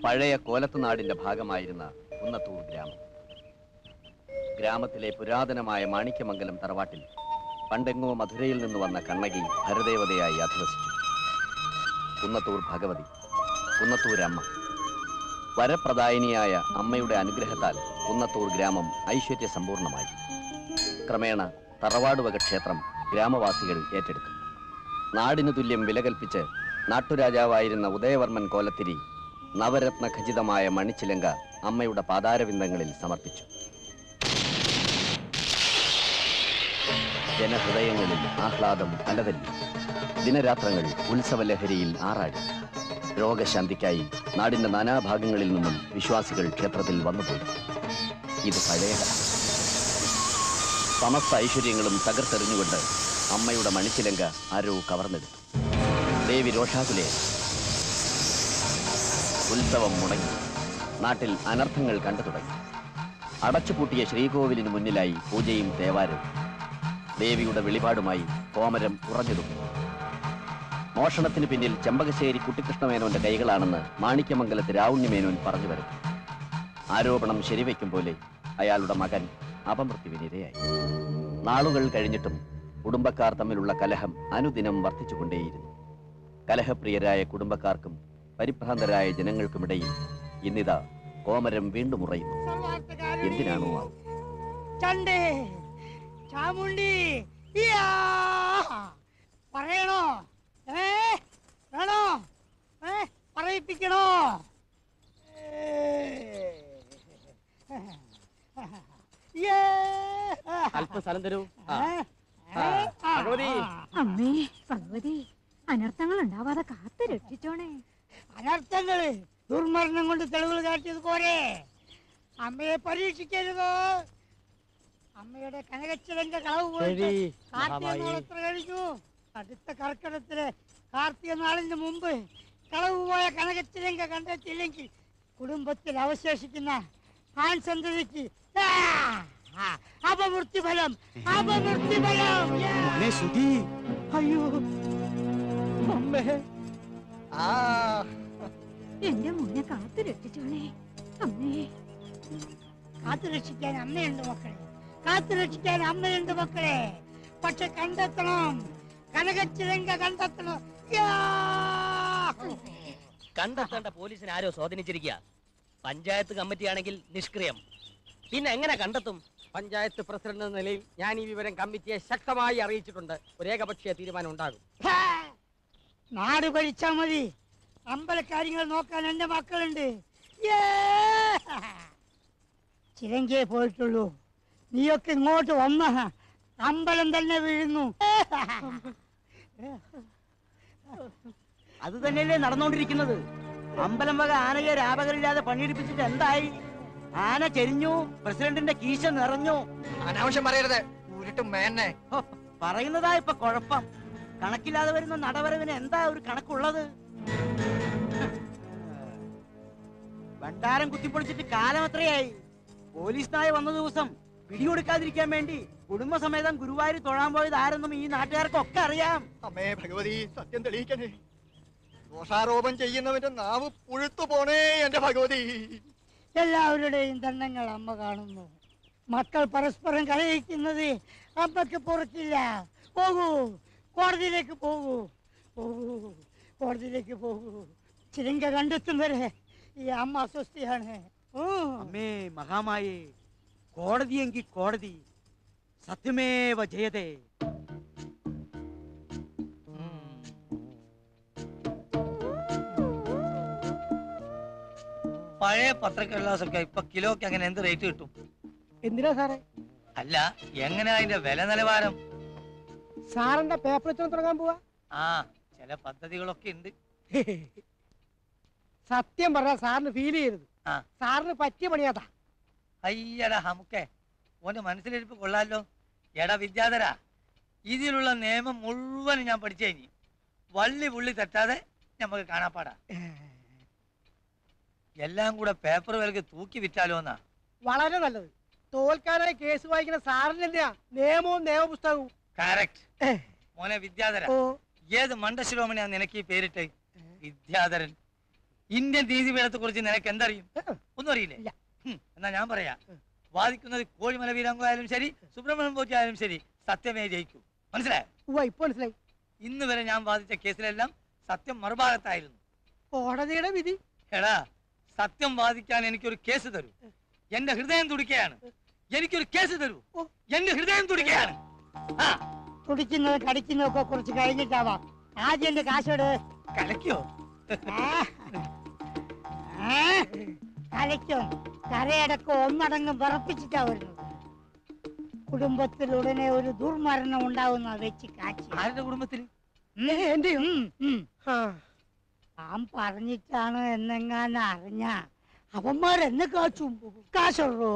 പഴയ കോലത്തുനാടിന്റെ ഭാഗമായിരുന്ന കുന്നത്തൂർ ഗ്രാമം. ഗ്രാമത്തിലെ പുരാതനമായ മാണിക്യമംഗലം തറവാട്ടിൽ പണ്ടെങ്ങോ മധുരയിൽ നിന്ന് വന്ന കണ്ണകി ഭരദേവതയായി അധിവസിച്ചു. കുന്നത്തൂർ ഭഗവതി, കുന്നത്തൂരമ്മ. വരപ്രദായിനിയായ അമ്മയുടെ അനുഗ്രഹത്താൽ കുന്നത്തൂർ ഗ്രാമം ഐശ്വര്യസമ്പൂർണമായി. ക്രമേണ തറവാടുവക ക്ഷേത്രം ഗ്രാമവാസികൾ ഏറ്റെടുത്തു. നാടിനു തുല്യം വില കൽപ്പിച്ച് നാട്ടുരാജാവായിരുന്ന ഉദയവർമ്മൻ കോലത്തിരി നവരത്ന ഖചിതമായ മണിച്ചിലങ്ക അമ്മയുടെ പാതാരവിന്ദങ്ങളിൽ സമർപ്പിച്ചു. ജനഹൃദയങ്ങളിൽ ആഹ്ലാദം അലതല്ലി. ദിനരാത്രങ്ങൾ ഉത്സവലഹരിയിൽ ആറാടി. രോഗശാന്തിക്കായി നാടിന്റെ നാനാഭാഗങ്ങളിൽ നിന്നും വിശ്വാസികൾ ക്ഷേത്രത്തിൽ വന്നുപോയി. ഇത് പഴയ സമസ്ത ഐശ്വര്യങ്ങളും തകർത്തെറിഞ്ഞുകൊണ്ട് അമ്മയുടെ മണിച്ചിലങ്ക ആരോ കവർന്നെടുത്തു. ദേവി രോഷാകുലെ. ഉത്സവം മുടങ്ങി. നാട്ടിൽ അനർത്ഥങ്ങൾ കണ്ടു തുടങ്ങി. അടച്ചുപൂട്ടിയ ശ്രീകോവിലിന് മുന്നിലായി പൂജയും തേവാരവും. ദേവിയുടെ വെളിപാടുമായി കോമരം ഉറഞ്ഞെടുക്കും. മോഷണത്തിന് പിന്നിൽ ചെമ്പകശ്ശേരി കുട്ടിക്കൃഷ്ണമേനോന്റെ കൈകളാണെന്ന് മാണിക്യമംഗലത്ത് രാവുണ്ണിമേനോൻ പറഞ്ഞു വരുന്നു. ആരോപണം ശരിവെക്കും പോലെ അയാളുടെ മകൻ അപമൃത്യുവിനിരയായി. നാളുകൾ കഴിഞ്ഞിട്ടും കുടുംബക്കാർ തമ്മിലുള്ള കലഹം അനുദിനം വർദ്ധിച്ചുകൊണ്ടേയിരുന്നു. കലഹപ്രിയരായ കുടുംബക്കാർക്കും പരിഭ്രാന്തരായ ജനങ്ങൾക്കുമിടയിൽ ഇന്നിതാ കോമരം വീണ്ടും ഉറയുന്നു. എന്തിനാണോ ആവും? ചാമുണ്ടി പറയണോ? വേണോ? പറയിപ്പിക്കണോ? അല്പസ്ഥലം തരൂ. അമ്മേ ഭഗവതി, അനർത്ഥങ്ങൾ ഉണ്ടാവാതെ കാത്തു രക്ഷിച്ചോണേ. അനർത്ഥങ്ങള് ദുർമരണം കൊണ്ട് തെളിവുകൾ കാട്ടിയത് പോരെ. അമ്മയെ പരീക്ഷിക്കരുതോ. അമ്മയുടെ കനകച്ചിലങ്ക കളവ് പോയിട്ട് കാർത്തിക കഴിഞ്ഞു. അടുത്ത കർക്കിടത്തിലെ കാർത്തിക നാളിന് മുമ്പ് കളവ് പോയ കനകച്ചിലങ്ക കണ്ടെത്തിയില്ലെങ്കിൽ കുടുംബത്തിൽ അവശേഷിക്കുന്ന ആൺ സന്തതിക്ക് അപമൃത്യുഫലം. അപമൃത്യുഫലം. അയ്യോ അമ്മേ, എന്റെ മുന്നേ കാത്തു രക്ഷിച്ചോണേ അമ്മേ. കാത്തു രക്ഷിക്കാൻ അമ്മയുണ്ട് മക്കളെ, കാത്തു രക്ഷിക്കാൻ അമ്മയുണ്ട് മക്കളെ. പക്ഷെ കണ്ടെത്തണം, കനകച്ചിലങ്ക കണ്ടെത്തണം. കണ്ടെത്തേണ്ട പോലീസിനെ ആരോ സ്വാധീനിച്ചിരിക്കുക. പഞ്ചായത്ത് കമ്മിറ്റി ആണെങ്കിൽ നിഷ്ക്രിയം. പിന്നെ എങ്ങനെ കണ്ടെത്തും? പഞ്ചായത്ത് പ്രസിഡന്റ് എന്ന നിലയിൽ ഞാൻ ഈ വിവരം കമ്മിറ്റിയെ ശക്തമായി അറിയിച്ചിട്ടുണ്ട്. ഒരു ഏകപക്ഷീയ തീരുമാനം ഉണ്ടാകും. നാട് ഭരിച്ചാ മതി, അമ്പലക്കാര്യങ്ങൾ നോക്കാൻ എന്റെ മക്കളുണ്ട്. ചിലങ്കയെ പോയിട്ടുള്ളൂ, നീയൊക്കെ ഇങ്ങോട്ട് വന്ന അമ്പലം തന്നെ വീഴുന്നു. അത് തന്നെയല്ലേ നടന്നുകൊണ്ടിരിക്കുന്നത്. അമ്പലം വക ആനയെ രാപകരില്ലാതെ പണിയെടുപ്പിച്ചിട്ട് എന്തായി? ആന ചെരിഞ്ഞു, പ്രസിഡന്റിന്റെ കീശ നിറഞ്ഞു. അനാവശ്യം പറയരുത്, ഉരുട്ടും മേന്നെ. പറയുന്നതാ ഇപ്പൊ കുഴപ്പം. കണക്കില്ലാതെ വരുന്ന നടവരവിന് എന്താ ഒരു കണക്കുള്ളത്? ഭണ്ഡാരം കുത്തിപ്പൊളിച്ചിട്ട് കാലം എത്രയായി? പോലീസ് നായ വന്ന ദിവസം പിടികൊടുക്കാതിരിക്കാൻ വേണ്ടി കുടുംബസമേതം ഗുരുവായൂർ തൊഴാൻ പോയത് ആരെന്നും ഈ നാട്ടുകാർക്കൊക്കെ അറിയാം. അമ്മേ ഭഗവതി, സത്യം തെളിയിക്കണേ. ദോഷാരോപം ചെയ്യുന്നവന്റെ നാവ് പുഴുത്തു പോണേ എന്റെ ഭഗവതി. എല്ലാവരുടെയും ദണ്ഡങ്ങൾ അമ്മ കാണുന്നു. മക്കൾ പരസ്പരം കലഹിക്കുന്നത് അമ്മക്ക് പൊറുക്കില്ല. പോകൂ, കോടതിയിലേക്ക് പോകൂ, പോകൂ, കോടതിയിലേക്ക് പോകൂ. ചിലങ്ക കണ്ടെത്തും വരെ ഈ അമ്മ അസ്വസ്ഥയാണ്. അമ്മേ മഹാമായേ, കോടതിയെങ്കിൽ കോടതി, സത്യമേവ ജയതേ. പഴയ പത്രക്കടലാസൊക്കെ ഇപ്പൊ കിലോക്ക് അങ്ങനെ എന്ത് റേറ്റ് കിട്ടും? എന്തിനാ സാറേ? അല്ല, എങ്ങനെ അതിന്റെ വില നിലവാരം? സാറിന്റെ പേപ്പർ വെച്ചോ തുടങ്ങാൻ പോവാ? ആ, ചില പദ്ധതികളൊക്കെ ഉണ്ട്. സത്യം പറഞ്ഞാൽ സാറിന് ഫീൽ ചെയ്യരുത്. സാറിന് പറ്റിയ പണിയാതാ. അയ്യടാ ഹമുക്കേ, ഓന്റെ മനസ്സിലിരിപ്പ് കൊള്ളാലോ. എടാ വിദ്യാധര, ഇതിലുള്ള നിയമം മുഴുവൻ ഞാൻ പഠിച്ചു കഴിഞ്ഞു. വള്ളി പുള്ളി തെറ്റാതെ നമുക്ക് കാണാപ്പാടാ. എല്ലാം കൂടെ പേപ്പർ വിലക്ക് തൂക്കി വിറ്റാലോ എന്നാ. വളരെ നല്ലത്. തോൽക്കാനായി കേസ് വായിക്കുന്ന സാറിന് എന്തിനാ നിയമവും നിയമപുസ്തകവും? കറക്റ്റ്. മോനെ വിദ്യാധര, ഏത് മണ്ടശിരോമണിയാ നിനക്ക് ഈ പേരിട്ട്? വിദ്യാധരൻ. ഇന്ത്യൻ നീതിപീഠത്തെ കുറിച്ച് നിനക്ക് എന്തറിയും? ഒന്നും അറിയില്ലേ? ഇല്ല. എന്നാ ഞാൻ പറയാ, വാദിക്കുന്നത് കോഴിമല വീരാങ്കോ ആയാലും ശരി, സുബ്രഹ്മണ്യം പോറ്റി ആയാലും ശരി, സത്യമേ ജയിക്കൂ. മനസ്സിലായോ? ഇപ്പൊ മനസ്സിലായി. ഇന്ന് വരെ ഞാൻ വാദിച്ച കേസിലെല്ലാം സത്യം മറുഭാഗത്തായിരുന്നു. കോടതിയുടെ വിധി. എടാ, സത്യം വാദിക്കാൻ എനിക്കൊരു കേസ് തരൂ. എന്റെ ഹൃദയം തുടിക്കുകയാണ്. എനിക്കൊരു കേസ് തരൂ. എന്റെ ഹൃദയം തുടിക്കുകയാണ്. തുടിക്കുന്നത് കടിക്കുന്നതൊക്കെ കുറിച്ച് കഴിഞ്ഞിട്ടാവാം. ആദ്യം എന്റെ കാശോട് കലക്കോ? കലയ്ക്കും കരയടക്കം ഒന്നടങ്കം വിറപ്പിച്ചിട്ടാ വരുന്നത്. കുടുംബത്തിൽ ഉടനെ ഒരു ദുർമരണം ഉണ്ടാവുന്ന വെച്ച് കാച്ചി. ആരുടെ കുടുംബത്തിൽ? എന്റെയും താൻ പറഞ്ഞിട്ടാണ് എന്നെങ്ങാനും അറിഞ്ഞ അവന്മാരെന്നെ കാച്ചും. കാശുള്ളൂ.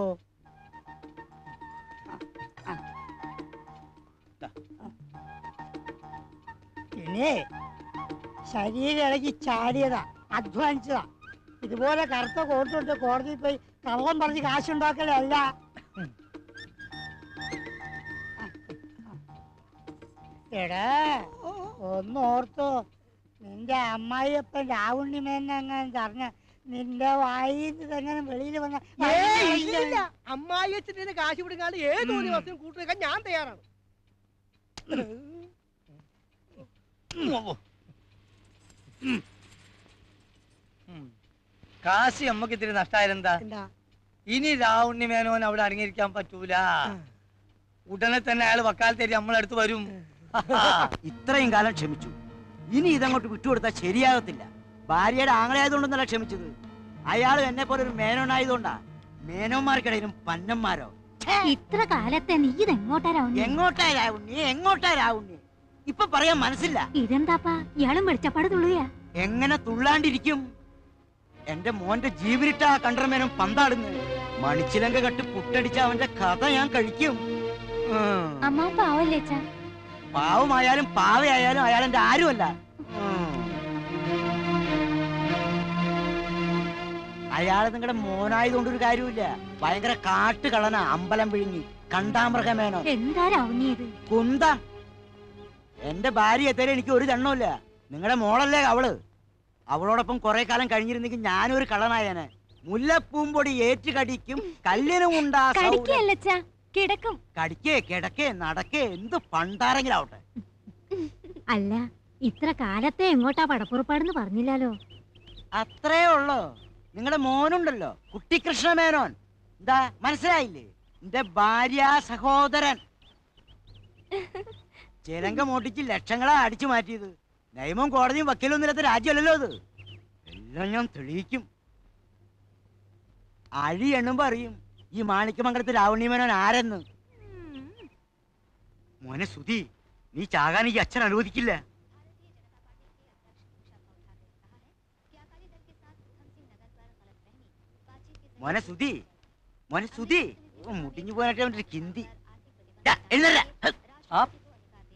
പിന്നെ ശരീരം ഇളകി ചാടിയതാ, അധ്വാനിച്ചതാ. ഇതുപോലെ കറുത്ത കോട്ടിട്ട് കോടതിയിൽ പോയി കള്ളം പറഞ്ഞ് കാശുണ്ടാക്കലല്ല. എടാ, ഒന്നോർത്തോ, നിന്റെ അമ്മായിയപ്പൻ രാവുണ്ണിമേനെങ്ങനെ പറഞ്ഞ നിന്റെ വായിന്ന് തന്നെ വെളിയിൽ വന്ന അമ്മായി അച്ഛൻ്റെ കാശ് പിടിക്കാണ്ട് ഏത് ദിവസം കൂട്ടുവെക്കാൻ ഞാൻ തയ്യാറാണ്. കാശി അമ്മക്ക് ഇത്തിരി നഷ്ടായാലെന്താ? ഇനി രാവുണ്ണി മേനോൻ അവിടെ അടങ്ങിയിരിക്കാൻ പറ്റൂല. ഉടനെ തന്നെ അയാൾ വക്കാലത്തേരി നമ്മളടുത്ത് വരും. ഇത്രയും കാലം ക്ഷമിച്ചു, ഇനി ഇതങ്ങോട്ട് വിട്ടുകൊടുത്താൽ ശരിയാകത്തില്ല. ഭാര്യയുടെ ആങ്ങളായതുകൊണ്ടൊന്നല്ല ക്ഷമിച്ചത്, അയാൾ എന്നെ പോലെ ഒരു മേനോനായതുകൊണ്ടാ. മേനോന്മാർക്കിടയിലും പന്നന്മാരോ. ഇത്ര കാലത്തെ നീ ഇതെങ്ങോട്ടാ രാവുണ്ണി? എങ്ങോട്ടാ രാവുണ്ണി? ഇപ്പൊ പറയാൻ മനസ്സില്ല. ഇതെന്താപ്പാ ഇയാളും വെളിച്ചപ്പാട് തുള്ളുകയാ? എങ്ങനെ തുള്ളാണ്ടിരിക്കും? എന്റെ മോന്റെ ജീവനിട്ടാ കണ്ടർമേനം പന്താടുന്നത്. മണിച്ചിലങ്ക കട്ട് പുട്ടടിച്ച അവന്റെ കഥ ഞാൻ കഴിക്കും. അമ്മ പാവല്ലേ അച്ഛാ? പാവമായാലും പാവയായാലും അയാൾ എന്റെ ആരുമല്ല. അയാള് നിങ്ങളുടെ മോനായതുകൊണ്ടൊരു കാര്യമില്ല. ഭയങ്കര കാട്ടുകളന, അമ്പലം വിഴുങ്ങി കണ്ടാമൃഗമേനോ. എന്താ രാവുണ്ണിയത്? കുന്ത. എന്റെ ഭാര്യ എത്തേലും എനിക്ക് ഒരു ദണ്ണമില്ല. നിങ്ങളുടെ മോളല്ലേ അവള്. അവളോടൊപ്പം കുറെ കാലം കഴിഞ്ഞിരുന്നെങ്കിൽ ഞാനൊരു കള്ളനായനെ. മുല്ലപ്പൂമ്പൊടി ഏറ്റു കടിക്കും, കല്ലിനും ഉണ്ടാ. കിടക്കും. കടിക്കേ കിടക്കേ നടക്കേ എന്ത് പണ്ടാരെങ്കിലും ആവട്ടെ. അല്ല, ഇത്ര കാലത്തെ എങ്ങോട്ടാ പടപ്പുറപ്പാടെന്ന് പറഞ്ഞില്ലല്ലോ. അത്രേ ഉള്ളോ? നിങ്ങളുടെ മോനുണ്ടല്ലോ, കുട്ടിക്കൃഷ്ണമേനോൻ. എന്താ മനസ്സിലായില്ലേ? എന്റെ ഭാര്യ സഹോദരൻ. ചിലങ്ക മോട്ടിച്ച് ലക്ഷങ്ങളാ അടിച്ചു മാറ്റിയത്. നിയമവും കോടതിയും വക്കീലൊന്നും ഇല്ലാത്ത രാജ്യമല്ലല്ലോ അത്. എല്ലാം ഞാൻ തെളിയിക്കും. അഴി എണ്ണുമ്പോ അറിയും ഈ മാണിക്യമംഗലത്ത് രാവണിമേനോൻ ആരെന്ന്. മോനെ സുധി, നീ ചാകാൻ ഈ അച്ഛൻ അനുവദിക്കില്ല. മോനെ സുധി, മോനെ സുധി, മുടിഞ്ഞു പോയിട്ട് അവന്റെ കിന്തി.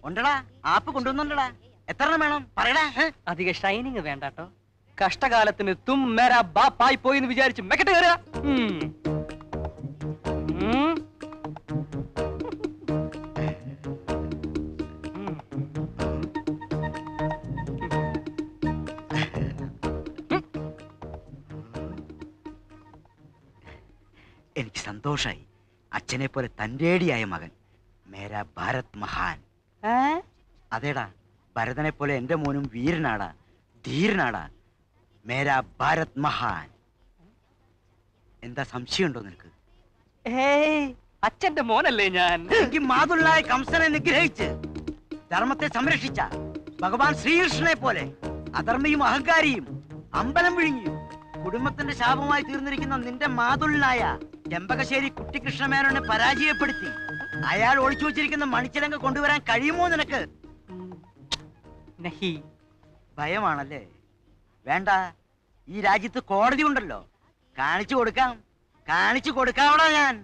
ഉണ്ടടാ, ആപ്പ് കൊണ്ടുവന്നുണ്ടടാ. എത്ര എണ്ണം വേണം പറയടാ. അധിക ഷൈനിങ് വേണ്ടട്ടോ. കഷ്ടകാലത്തിന് തും മേരാ ബാപ്പായി പോയി എന്ന് വിചാരിച്ച് മെക്കട്ട് കയറുക. എനിക്ക് സന്തോഷായി. അച്ഛനെ പോലെ തന്റേടിയായ മകൻ. മേരാ ഭാരത് മഹാൻ. അതേടാ, ഭരതനെ പോലെ എന്റെ മോനും വീരനാടാ, ധീരനാടാ. മേരാ ഭാരത് മഹാൻ. എന്താ സംശയമുണ്ടോ നിനക്ക്? അച്ഛന്റെ മോനല്ലേ ഞാൻ. എനിക്ക് മാതുള്ളായ കംസനെ നിഗ്രഹിച്ച് ധർമ്മത്തെ സംരക്ഷിച്ച ഭഗവാൻ ശ്രീകൃഷ്ണനെ പോലെ അധർമ്മിയും അഹങ്കാരിയും അമ്പലം വിഴുങ്ങിയും കുടുംബത്തിന്റെ ശാപമായി തീർന്നിരിക്കുന്ന നിന്റെ മാതുള്ളനായ ചെമ്പകശ്ശേരി കുട്ടിക്കൃഷ്ണമേനോനെ പരാജയപ്പെടുത്തി അയാൾ ഒളിച്ചു വെച്ചിരിക്കുന്ന മണിച്ചിലങ്ക കൊണ്ടുവരാൻ കഴിയുമോ നിനക്ക്? ഭയമാണല്ലേ? വേണ്ട, ഈ രാജ്യത്ത് കോടതി ഉണ്ടല്ലോ, കാണിച്ചു കൊടുക്കാവടാ ഞാൻ.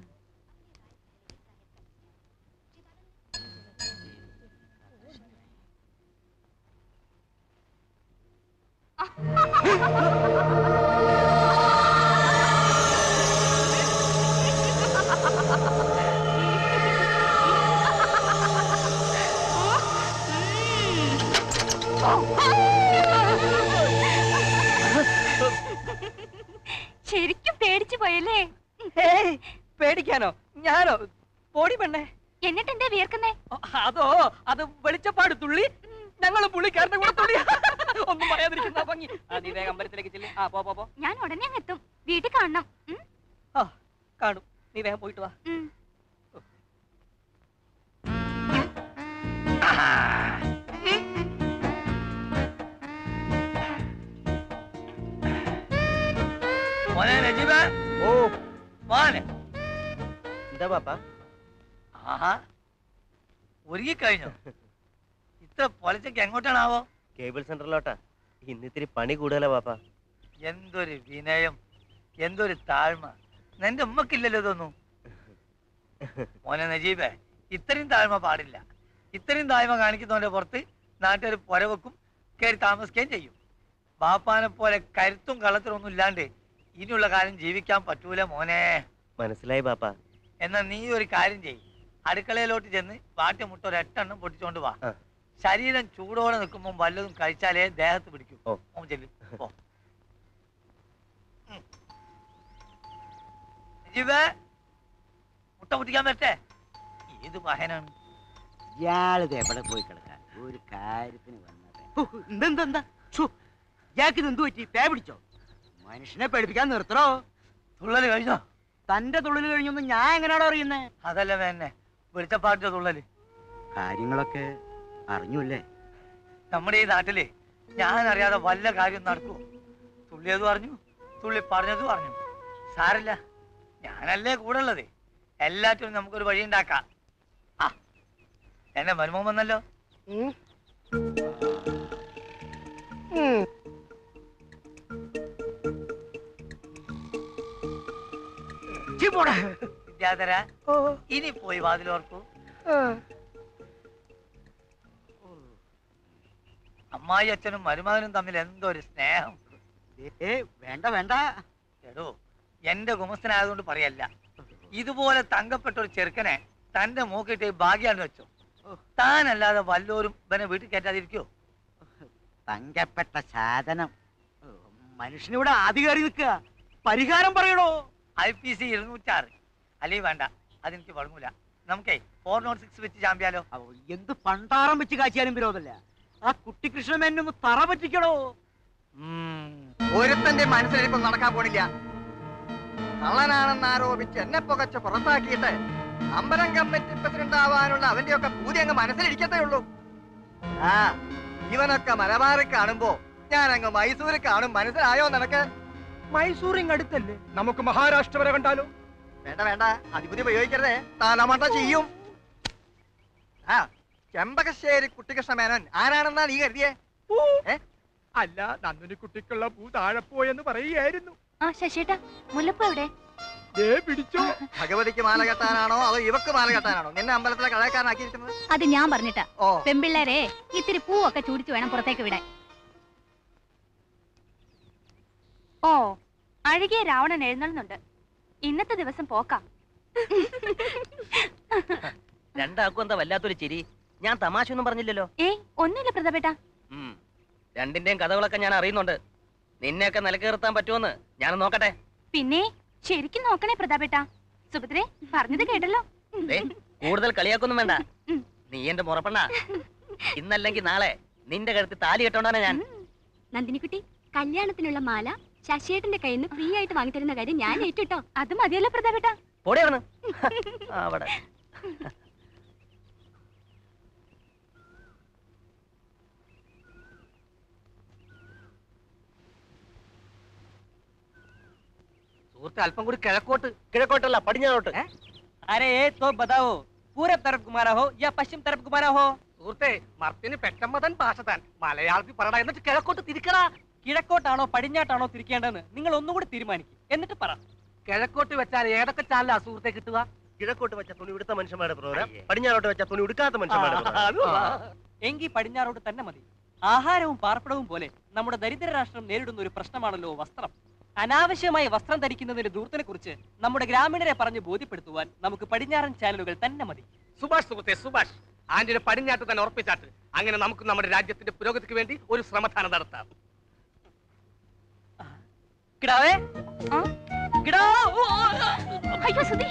ശരിക്കും പേടിച്ചു പോയല്ലേ? ഹേയ്, പേടിക്കാനോ? ഞാനോ? പോടി പെണ്ണേ. എന്നിട്ട് എന്താ വിയർക്കുന്നേ? അതോ, അത് വെളിച്ചപ്പാട് തുള്ളി ഞങ്ങൾ പുള്ളിക്കാരന്റെ കൂടെ തുള്ളി. ഒന്നും പറയാതിരിക്കുന്ന ഭംഗി. നീ വേഗം അമ്പലത്തിലേക്ക് ചെല്ലി. പോ. ഞാൻ ഉടനെ അങ്ങ് എത്തും. വീട്ടിൽ കാണണം. കാണും. നീ വേഗം പോയിട്ട് വാ. മോനെ നജീബ്. ഓ, മോനെ. എന്താ പാപ്പ? ആഹാ, ഒരുങ്ങിക്കഴിഞ്ഞോ? ഇത്ര പൊലച്ചക്ക് എങ്ങോട്ടാണാവോ? കേബിൾ സെന്ററിലോട്ടാ. ഇന്നിത്തിരി പണി കൂടുതലാ പാപ്പ. എന്തൊരു വിനയം, എന്തൊരു താഴ്മ. നിന്റെ ഉമ്മക്കില്ലല്ലോ ഇതൊന്നും. മോനെ നജീബേ, ഇത്രയും താഴ്മ പാടില്ല. ഇത്രയും താഴ്മ കാണിക്കുന്നവന്റെ പുറത്ത് നാട്ടുകാർ പുരവെക്കും, കയറി താമസിക്കുകയും ചെയ്യും. ബാപ്പാനെ പോലെ കരുത്തും കളത്തിലും ഒന്നും ഇല്ലാണ്ട് ഇനിയുള്ള കാലം ജീവിക്കാൻ പറ്റൂല മോനെ. മനസ്സിലായി പാപ്പ. എന്നാ നീ ഒരു കാര്യം ചെയ്യും, അടുക്കളയിലോട്ട് ചെന്ന് വാട്ടി മുട്ട ഒരു 8 എണ്ണം പൊട്ടിച്ചോണ്ട് വാ. ശരീരം ചൂടോടെ നിൽക്കുമ്പോ വല്ലതും കഴിച്ചാലേ ദേഹത്ത് പിടിക്കും. ഓ ചെല്ലു. പോ. നജീബേ, മുട്ട പൊട്ടിക്കാൻ പറ്റേ? ഏത് വാഹനാണ്? ഇയാളിത് എവിടെ പോയി കിടക്കാൻ ഒരു കാര്യത്തിന് വന്നത്? എന്താ ഇയാൾക്ക് എന്തു പറ്റി? പേ പിടിച്ചോ? മനുഷ്യനെ പേടിപ്പിക്കാൻ നിർത്തണോ? തുള്ളല് കഴിഞ്ഞോ? തന്റെ തുള്ളൽ കഴിഞ്ഞൊന്നും ഞാൻ എങ്ങനെയാണോ അറിയുന്നേ? അതല്ല വേന്നെ, വെളിച്ചപ്പാട്ടിന്റെ തുള്ളല്. കാര്യങ്ങളൊക്കെ അറിഞ്ഞൂല്ലേ? നമ്മുടെ ഈ നാട്ടില് ഞാൻ അറിയാതെ വല്ല കാര്യം നടക്കുവോ? തുള്ളിയത് പറഞ്ഞു, തുള്ളി പറഞ്ഞത് പറഞ്ഞു. സാരില്ല, ഞാനല്ലേ കൂടെ ഉള്ളത്. എല്ലാറ്റിനും നമുക്കൊരു വഴി ഉണ്ടാക്കാം. ആ, എന്നെ മരുമോൻ വന്നല്ലോ. വിദ്യാധര, ഇനി പോയി വാതിലോർക്കൂ. അമ്മായി അച്ഛനും മരുമകനും തമ്മിൽ എന്തൊരു സ്നേഹം. വേണ്ട വേണ്ട. എടോ, എന്റെ ഗുമസ്തനായതുകൊണ്ട് പറയല്ല. ഇതുപോലെ തങ്കപ്പെട്ട ഒരു ചെറുക്കനെ തന്റെ മൂക്കിട്ട് ഭാഗ്യാന്ന് വെച്ചോ. താനല്ലാതെ വല്ലോരും ഇവനെ വീട്ടിൽ കയറ്റാതിരിക്കോ? തങ്കപ്പെട്ട സാധനം. മനുഷ്യനിവിടെ ആദ്യ കയറി നിൽക്കുക. പരിഹാരം പറയണോ? IPC 206. അല്ലെങ്കിൽ വേണ്ട, അതെനിക്ക് വഴങ്ങൂല. നമുക്കേ 406 വെച്ച് ചാമ്പ്യാലോ? എന്ത് പണ്ടാറം വെച്ച് കാച്ചിയാലും വിരോധമല്ല. ആ കുട്ടികൃഷ്ണൻ ഒന്ന് തറ പറ്റിക്കണോ? ഒരുത്തന്റെ മനസ്സിലിപ്പം നടക്കാൻ പോണില്ല. കള്ളനാണെന്ന് ആരോപിച്ച് എന്നെ പുകച്ച് പുറത്താക്കിയിട്ട് അമ്പലം കമ്മിറ്റി പ്രസിഡന്റ് ആവാനുള്ള അവന്റെയൊക്കെ പൂതി അങ്ങ് മനസ്സിലിരിക്കത്തേ ഉള്ളൂ. ആ, ഇവനൊക്കെ മലബാറിൽ കാണുമ്പോ ഞാൻ അങ്ങ് മൈസൂരിൽ കാണും. മനസ്സിലായോ നിനക്ക്? മൈസൂറിങ് അടുത്തല്ലേ? നമുക്ക് മഹാരാഷ്ട്ര വരെ കണ്ടാലോ? വേണ്ട വേണ്ട, അതിബുദ്ധി ഉപയോഗിക്കരുതേ. തലമണ്ട ചെയ്യും. ആ, ചെമ്പകശ്ശേരി കുട്ടികൃഷ്ണ മേനോൻ ആരാണെന്നാ നീ കരുതിയേ? അല്ല, നന്ദിനി കുട്ടിക്കുള്ള പൂ താഴെ പോയെന്ന് പറയുകയായിരുന്നു. ആ ശശിയേട്ടാ, മുല്ലപ്പൂ എവിടെ? പിടിച്ചോ. ഭഗവതിക്ക് മാല കെട്ടാനാണോ അതോ ഇവക്ക് മാല കെട്ടാനാണോ നിന്നെ അമ്പലത്തിലെ കളയക്കാരനാക്കിയിരിക്കുന്നത്? അത് ഞാൻ പറഞ്ഞിട്ടാ. ഓ, പെമ്പിള്ളേരെ ഇത്തിരി പൂവൊക്കെ ചൂടിച്ചു വേണം പുറത്തേക്ക് വിടാൻ. ഓ, അഴുകിയ രാവണൻ എഴുന്നള്ളുന്നുണ്ട്. ഇന്നത്തെ ദിവസം പോക്കാം. രണ്ടാക്കും എന്താ വല്ലാത്തൊരു ചിരി? ഞാൻ തമാശ ഒന്നും പറഞ്ഞില്ലല്ലോ. ഏയ്, ഒന്നുമില്ല പ്രതാപേട്ടാ. രണ്ടിന്റെയും കഥകളൊക്കെ ഞാൻ അറിയുന്നുണ്ട്. നിന്നെയൊക്കെ നിലക്കേർത്താൻ പറ്റുമെന്ന് ഞാൻ നോക്കട്ടെ. പിന്നെ ശരിക്കും നോക്കണേ പ്രതാപേട്ടാ. സുഭദ്രേ, പറഞ്ഞത് കേട്ടല്ലോ. കൂടുതൽ കളിയാക്കൊന്നും വേണ്ട. നീ എന്റെ മുറപ്പെണ്ണ. ഇന്നല്ലെങ്കിൽ നാളെ നിന്റെ കഴുത്തിൽ താലി കെട്ടോണ്ടാണ് ഞാൻ. നന്ദിനിക്കുട്ടി, കല്യാണത്തിനുള്ള മാല ശശിയേട്ടന്റെ കയ്യിൽ നിന്ന് ഫ്രീ ആയിട്ട് വാങ്ങിത്തരുന്ന കാര്യം ഞാൻ ഏറ്റുട്ടോ. അത് മതിയല്ലോ പ്രതാപേട്ടാ. ഓടിയാണ് അവിടെ. സുഹൃത്ത്, അല്പം കൂടി കിഴക്കോട്ട്. കിഴക്കോട്ടല്ല, പടിഞ്ഞാറോട്ട്. അരേ തോ ബതാവോ, പൂരബ് തരഫ് കുമാരാ ഹോ യാ പശ്ചിം തരഫ് കുമാരാ ഹോ? സുഹൃത്തെ, മർത്തിന് പെട്ടമ്മതൻ ഭാഷ താൻ മലയാളത്തിൽ പറടാ. എന്നിട്ട് കിഴക്കോട്ട് തിരിക്കടാ. കിഴക്കോട്ടാണോ പടിഞ്ഞാട്ടാണോ തിരിക്കേണ്ടതെന്ന് നിങ്ങൾ ഒന്നുകൂടി തീരുമാനിക്കും. എന്നിട്ട് പറ. കിഴക്കോട്ട് വെച്ചാൽ ഏതൊക്കെ ചാനലാ സുഹൃത്തെ കിട്ടുക? കിഴക്കോട്ട് വെച്ച തുണി ഉടുത്ത മനുഷ്യന്മാരുടെ പ്രോഗ്രാം, പടിഞ്ഞാറോട്ട് വെച്ച തുണി ഉടുക്കാത്ത മനുഷ്യന്മാരുടെ പ്രോഗ്രാം. എങ്കിൽ പടിഞ്ഞാറോട്ട് തന്നെ മതി. ആഹാരവും പാർപ്പിടവും പോലെ നമ്മുടെ ദരിദ്ര രാഷ്ട്രം നേരിടുന്ന ഒരു പ്രശ്നമാണല്ലോ വസ്ത്രം. അനാവശ്യമായി വസ്ത്രം ധരിക്കുന്നതിന്റെ ദൂരത്തിനെ കുറിച്ച് നമ്മുടെ ഗ്രാമീണരെ പറഞ്ഞ് ബോധ്യപ്പെടുത്തുവാൻ നമുക്ക് പടിഞ്ഞാറൻ ചാനലുകൾ തന്നെ മതി. സുഭാഷ് സുഹൃത്തെ, സുഭാഷ്. ആന്റിനെ പടിഞ്ഞാട്ട് തന്നെ ഉറപ്പിച്ചാട്ട്. അങ്ങനെ നമുക്ക് നമ്മുടെ രാജ്യത്തിന്റെ പുരോഗതിക്ക് വേണ്ടി ഒരു ശ്രമദാനം നടത്താം. കിടാവേ, ആ അയ്യോ സുധി,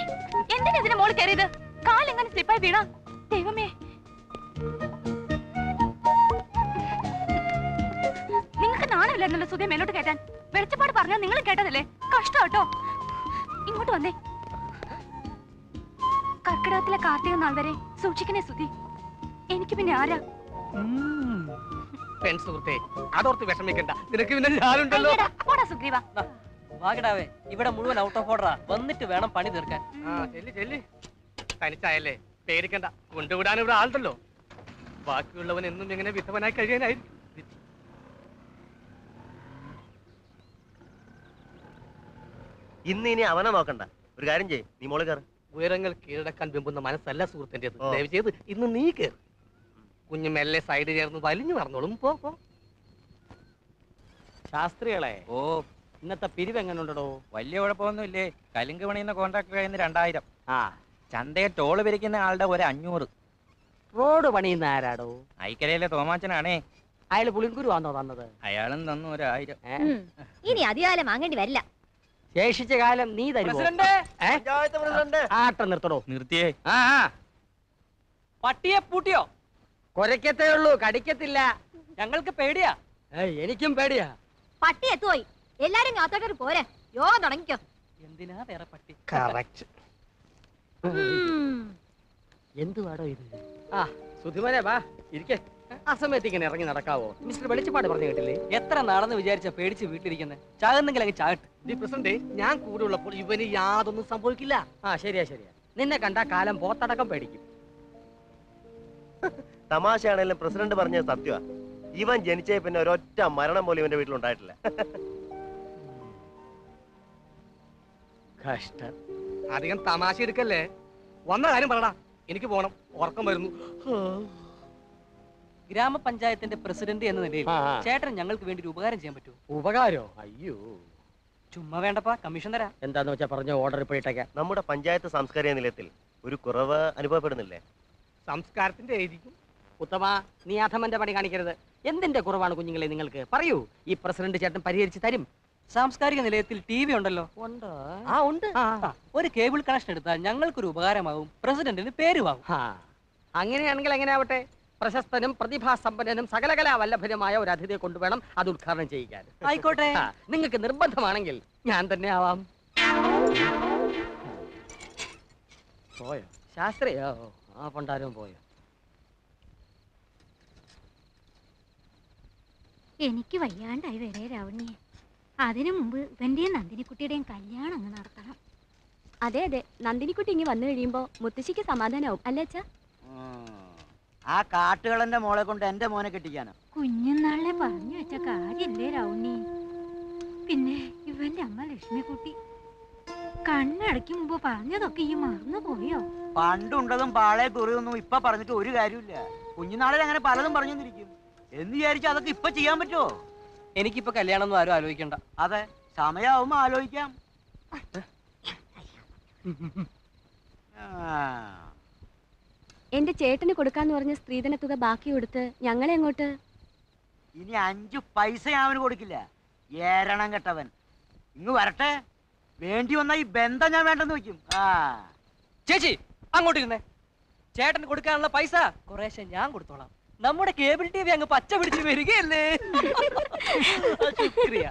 എന്തിനാ ഇതിന് മോള് കയറിയത്? കാലെങ്ങനെ സ്ലിപ്പായി വീണ? ദൈവമേ, നിങ്ങൾക്ക് നാണമില്ലായിരുന്നല്ലോ സുധിയെ മേലോട്ട് കയറ്റാൻ. വെളിച്ചപ്പാട് പറഞ്ഞാൽ നിങ്ങൾ കേട്ടതല്ലേ? കഷ്ടം കേട്ടോ. ഇങ്ങോട്ട് വന്നേ. കർക്കിടകത്തിലെ കാർത്തിക നാൾ വരെ സൂക്ഷിക്കണേ സുധി. എനിക്ക് പിന്നെ ആരാ? സുഹൃത്തെ, അതോർത്ത് വിഷമിക്കണ്ട, നിനക്ക് പിന്നെ ഞാനുണ്ടല്ലോ. പോടാ സുഗ്രീവ. വാഗടാവേ, ഇവിടെ മുഴുവൻ ഔട്ട് ഓഫ് ഓർഡറാ. വന്നിട്ട് വേണം പണി തീർക്കാൻ. ചെല്ലി തനിച്ചായല്ലേ, പേടിക്കണ്ട, കൊണ്ടുവിടാൻ ഇവിടെ ആളുണ്ടല്ലോ. ബാക്കിയുള്ളവൻ എന്നും ഇങ്ങനെ വിധവനായി കഴിയാനായിരിക്കും. ഇന്ന് ഇനി അവനെ നോക്കണ്ട, ഒരു കാര്യം ചെയ്യ്, നീ മോള് കയറ്. ഉയരങ്ങൾ കീഴടക്കാൻ വെമ്പുന്ന മനസ്സല്ല സുഹൃത്തിന്റെ. ഓ. ദയവ് ചെയ്ത് ഇന്ന് നീ കയറി. കുഞ്ഞു മെല്ലെ സൈഡ് ചേർന്ന് വലിഞ്ഞു നടന്നോളും. പോ. ശാസ്ത്രികളെ, ഓ, ഇന്നത്തെ പിരിവ് എങ്ങനെ ഉണ്ടോ? വലിയ കുഴപ്പമൊന്നുമില്ലേ? കലിങ്ക് പണിയുന്ന കോൺട്രാക്ടർ കയ്യിൽ 2000. ആ, ചന്തയെ ടോള് പിരിക്കുന്ന ആളുടെ ഒരു 500. റോഡ് പണിയുന്ന ആരാടോ? ഐക്കരയിലെ തോമാച്ചനാണേ. അയാള് പുളിങ്കുരു ആണോ തന്നത്? അയാളും തന്നു 1000. ഇനി അധികാലം വാങ്ങേണ്ടി വരില്ല. ശേഷിച്ച കാലം നീ തരുമോ? പഞ്ചായത്ത് പ്രസിഡന്റ്. ആട്ടം നിർത്തടോ. നിർത്തിയേ. ആ, പട്ടിയെ പൂട്ടിയോ? കൊരക്കത്തേ ഉള്ളൂ, കടിക്കത്തില്ല. ഞങ്ങൾക്ക് പേടിയാ. എനിക്കും പേടിയാ. പട്ടി എത്തുപോയി. എല്ലാരും ഞാത്തോട്ടൊരു പോരെ, യോഗം തുടങ്ങിക്കോ. എന്തിനാ വേറെ പട്ടി? കറക്റ്റ്. എന്തുവാടോ ഇത്? ആ, സുധിമനെ വാ, ഇരിക്കേ. ആ സമയത്ത് ഇങ്ങനെ ഇറങ്ങി നടക്കാവോ? മിസ്റ്റർ വെളിച്ചപ്പാട് പറഞ്ഞു കേട്ടില്ലേ? എത്ര നാളെന്ന് വിചാരിച്ച പേടിച്ച് വീട്ടിലിരിക്കുന്നത്? ചാകുന്നെങ്കിൽ അങ്ങ് ചാകട്ടെ. പ്രസിഡന്റ്, ഞാൻ കൂടെ ഉള്ളപ്പോൾ ഇവന് യാതൊന്നും സംഭവിക്കില്ല. ആ, ശരിയാ. നിന്നെ കണ്ടാ കാലം പോത്തടക്കം പേടിക്കും. തമാശയാണെങ്കിലും പ്രസിഡന്റ് പറഞ്ഞത് സത്യമാ. ഇവൻ ജനിച്ചേ പിന്നെ ഒരൊറ്റ മരണം പോലും ഇവന്റെ വീട്ടിലുണ്ടായിട്ടില്ല. കഷ്ടം. അധികം തമാശ എടുക്കല്ലേ. വന്ന കാര്യം പറടാ, എനിക്ക് പോണം, ഉറക്കം വരുന്നു. ഗ്രാമപഞ്ചായത്തിന്റെ പ്രസിഡന്റ് എന്ന നിലയിൽ ആ, ചേട്ടൻ ഞങ്ങൾക്ക് വേണ്ടി ഒരു ഉപകാരം ചെയ്യാൻ പറ്റുമോ? ഉപകാരോ? അയ്യോ, ചുമ്മാ വേണ്ടപ്പാ, കമ്മീഷൻ തരാം. എന്താന്ന് വെച്ചാ പറഞ്ഞ ഓർഡർ ഇപ്പോഴത്തേക്ക്. നമ്മുടെ പഞ്ചായത്ത് സാംസ്കാരിക നിലയത്തിൽ ഒരു കുറവ് അനുഭവപ്പെടുന്നില്ലേ? സംസ്കാരത്തിന്റെ ആയിരിക്കും. ഉത്തമ, നീ അധമന്റെ പണി കാണിക്കരുത്. എന്തിന്റെ കുറവാണ് കുഞ്ഞുങ്ങളെ നിങ്ങൾക്ക്? പറയൂ, ഈ പ്രസിഡന്റ് ചേട്ടൻ പരിഹരിച്ച് തരും. സാംസ്കാരിക നിലയത്തിൽ TV ഉണ്ടല്ലോ. ഉണ്ടോ? ആ ഉണ്ട്. ഒരു കേബിൾ കണക്ഷൻ എടുത്താൽ ഞങ്ങൾക്കൊരു ഉപകാരമാവും, പ്രസിഡന്റിന് പേരുമാവും. അങ്ങനെയാണെങ്കിൽ എങ്ങനെ ആവട്ടെ? പ്രശസ്തനും പ്രതിഭാസമ്പന്നനും സകലകലാ വല്ലഭനുമായ ഒരു അതിഥിയെ കൊണ്ടുവേണം അത് ഉദ്ഘാടനം ചെയ്യിക്കാൻ. ആയിക്കോട്ടെ. നിങ്ങൾക്ക് നിർബന്ധമാണെങ്കിൽ ഞാൻ തന്നെ ആവാം. പോയോ ശാസ്ത്രിയോ? ആ പണ്ടാരവും പോയോ? എനിക്ക് വയ്യാണ്ടായി വരെ രാവണിയെ. അതിനു മുമ്പ് ഇവന്റെയും നന്ദിനിക്കുട്ടിയുടെയും കല്യാണം അങ്ങ് നടത്തണം. അതെ അതെ, നന്ദിനിക്കുട്ടി ഇങ്ങ് വന്നു കഴിയുമ്പോ മുത്തശ്ശിക്ക് സമാധാനാവും അല്ലേ അച്ഛാ? ആ കാട്ടുകളന്റെ മോളെ കൊണ്ട് എന്റെ മോനെ കെട്ടിക്കാനോ? കുഞ്ഞുനാളിലെ പറഞ്ഞു വെച്ച കാര്യല്ലേ രാവണി. പിന്നെ ഇവന്റെ അമ്മ ലക്ഷ്മിക്കുട്ടി കണ്ണടയ്ക്ക് മുമ്പ് പറഞ്ഞതൊക്കെ ഈ മറന്നു പോയോ? പണ്ടുണ്ടതും പാളയെ കുറിയൊന്നും ഇപ്പൊ പറഞ്ഞിട്ട് ഒരു കാര്യമില്ല. കുഞ്ഞുനാളിൽ അങ്ങനെ പലതും പറഞ്ഞിരിക്കും എന്ന് വിചാരിച്ചാൽ അതൊക്കെ ഇപ്പൊ ചെയ്യാൻ പറ്റുമോ? എനിക്കിപ്പോ കല്യാണം ഒന്നും ആരും ആലോചിക്കണ്ട. അതെ, സമയാവുമ്പോ ആലോചിക്കാം. എന്റെ ചേട്ടന് കൊടുക്കാന്ന് പറഞ്ഞ സ്ത്രീധന തുക ബാക്കി കൊടുത്ത് ഞങ്ങളെ അങ്ങോട്ട്. ഇനി 5 പൈസ അവന് കൊടുക്കില്ല. ഏരണം കെട്ടവൻ. ഇങ്ങ് വരട്ടെ, വേണ്ടി വന്ന ഈ ബന്ധം ഞാൻ വേണ്ടെന്ന് വെക്കും. ചേച്ചി അങ്ങോട്ടിരുന്നേ. ചേട്ടന് കൊടുക്കാനുള്ള പൈസ കുറേശ്ശെ ഞാൻ കൊടുത്തോളാം. നമ്മുടെ കേബിൾ TV അങ്ങ് പച്ച പിടിച്ച് വരികയല്ലേ. ശുക്രിയ.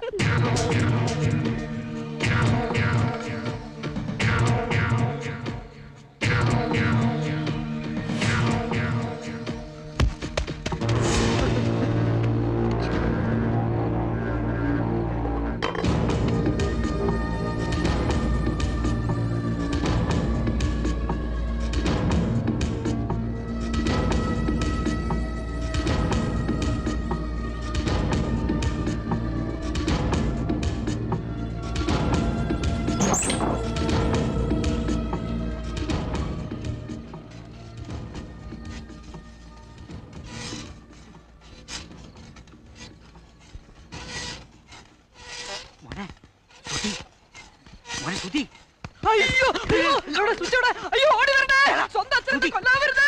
അയ്യോ ഇവിടെ സ്വിച്ച് ഇവിടെ. അയ്യോ ഓടി വരണ്ടേ. സ്വന്തം അച്ഛനെ കൊല്ലാൻ വരുന്നേ.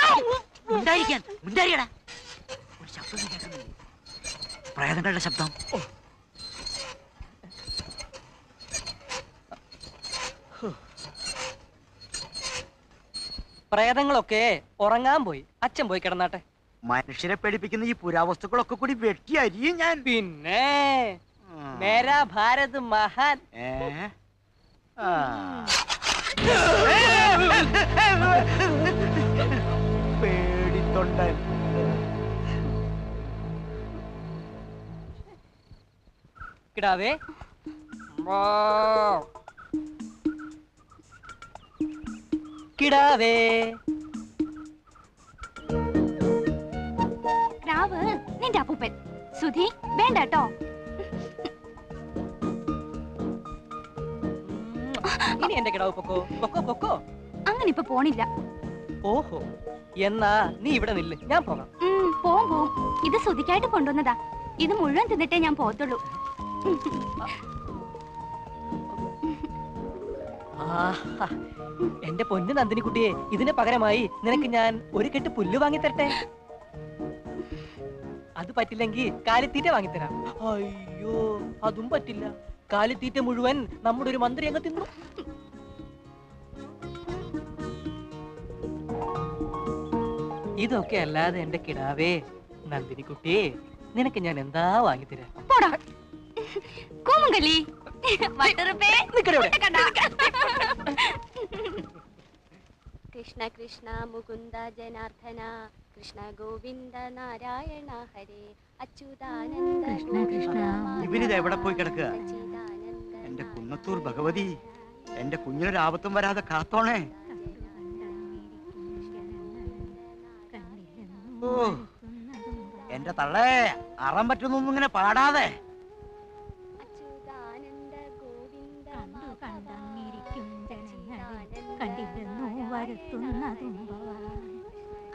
ഒരു ശബ്ദം കേൾക്കുന്നില്ലേ? പ്രേതങ്ങളുടെ ശബ്ദം. പ്രേതങ്ങളൊക്കെ ഉറങ്ങാൻ പോയി. അച്ഛൻ പോയി കിടന്നാട്ടെ. മനുഷ്യരെ പേടിപ്പിക്കുന്ന ഈ പുരാവസ്തുക്കളൊക്കെ കൂടി വെട്ടി അരിയും ഞാൻ. പിന്നെ മേരാ ഭാരത് മഹാൻ. പേടിത്തൊണ്ടൻ. കിടാവേ കിടാവേ. ക്രാവ് നിന്റെ അപ്പൂപ്പൻ. സുധി വേണ്ട കേട്ടോ. ഇനി എന്റെ കിടാവ് പൊക്കോ പൊക്കോ പൊക്കോ. അങ്ങനെ ഇപ്പൊ പോണില്ല. ഓഹോ, എന്നാ നീ ഇവിടെ നില്ല്, ഞാൻ പോകാം. പോവും പോവും. ഇത് സുധിക്കായിട്ട് കൊണ്ടുവന്നതാ. ഇത് മുഴുവൻ തിന്നിട്ടേ ഞാൻ പോകത്തുള്ളൂ. ആഹാ, എന്റെ പൊന്നു നന്ദിനിക്കുട്ടിയെ, ഇതിന് പകരമായി നിനക്ക് ഞാൻ ഒരു കെട്ട് പുല്ല് വാങ്ങിത്തരട്ടെ. അത് പറ്റില്ലെങ്കിൽ കാലിത്തീറ്റ വാങ്ങിത്തരാം. അയ്യോ, അതും പറ്റില്ല. കാലിത്തീറ്റ മുഴുവൻ നമ്മുടെ ഒരു മന്ത്രി അങ്ങ് തിന്നു. ഇതൊക്കെ അല്ലാതെ എന്റെ കിടാവേ നന്ദിനിക്കുട്ടിയെ, നിനക്ക് ഞാൻ എന്താ വാങ്ങിത്തരാം? കൃഷ്ണ കൃഷ്ണ മുകുന്ദ ജനാർദ്ദന കൃഷ്ണ ഗോവിന്ദ നാരായണ ഹരേ അച്യുതാനന്ദ കൃഷ്ണ കൃഷ്ണ. ഇവനിത് എവിടെ പോയി കിടക്കുക? എന്റെ കുന്നത്തൂർ ഭഗവതി, എന്റെ കുഞ്ഞിനൊരാപത്തും വരാതെ കാത്തോണേ. ഓ, എന്റെ തള്ളേ, അറം പറ്റുന്നൊന്നും ഇങ്ങനെ പാടാതെ.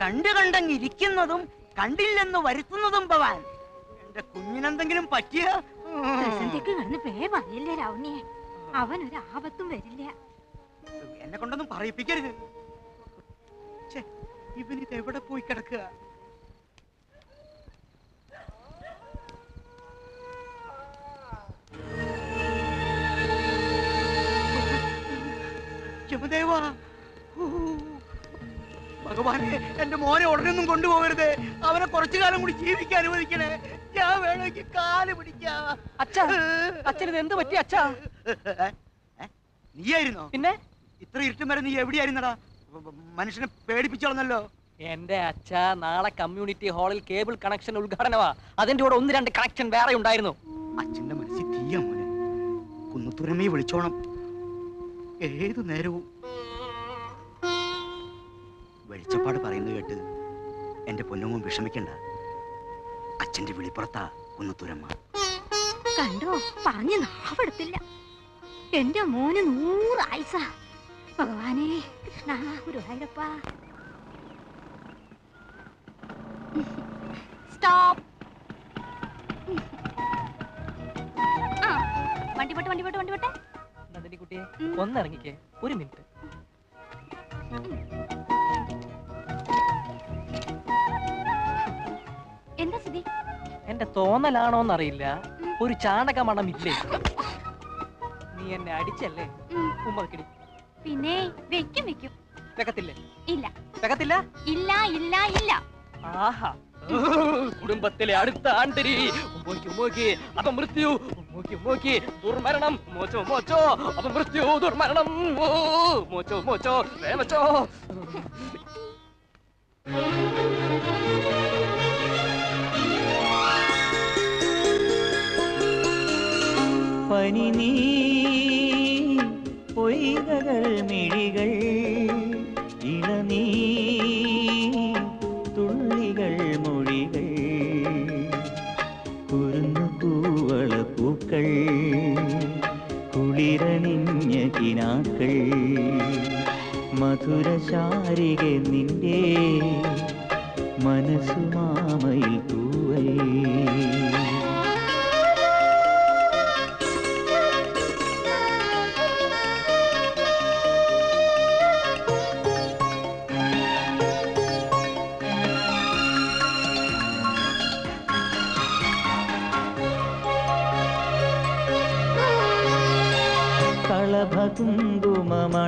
കണ്ടു കണ്ടങ്ങിരിക്കുന്നതും കണ്ടില്ലെന്ന് വരുത്തുന്നതും ഭവാൻ. എന്റെ കുഞ്ഞിനെന്തെങ്കിലും പറ്റിയ അവനൊരു ആപത്തും വരില്ല. എന്നെ കൊണ്ടൊന്നും പറയിപ്പിക്കരുത്. ഇവനിത് എവിടെ പോയി കിടക്കുക? യമദേവാ, ഭഗവാനെ, എന്റെ മോനെ ഉടനൊന്നും കൊണ്ടുപോകരുത്. അവനെ കുറച്ചു കാലം കൂടി ജീവിക്കാൻ അനുവദിക്കണേ. ഞാൻ വേണമെങ്കിൽ കാല് പിടിക്കാം. അച്ഛാ, അച്ഛന് എന്ത് പറ്റി അച്ഛാ? നീയായിരുന്നോ? പിന്നെ ഇത്ര ഇരുട്ടും വരെ നീ എവിടെയായിരുന്നടാ? മനുഷ്യനെ പേടിപ്പിച്ചോളന്നല്ലോ. എന്റെ അച്ഛ, നാളെ കമ്മ്യൂണിറ്റി ഹാളിൽ കേബിൾ കണക്ഷൻ ഉദ്ഘാടനമാ. അതിന്റെ കൂടെ 1-2 കണക്ഷൻ വേറെ ഉണ്ടായിരുന്നു. അച്ഛന്റെ മനസ്സിൽ തീയാ മോനെ. കുന്നത്തൂരമ്മയെ വിളിച്ചോണം ഏതു നേരവും. വെളിച്ചപ്പാട് പറയുന്നത് കേട്ട് എന്റെ പൊന്നുമോൻ വിഷമിക്കണ്ട. അച്ഛന്റെ വിളിപ്പുറത്താ കുന്നത്തൂരമ്മ. കണ്ടോ, പറഞ്ഞു നാവെടുത്തില്ല. എന്റെ മോന് 100 ആയുസ. ഭഗവാനേ, കൃഷ്ണ ഗുരുവായൂരപ്പ. സ്റ്റോപ്പ്. വണ്ടി പോട്ടെ വണ്ടി പോട്ടെ വണ്ടി പോട്ടെ. നന്ദിനിക്കുട്ടിയെ, ഒന്നിറങ്ങിക്കേ, 1 മിനിറ്റ്. എന്താ സ്ഥിതി? എന്റെ തോന്നലാണോന്നറിയില്ല, ഒരു ചാണക മണമില്ലേ? നീ എന്നെ അടിച്ചല്ലേ? ഉമ്മക്കിടി. പിന്നെ വെക്കും വെക്കും. വെക്കത്തില്ലേ? ഇല്ല. വെക്കത്തില്ല? ഇല്ല ഇല്ല ഇല്ല. ആഹാ, കുടുംബത്തിലെ അടുത്ത ആണ്ടരി. അപമൃത്യു, ദുർമരണം, മോച്ചോ മോച്ചോ, അപമൃത്യു, ദുർമരണം, മോച്ചോ മോച്ചോ, വേമച്ചോ. പനിനീ പൊയ്കകൾ മിഴികൾ ഇളനീ തുള്ളികൾ മൊഴികൾ കുരുന്നു കൂവള പൂക്കൾ കുളിരണിഞ്ഞ കിനാക്കൾ മധുരശാരിക നിന്റെ മനസ്സുമാമയിൽ തൂവൽ.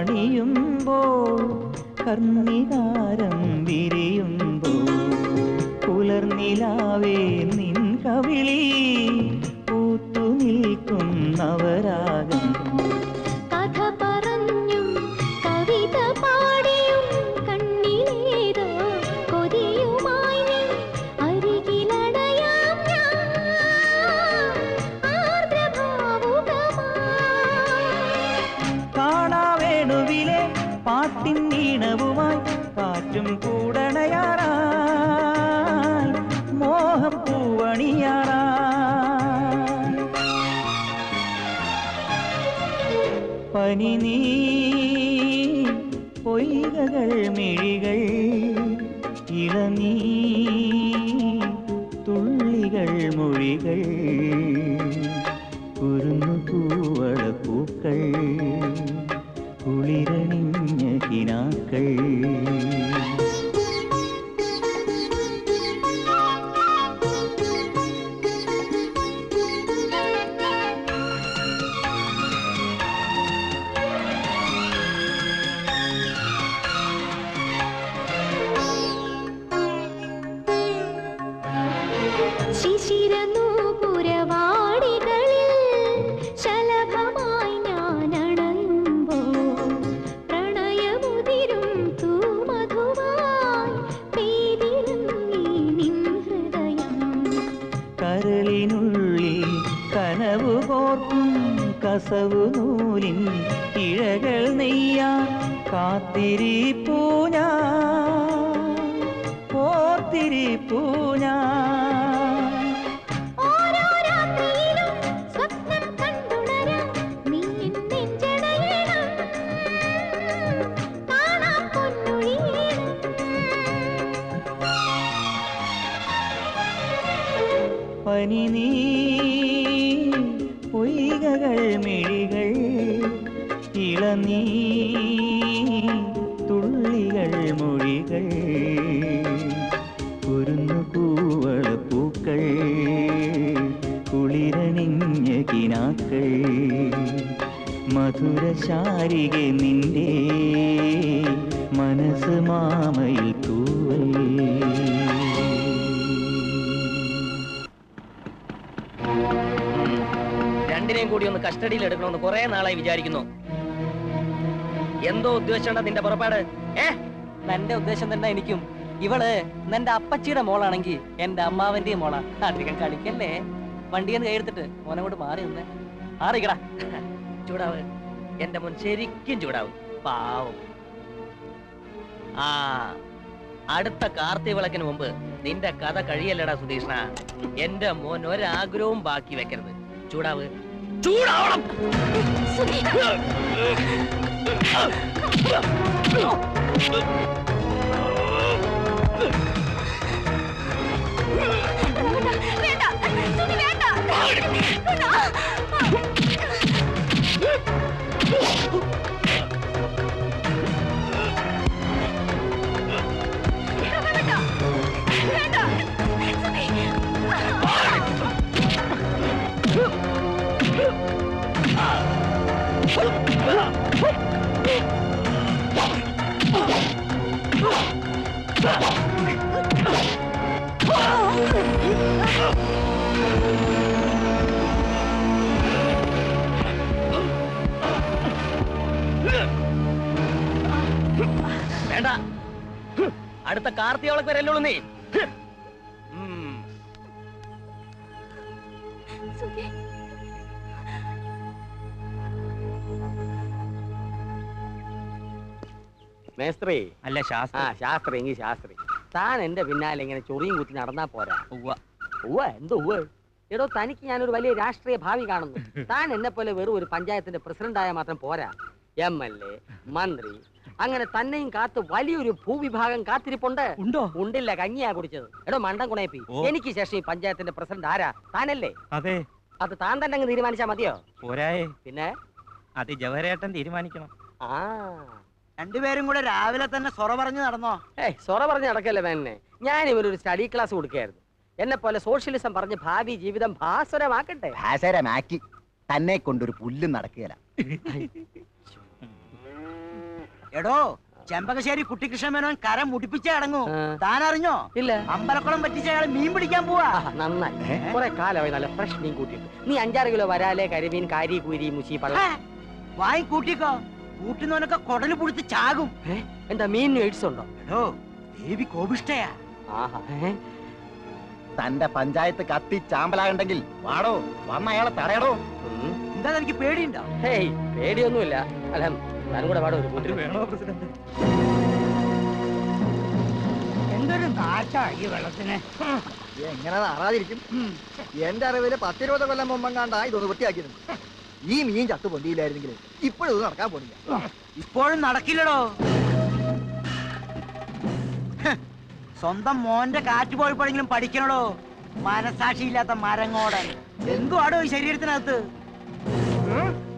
കളഭകുങ്കുമണിയുമ്പോൾ കർണികാരം വിരിയുമ്പോ പുലർനിലാവേ നിൻ കവിളി പൂത്തു നിൽക്കും നവരാഗം കഥ പറഞ്ഞും കവിത പാടിയും കണ്ണിലേതോ കൊതിയുമായി നീ അരികിലടയാം ഞാൻ ആർദ്രഭാവുകമായി. കാണാവേണുവിലെ പാട്ടിൻ ഈണവുമായി കാറ്റും കൂടണയാറായി മോഹപ്പൂവണിയാറായി പനി നീ പൊയ്കകൾ മിഴികൾ ഇളനീ തുള്ളികൾ മൊഴികൾ കുരുന്നു പൂവള പൂക്കൾ കുളിരണിഞ്ഞ കിനാക്കൾ ശിശിരനൂപുരവാടികളിൽ ശലഭമായി ഞാനണയുമ്പോൾ പ്രണയമുതിരും തൂമധുവായി പെയ്തിറങ്ങി നിൻ ഹൃദയം. കരളിനുള്ളിൽ കനവു കോർക്കും കസവു നൂലിൻ ഇഴകൾ നെയ്യാൻ കാത്തിരിപ്പൂ ഞാൻ ഓർത്തിരിപ്പൂ ഞാൻ ഓരോ രാത്രിയിലും സ്വപ്നം കണ്ടുണരാൻ നീ എൻ നെഞ്ചടയണം. കാണാം പൊന്നൊഴിയണം. പനി നീ പൊയ്കകൾ മിഴികൾ ഇളനീ തുള്ളികൾ മൊഴികൾ കുരുന്നു പൂവള പൂക്കൾ കുളിരണിഞ്ഞ കിനാക്കൾ മധുരശാരിക നിന്റെ മനസ്സ് മാമയിൽ തൂവൽ രണ്ടിനെയും കൂടി ഒന്ന് കസ്റ്റഡിയിൽ എടുക്കണമെന്ന് കുറെ നാളായി വിചാരിക്കുന്നു. എന്തോ ഉദ്ദേശിച്ചാണ് നിന്റെ പുറപ്പാട്? എന്റെ ഉദ്ദേശം തന്നെ എനിക്കും. ഇവള് നിന്റെ അപ്പച്ചിയുടെ മോളാണെങ്കിൽ എന്റെ അമ്മാവന്റെയും മോളാ. അധികം കളിക്കല്ലേ. വണ്ടിയെന്ന് കൈയെടുത്തിട്ട് മോനെ കൊണ്ട് മാറി നിന്നേ. മാറിക്കടാ. ചൂടാവ് എന്റെ മുൻ ശരിക്കും ചൂടാവും. പാവം. ആ അടുത്ത കാർത്തി വിളക്കിന് മുമ്പ് നിന്റെ കഥ കഴിയല്ലടാ സുധീഷ്ണ. എന്റെ മോൻ ഒരാഗ്രഹവും ബാക്കി വെക്കരുത്. ചൂടാവ് ചൂടാവണം. വേണ്ട, സുധി വേണ്ട. വേണ്ട, അടുത്ത കാർത്തികൾക്ക് വരല്ലുള്ളൂ നീ. മേസ്ത്രി അല്ല ശാസ്ത്രി. ശാസ്ത്രി എങ്കിൽ ശാസ്ത്രി. താൻ എന്റെ പിന്നാലെ ഇങ്ങനെ ചൊറിയും കുത്തി നടന്നാ പോരാ. എന്തോ എടോ, തനിക്ക് ഞാനൊരു വലിയ രാഷ്ട്രീയ ഭാവി കാണുന്നു. താൻ എന്നെ പോലെ വെറും ഒരു പഞ്ചായത്തിന്റെ പ്രസിഡന്റായ മാത്രം പോരാ. MLA, മന്ത്രി, അങ്ങനെ തന്നെയും കാത്ത് വലിയൊരു ഭൂവിഭാഗം കാത്തിരിപ്പുണ്ട്. ഉണ്ടോ? ഉണ്ടില്ല, കഞ്ഞിയാ കുടിച്ചത്. എടോ മണ്ടൻ കുണയപ്പി, എനിക്ക് ശേഷം ഈ പഞ്ചായത്തിന്റെ പ്രസിഡന്റ് ആരാ? താനല്ലേ? അതെ. അത് താൻ തന്നെ അങ്ങ് തീരുമാനിച്ചാ മതിയോ? പോരായേ, പിന്നെ അത് ജവഹരേട്ടൻ തീരുമാനിക്കണം. ആ രണ്ടുപേരും കൂടെ രാവിലെ തന്നെ സൊറ പറഞ്ഞു നടന്നോ? സൊറ പറഞ്ഞ് നടക്കല്ലേ തന്നെ. ഞാൻ ഇവരൊരു സ്റ്റഡി ക്ലാസ് കൊടുക്കുകയായിരുന്നു. എന്നെ പോലെ സോഷ്യലിസം പറഞ്ഞ് ഭാവി ജീവിതം ഭാസുരമാക്കട്ടെ. ഭാസുരമാക്കി തന്നെ കൊണ്ടൊരു പുല്ലും നടക്കുകയില്ല. എടോ, ചെമ്പകശ്ശേരി കുട്ടിക്കൃഷ്ണ മേനോൻ കരം മുടിപ്പിച്ചേ അടങ്ങൂ. ആ. താൻ അറിഞ്ഞോ? ഇല്ല. അമ്പലക്കുളം പറ്റിച്ച അയാൾ മീൻ പിടിക്കാൻ പോവാ. നന്നായി. കുറെ കാലമായി നല്ല ഫ്രഷ് മീൻ കൂട്ടിയിട്ട്. നീ 5-6 കിലോ വരാലെ, കരിമീൻ, കാരി, കൂരി, മുച്ചി, പള്ള. വാങ്ങി കൂട്ടിക്കോ. കൂട്ടുന്നവനൊക്കെ കൊടല് പുടിച്ച് ചാകും. എന്താ മീനിന് എയ്ഡ്സ് ഉണ്ടോ? എടോ, ദേവി കോപിഷ്ടയാ. ആഹാ. തന്റെ പഞ്ചായത്ത് കത്തി ചാമ്പലാകണ്ടെങ്കിൽ വാടോ, വന്ന അയാളെ തടയടോ. എന്താ എനിക്ക് പേടിയുണ്ടോ? ഹേയ്, പേടിയൊന്നുമില്ല. അല്ല, ഞാനും കൂടെ പാടോ ഒരു കൂട്ടിന് വേണോ? എന്തൊരു നാശാ ഈ വെള്ളത്തിന്. എങ്ങനെ നാറാതിരിക്കും? എന്റെ അറിവില് 10-20 കൊല്ലം മുമ്പം കണ്ടാ ഇതൊന്ന് വൃത്തിയാക്കിയിരുന്നു. ഈ മീൻ ചത്തു പൊന്തിയില്ലായിരുന്നെങ്കിൽ ഇപ്പോഴും ഇത് നടക്കാൻ പോണില്ല. ഇപ്പോഴും നടക്കില്ലടോ. സ്വന്തം മോന്റെ കാറ്റ് പോയപ്പോഴെങ്കിലും പഠിക്കണടോ. മനസാക്ഷിയില്ലാത്ത മരങ്ങോടൻ. എന്തുവാടോ ഈ ശരീരത്തിനകത്ത്?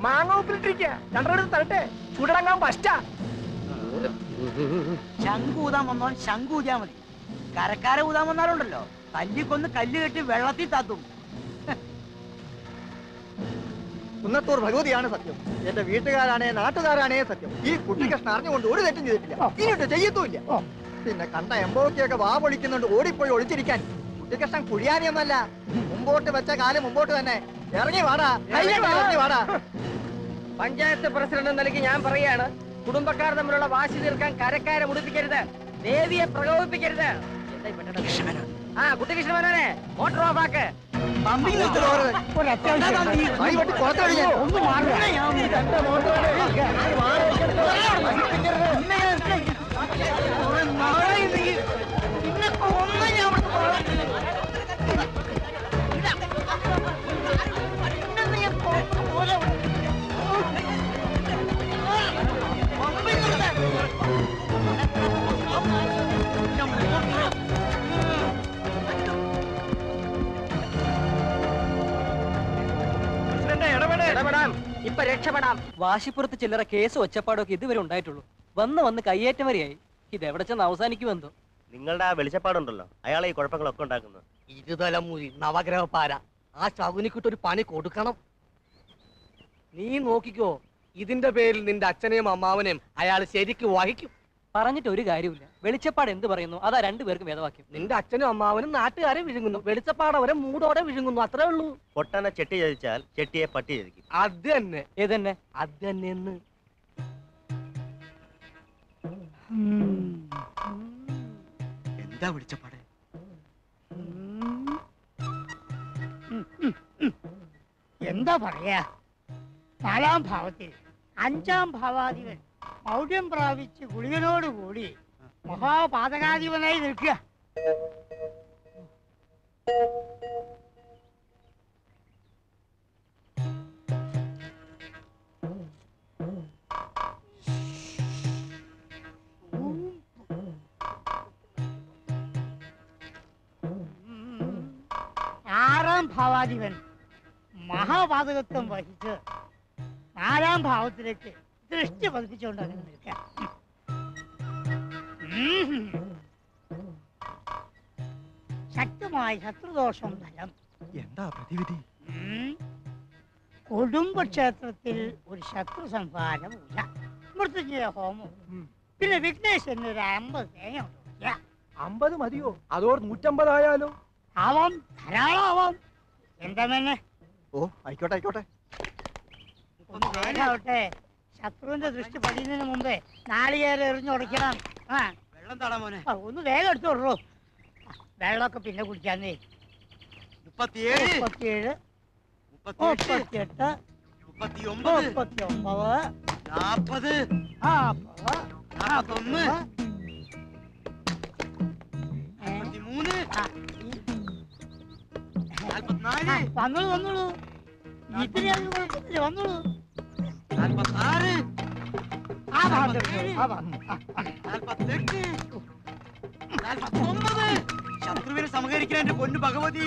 മാങ്ങ ഉപ്പിലിട്ടിരിക്കുക. രണ്ടെടുത്ത് തരട്ടെ, ചൂടടങ്ങാൻ പറ്റാ. ശംഖൂതാൻ വന്നോൻ ശംഖൂതിയാ മതി. കരക്കാരെ ഊതാൻ വന്നാലുണ്ടല്ലോ, തല്ലിക്കൊന്ന് കല്ല് കെട്ടി വെള്ളത്തിൽ താത്തും. കുന്നത്തൂർ ഭഗവതിയാണ് സത്യം. എന്റെ വീട്ടുകാരാണേ നാട്ടുകാരാണേ സത്യം. ഈ കുട്ടിക്കൃഷ്ണൻ അറിഞ്ഞുകൊണ്ട് ഒരു തെറ്റും ചെയ്തിട്ടില്ല, ഇനിയിട്ട് ചെയ്യത്തുമില്ല. പിന്നെ കണ്ട എമ്പോക്കിയൊക്കെ വാ പൊളിക്കുന്നുണ്ട് ഓടിപ്പോയി ഒളിച്ചിരിക്കാൻ. കുട്ടിക്കൃഷ്ണൻ കുഴിയാനിയൊന്നല്ല. മുമ്പോട്ട് വെച്ച കാലം മുമ്പോട്ട് തന്നെ. ഇറങ്ങി വാടാ, ഇറങ്ങി വാടാ. പഞ്ചായത്ത് പ്രസിഡന്റ് നിലയ്ക്ക് ഞാൻ പറയാണ്, കുടുംബക്കാർ തമ്മിലുള്ള വാശി തീർക്കാൻ കരക്കാരെ മുടിപ്പിക്കരുത്, ദേവിയെ പ്രകോപിപ്പിക്കരുത്. ആ കുട്ടികൃഷ്ണനെ മോട്ടോർ ഓഫ് ആക്ക്. ഒരു അത്യാവശ്യം ഒന്ന് മാറുക. ഇടപെടാം, ഇപ്പൊ രക്ഷപ്പെടാം. വാശിപ്പുറത്ത് ചില്ലറ കേസ് ഒച്ചപ്പാടൊക്കെ ഇതുവരെ ഉണ്ടായിട്ടുള്ളൂ. വന്ന് കയ്യേറ്റം വരെയായി. ഇതെവിടെ ചെന്ന് അവസാനിക്കുമെന്തോ. നിങ്ങളുടെ ആ വെളിച്ചപ്പാടുണ്ടല്ലോ, അയാളെ ഈ കുഴപ്പങ്ങളൊക്കെ ഉണ്ടാക്കുന്നത്. ഇരുതലമുറി നവഗ്രഹപാര. ആ ശകുനിക്കിട്ടൊരു പണി കൊടുക്കണം. നീ നോക്കിക്കോ, ഇതിന്റെ പേരിൽ നിന്റെ അച്ഛനെയും അമ്മാവനെയും അയാൾ ശരിക്ക് വഹിക്കും. പറഞ്ഞിട്ട് ഒരു കാര്യമില്ല. വെളിച്ചപ്പാട് എന്ത് പറയുന്നു അതാ രണ്ടുപേർക്കും വേദവാക്യം. നിന്റെ അച്ഛനും അമ്മാവനും നാട്ടുകാരെ വിഴുങ്ങുന്നു, വെളിച്ചപ്പാട് അവരെ മൂടോടെ വിഴുങ്ങുന്നു. അത്രേ ഉള്ളൂ. പൊട്ടനെ ചെട്ടി ചതിച്ചാൽ ചെട്ടിയെ പട്ടി ചതിക്കും. അത് തന്നെ, ഏതന്നെ അത് തന്നെ എന്ന്. എന്താ വിളിച്ചപ്പാട്? എന്താ പറയാ, 4-ാം ഭാവത്തിൽ 5-ാം ഭാവാധിപൻ മൗഢ്യം പ്രാപിച്ച് ഗുളികനോടുകൂടി മഹാപാതകാധിപനായി നിൽക്കുക. ആറാം ഭാവാധിപൻ മഹാപാതകത്വം വഹിച്ച് 4-ാം ഭാവത്തിലേക്ക് ദൃഷ്ടി പതിപ്പിച്ചുകൊണ്ട് അങ്ങനെ നിൽക്കാം. ശക്തമായ ശത്രുദോഷം ഫലം. എന്താ പ്രതിവിധി? കുടുംബക്ഷേത്രത്തിൽ ഒരു ശത്രു സംഹാര പൂജ, മൃത്യുഞ്ജയ ഹോമം, പിന്നെ വിഘ്നേശ്വരന് ഒരു 50 തേങ്ങ കൊടുക്കുക. 50 മതിയോ? അതോ 150 ആയാലോ? ആവാം, ധാരാളമാവാം. എന്താ തന്നെ? ഓ, ആയിക്കോട്ടെ ആയിക്കോട്ടെ. ഒന്ന് വേഗാവട്ടെ. ശത്രുവിന്റെ ദൃഷ്ടി പതിയുന്നതിന് മുമ്പേ നാളികേരം എറിഞ്ഞുടയ്ക്കണം. ആ, വെള്ളം താടാ മോനെ. ഒന്ന് വേഗം എടുത്തോളൂ. വെള്ളമൊക്കെ പിന്നെ കുടിക്കാന്നേ. 37, 37, 38, 38, 39, 39, 40, 40, 41, 43, 44, വന്നോളൂ വന്നോളൂ. ഇത്തിരി അത് കുഴപ്പമില്ല, വന്നോളൂ. 46, ആ ഭാഗത്ത് എടുത്തോളൂ, ആ ഭാഗത്ത്. 48, 49. ശത്രുവിനെ സമകരിക്കാൻ എന്റെ പൊന്നു ഭഗവതി.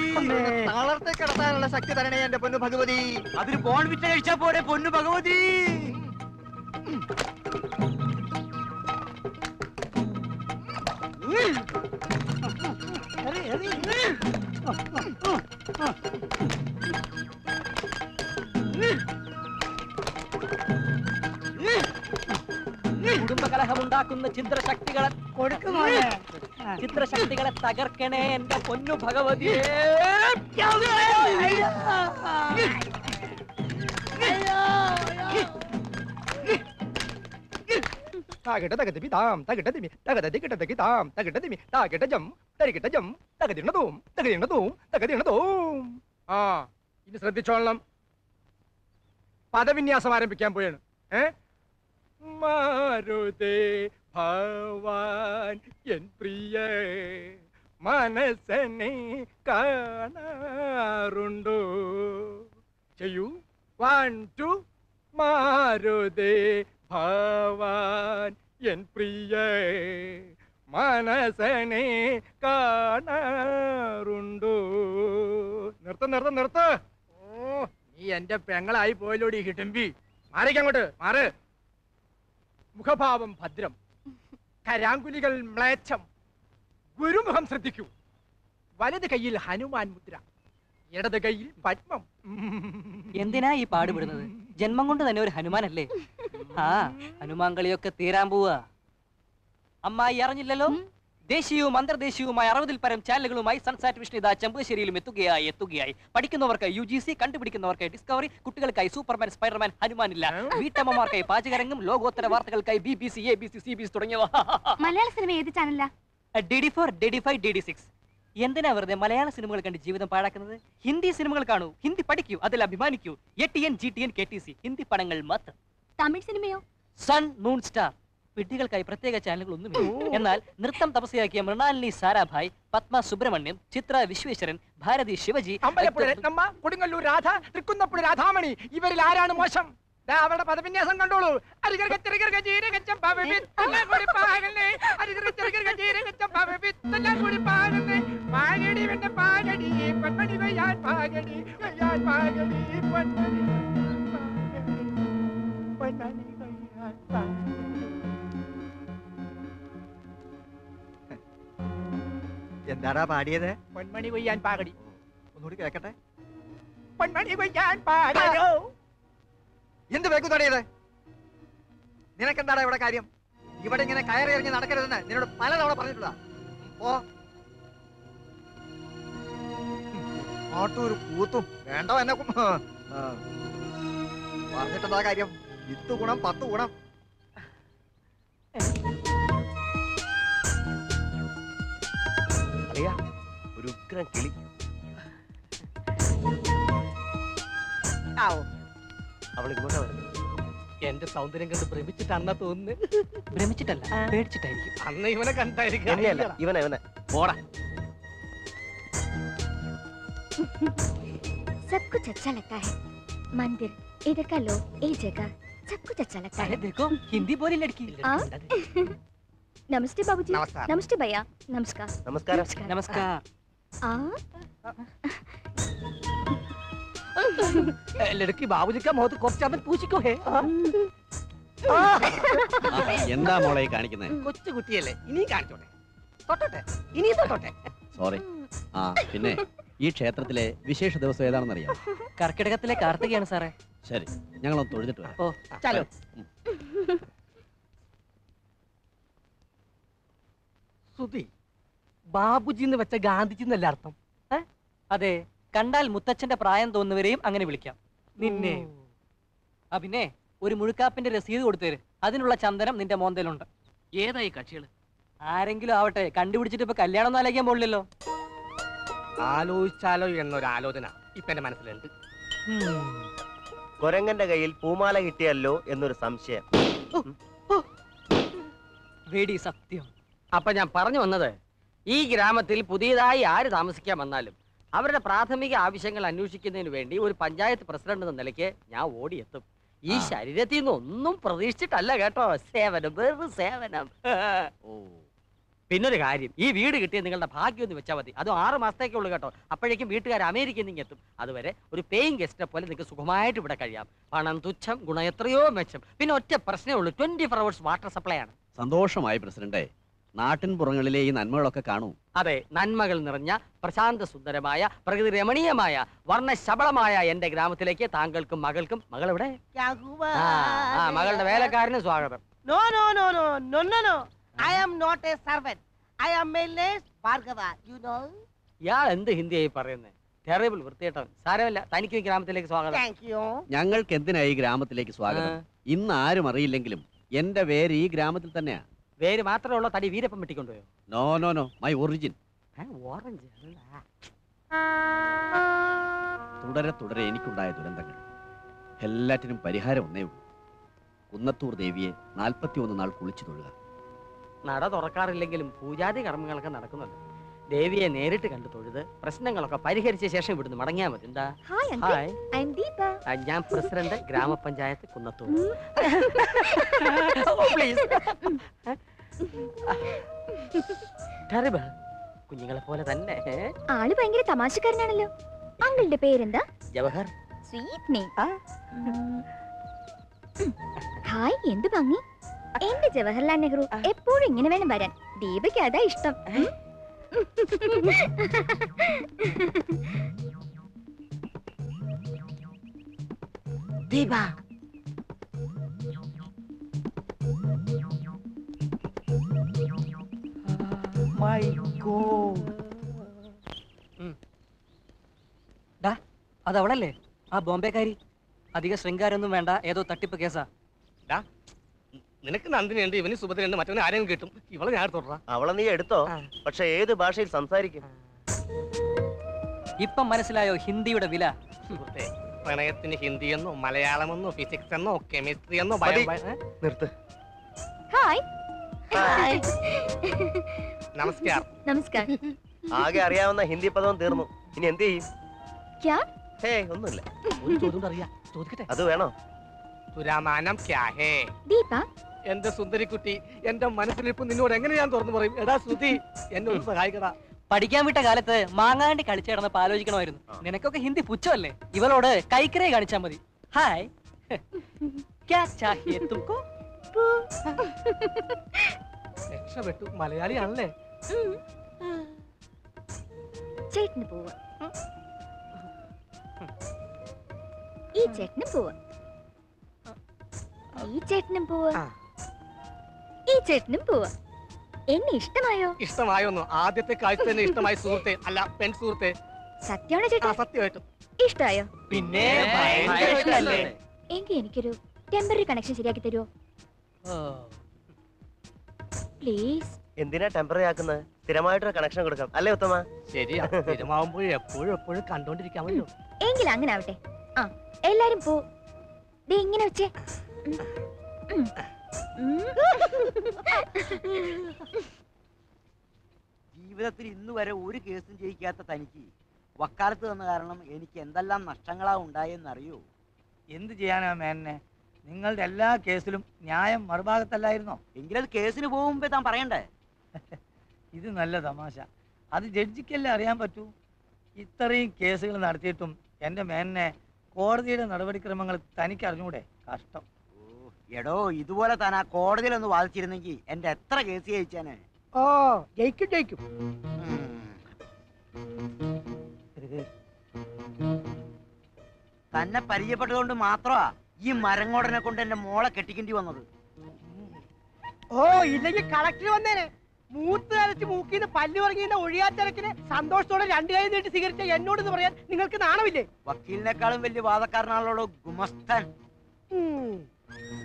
താളത്തെ കിടത്താനുള്ള ശക്തി തരണേ എന്റെ പൊന്നു ഭഗവതി. അതിന് ബോൺ വിറ്റ കഴിച്ചാ പോരെ പൊന്നു ഭഗവതി. എറി, എറി. കുടുംബകലഹം ഉണ്ടാക്കുന്ന ചിത്രശക്തികളെ കൊടുക്കുമോനെ ചിത്രശക്തികളെ തകർക്കണേ എന്റെ പൊന്നു ഭഗവതിയെ. താകിട്ട തകതിമി താം തകിട്ട തിമി തകത തികിട്ട തകി താം തകിട്ട തിമി താകിട്ട ജം തരികിട്ട ജം തകതിണതോം തകതിണതോം തകതിണതോം. ആ ഇനി ശ്രദ്ധിച്ചോളണം. പദവിന്യാസം ആരംഭിക്കാൻ പോയാണ്. മാരുതേ ഭവാൻ എൻ പ്രിയ മനസ്സനെ കാണാറുണ്ടോ? ചെയ്യൂ. 1 2 മാരുതേ ഭവാൻ എൻ പ്രിയ മനസ്സനെ കാണാറുണ്ടോ? നിർത്ത. ഓ നീ എന്റെ പെങ്ങളായി പോയല്ലോടി ഹിഡംബി. മാറിക്കങ്ങോട്ട് മാറ്. മുഖഭാവം ഭദ്രം, കരാങ്കുലികൾ മ്ലേച്ഛം. ഗുരുമുഖം ശ്രദ്ധിക്കൂ. വലത് കയ്യിൽ ഹനുമാൻ മുദ്ര, ഇടത് കയ്യിൽ പത്മം. എന്തിനാ ഈ പാടുപെടുന്നത്? ജന്മം കൊണ്ട് തന്നെ ഒരു ഹനുമാനല്ലേ? ആ ഹനുമാൻ കളിയൊക്കെ തീരാൻ പോവാ. അമ്മായി അറിഞ്ഞില്ലല്ലോ, ദേശീയവും അന്തർദേശീയവുമായ 60-ൽ പരം ചാനലുകളുമായി സൺസാറ്റ് വിഷൻ ഇതാ ചെമ്പശ്ശേരിയിലും എത്തുകയായി. പഠിക്കുന്നവർക്ക് UGC, കണ്ടുപിടിക്കുന്നവർക്ക് ഡിസ്കവറി, കുട്ടികൾക്കായി സൂപ്പർമാൻ, സ്പൈഡർമാൻ, ഹനുമാൻ ഇല്ല. വീട്ടമ്മമാർക്കായി പാചകരംഗം, ലോകോത്തര വാർത്തകൾക്കായി BBC, ABC, CBS തുടങ്ങിയവ. മലയാള സിനിമ ഏത് ചാനലാ? DD4, DD5, DD6. എന്തിനാ വെറുതെ മലയാള സിനിമകൾ കണ്ട് ജീവിതം പാഴാക്കുന്നത്? ഹിന്ദി സിനിമകൾ കാണൂ, ഹിന്ദി പഠിക്കൂ, അതിൽ അഭിമാനിക്കൂ. ATN, GTN, KTC ഹിന്ദി പടങ്ങൾ മാത്രം. തമിഴ് സിനിമയോ? Sun, moon, star. വിഡ്ഢികൾക്കായി പ്രത്യേക ചാനലുകളൊന്നുമില്ല. എന്നാൽ നൃത്തം തപസ്യയാക്കിയ മൃണാലിനി സാരാഭായ്, പത്മ സുബ്രഹ്മണ്യം, ചിത്ര വിശ്വേശ്വരൻ, ഭാരതി ശിവജി, അമ്പലപ്പുഴ രത്നമ്മ, കൊടുങ്ങല്ലൂർ രാധ, തൃക്കുന്നപ്പുഴ രാധാമണി, ഇവരിൽ ആരാണ് മോശം? അവരുടെ പദവിന്യാസം കണ്ടോളൂ. എന്താടാ പാടിയത്? പൊന്മണി കൊയ്യാൻ പാകടി. ഒന്നുകൂടി കേക്കട്ടെ. പൊന്മണി കൊയ്യാൻ പാകടോ. എന്ത് വേഗം തടയത്? നിനക്കെന്താടാ ഇവിടെ കാര്യം? ഇവിടെ ഇങ്ങനെ കയറി ഇറങ്ങി നടക്കരുതെന്ന് നിന്നോട് പലതവണ പറഞ്ഞിട്ടുള്ള. ഓ ആട്ടൂർ കൂത്തും വേണ്ടോ എന്നെ പറഞ്ഞിട്ടെന്താ കാര്യം? 10 ഗുണം 10 ഗുണം. അറിയാ ഒരു ഉഗ്രം കിളി. അവൾ ഇങ്ങോട്ടാ വരുന്നത്. എന്റെ സൗന്ദര്യം കണ്ട് ഭ്രമിച്ചിട്ടാണെന്നാ തോന്നുന്നു. ഭ്രമിച്ചിട്ടല്ല, പേടിച്ചിട്ടായിരിക്കും. അന്ന് ഇവനെ കണ്ടായിരിക്കും. എന്നെയല്ല, ഇവനെ പോടാ. सब कुछ अच्छा लगता है, मंदिर, इधर का लोग, ये जगह, सब कुछ अच्छा लगता है. देखो हिंदी बोली लड़की. नमस्ते बाबूजी. नमस्कार. नमस्ते भैया. नमस्कार. നമസ്കാരം. नमस्कार. ലड़की बाबूजी का मुंह तो കുറച്ച് അവൻ പൂച്ചിക്കോ ഹേ. എന്താ മോളെ കാണിക്കുന്നത്? കൊച്ചു കുട്ടിയല്ലേ, ഇനി കാണിച്ചോട്ടെ. തൊട്ടോട്ടെ, ഇനി തൊട്ടോട്ടെ. സോറി. ആ പിന്നെ ഈ ക്ഷേത്രത്തിലെ വിശേഷ ദിവസം ഏതാണെന്നറിയാം? കർക്കിടകത്തിലെ കാർത്തികയാണ് സാറേ. ശരി, ഞങ്ങളൊന്ന് തൊഴുതിട്ട് വരാം. ഓ ചലോ. സുധി, ബാബുജി എന്ന് വെച്ച ഗാന്ധിജി എന്നല്ല അർത്ഥം? അതെ, കണ്ടാൽ മുത്തച്ഛന്റെ പ്രായം തോന്നുന്നവരെയും അങ്ങനെ വിളിക്കാം. നിന്നെ ആ പിന്നെ ഒരു മുഴുക്കാപ്പിന്റെ രസീത് കൊടുത്തേര്. അതിനുള്ള ചന്ദനം നിന്റെ മോന്തയിലുണ്ട്. ഏതായി കക്ഷികള്? ആരെങ്കിലും ആവട്ടെ, കണ്ടുപിടിച്ചിട്ട് ഇപ്പൊ കല്യാണം ഒന്നും ആലോചിക്കാൻ പോലില്ലല്ലോ. ആലോചിച്ചാലോ എന്നൊരു ആലോചന ഇപ്പൊ എന്റെ മനസ്സിലുണ്ട്. കൊരങ്ങന്റെ കയ്യിൽ പൂമാല കിട്ടിയല്ലോ എന്നൊരു സംശയം. വേടി സത്യം. അപ്പൊ ഞാൻ പറഞ്ഞു വന്നത്, ഈ ഗ്രാമത്തിൽ പുതിയതായി ആര് താമസിക്കാൻ വന്നാലും അവരുടെ പ്രാഥമിക ആവശ്യങ്ങൾ അന്വേഷിക്കുന്നതിന് വേണ്ടി ഒരു പഞ്ചായത്ത് പ്രസിഡന്റ് എന്ന നിലയ്ക്ക് ഞാൻ ഓടിയെത്തും. ഈ ശരീരത്തിൽ നിന്ന് ഒന്നും പ്രതീക്ഷിച്ചിട്ടല്ല കേട്ടോ. സേവനം, വെറും സേവനം. പിന്നൊരു കാര്യം, ഈ വീട് കിട്ടിയ നിങ്ങളുടെ ഭാഗ്യം എന്ന് വെച്ചാൽ മതി. അതും 6 മാസത്തേക്കുള്ളൂ കേട്ടോ. അപ്പോഴേക്കും വീട്ടുകാർ അമേരിക്കയിൽ നിന്ന് എത്തും. അതുവരെ ഒരു പേയിങ് ഗസ്റ്റിനെ പോലെ നിങ്ങൾക്ക് സുഖമായിട്ട് ഇവിടെ കഴിയാം. പണം തുച്ഛം, ഗുണം എത്രയോ മെച്ചം. പിന്നെ ഒറ്റ പ്രശ്നമേ ഉള്ളൂ, 24 hours വാട്ടർ സപ്ലൈ ആണ്. സന്തോഷമായി പ്രസിഡന്റെ. നാട്ടിൻ പുറങ്ങളിലെ ഈ നന്മകളൊക്കെ കാണൂ. അതെ, നന്മകൾ നിറഞ്ഞ പ്രശാന്ത സുന്ദരമായ പ്രകൃതി രമണീയമായ വർണ്ണശബളമായ എന്റെ ഗ്രാമത്തിലേക്ക് താങ്കൾക്കും മകൾക്കും, മകൾ എവിടെ? മകളുടെ വേലക്കാരന് സ്വാഗതം. No, no, no, no, no, no, no. I am not a servant. I am a nurse, Bhargava. You know? ഇയാൾ എന്ത് ഹിന്ദിയായി പറയുന്നത്? ടെറിബിൾ വൃത്തിയേട്ടൻ. സാരമില്ല, തനിക്ക് ഈ ഗ്രാമത്തിലേക്ക് സ്വാഗതം. Thank you. ഞങ്ങൾക്ക് എന്തിനാ ഈ ഗ്രാമത്തിലേക്ക് സ്വാഗതം? ഇന്ന് ആരും അറിയില്ലെങ്കിലും എന്റെ പേര് ഈ ഗ്രാമത്തിൽ തന്നെയാ. വേര് മാത്രമുള്ള തടി വീരപ്പം വെട്ടിക്കൊണ്ടുപോയോ? No no no, my origin. Orange. തുടരെ തുടരെ എനിക്കുണ്ടായ ദുരന്തങ്ങൾ എല്ലാറ്റിനും പരിഹാരം ഒന്നേ ഉള്ളൂ. കുന്നത്തൂർ ദേവിയെ 41 നാൾ കുളിച്ചു തൊഴുക. നട തുറക്കാറില്ലെങ്കിലും പൂജാതി കർമ്മങ്ങളൊക്കെ നടക്കുന്നുണ്ട്. ദേവിയെ നേരിട്ട് കണ്ടു തൊഴുത് പ്രശ്നങ്ങളൊക്കെ പരിഹരിച്ച ശേഷം ഇവിടുന്ന് മടങ്ങിയാൽ മതി. എന്താ? ഹായ്, ഞാൻ പ്രസിഡന്റ് ഗ്രാമപഞ്ചായത്ത് കുന്നത്തൂർ. ടെറിബിൾ. കുഞ്ഞുങ്ങളെ പോലെ തന്നെ. ആള് ഭയങ്കര തമാശക്കാരനാണല്ലോ. അങ്കിളുടെ പേരെന്താ? ജവഹർ. Sweet name. ഹായ്, എന്ത് ഭംഗി. എന്റെ ജവഹർലാൽ നെഹ്റു എപ്പോഴും ഇങ്ങനെ വേണം വരാൻ. ദീപയ്ക്ക് അതാ ഇഷ്ടം. Deepa, my God. അത് അവളല്ലേ, ആ ബോംബെക്കാരി? അധിക ശൃംഗാരൊന്നും വേണ്ട, ഏതോ തട്ടിപ്പ് കേസാ. നിനക്ക് നന്ദിനിയുണ്ട്, ഇവന് സുഭദ്രയുണ്ട്, മറ്റവന് ആരെയും കിട്ടും. ഇവളെ ഞാൻ തുടരാ. അവളെ നീ എടുത്തോ, പക്ഷെ ഏത് ഭാഷയിൽ സംസാരിക്കും? ഇപ്പം മനസ്സിലായോ ഹിന്ദിയുടെ വില? സുഹൃത്തെ, പ്രണയത്തിന് ഹിന്ദിയെന്നോ മലയാളമെന്നോ ഫിസിക്സ് എന്നോ കെമിസ്ട്രി എന്നോ നിർത്ത്. ഹായ്. നമസ്കാരം. നമസ്കാരം. ആകെ അറിയാവുന്ന ഹിന്ദി പദവും തീർന്നു. ഇനി എന്ത് ചെയ്യും? ക്യാ? ഹേ, ഒന്നുമില്ല. ഒരു ചോദ്യം അറിയാം, ചോദിക്കട്ടെ? അത് വേണോ? തുരാമാനം ക്യാ ഹേ? ദീപ. എന്റെ സുന്ദരിക്കുട്ടി, എന്റെ മനസ്സിലിപ്പ് നിന്നോട് എങ്ങനെ ഞാൻ തുറന്നു പറയും? എടാ ശ്രുതി, എന്നെ ഒന്ന് സഹായിക്കടാ. പഠിക്കാൻ വിട്ട കാലത്ത് മാങ്ങാണ്ടി കളിച്ചു കിടന്നപ്പോ ആലോചിക്കണമായിരുന്നു. നിനക്കൊക്കെ ഹിന്ദി പുച്ഛമല്ലേ? ഇവളോട് കൈക്കരേ കാണിച്ചാ മതി. ഹായ്, ക്യാ ചാഹിയേ തുംകോ? രക്ഷപ്പെട്ടു, മലയാളിയാണല്ലേ? ചേട്ടന് പോവാ. ഈ ചേട്ടനും പോവാ. ഈ ചേട്ടനും പോവാ. ഈ ചേട്ടനും പോവാ. എന്നെ ഇഷ്ടമായോ? ഇഷ്ടമായോന്നു? ആദ്യത്തെ കാഴ്ച തന്നെ ഇഷ്ടമായി സുഹൃത്തെ, അല്ല പെൺ സുഹൃത്തെ. സത്യമാണോ ചേട്ടാ? സത്യമായിട്ടും. ഇഷ്ടായോ? പിന്നെ ഭയങ്കര ഇഷ്ടമല്ലേ? എങ്കിൽ എനിക്കൊരു ടെമ്പററി കണക്ഷൻ ശരിയാക്കി തരുമോ പ്ലീസ്? എന്തിനാ ടെമ്പററി ആക്കുന്നത്? സ്ഥിരമായിട്ടൊരു കണക്ഷൻ കൊടുക്കാം അല്ലേ ഉത്തമ? ശരിയാ, സ്ഥിരമാവുമ്പോഴും എപ്പോഴും എപ്പോഴും കണ്ടോണ്ടിരിക്കാമല്ലോ. എങ്കിൽ അങ്ങനെ ആവട്ടെ. ആ, എല്ലാരും പോ. ദേ ഇങ്ങനെ വെച്ചേ. ജീവിതത്തിൽ ഇന്ന് വരെ ഒരു കേസും ജയിക്കാത്ത തനിക്ക് വക്കാലത്ത് തന്ന കാരണം എനിക്ക് എന്തെല്ലാം നഷ്ടങ്ങളാ ഉണ്ടായെന്നറിയോ? എന്ത് ചെയ്യാനാ മേനെ, നിങ്ങളുടെ എല്ലാ കേസിലും ന്യായം മറുഭാഗത്തല്ലായിരുന്നോ? എങ്കിലത് കേസിന് പോകുമ്പോ താൻ പറയണ്ടേ? ഇത് നല്ല തമാശ. അത് ജഡ്ജിക്കല്ലേ അറിയാൻ പറ്റൂ. ഇത്രയും കേസുകൾ നടത്തിയിട്ടും എൻ്റെ മേനെ കോടതിയുടെ നടപടിക്രമങ്ങൾ തനിക്ക് അറിഞ്ഞൂടെ? കഷ്ടം. എടോ, ഇതുപോലെ താൻ ആ കോടതിയിലൊന്ന് വാദിച്ചിരുന്നെങ്കിൽ എന്റെ എത്ര കേസ് ജയിച്ചാന്. ഓ, ജയിക്കും ജയിക്കും. തന്നെ പരിചയപ്പെട്ടതുകൊണ്ട് മാത്രമാ ഈ മരങ്ങോടനെ കൊണ്ട് എന്റെ മോളെ കെട്ടിക്കേണ്ടി വന്നത്. ഓ, ഇല്ലെങ്കിൽ കളക്ടർ വന്നേനെ. മൂത്ത് അരച്ച് മൂക്കിന്ന് പല്ല് പറഞ്ഞതിന്റെ ഒഴിയാത്തിരക്കിന് സന്തോഷത്തോടെ 2 കൈ നീട്ടി സ്വീകരിച്ച എന്നോട് എന്ന് പറയാൻ നിങ്ങൾക്ക് നാണമില്ലേ? വക്കീലിനേക്കാളും വലിയ വാദക്കാരനാണല്ലോ ഗുമസ്തൻ.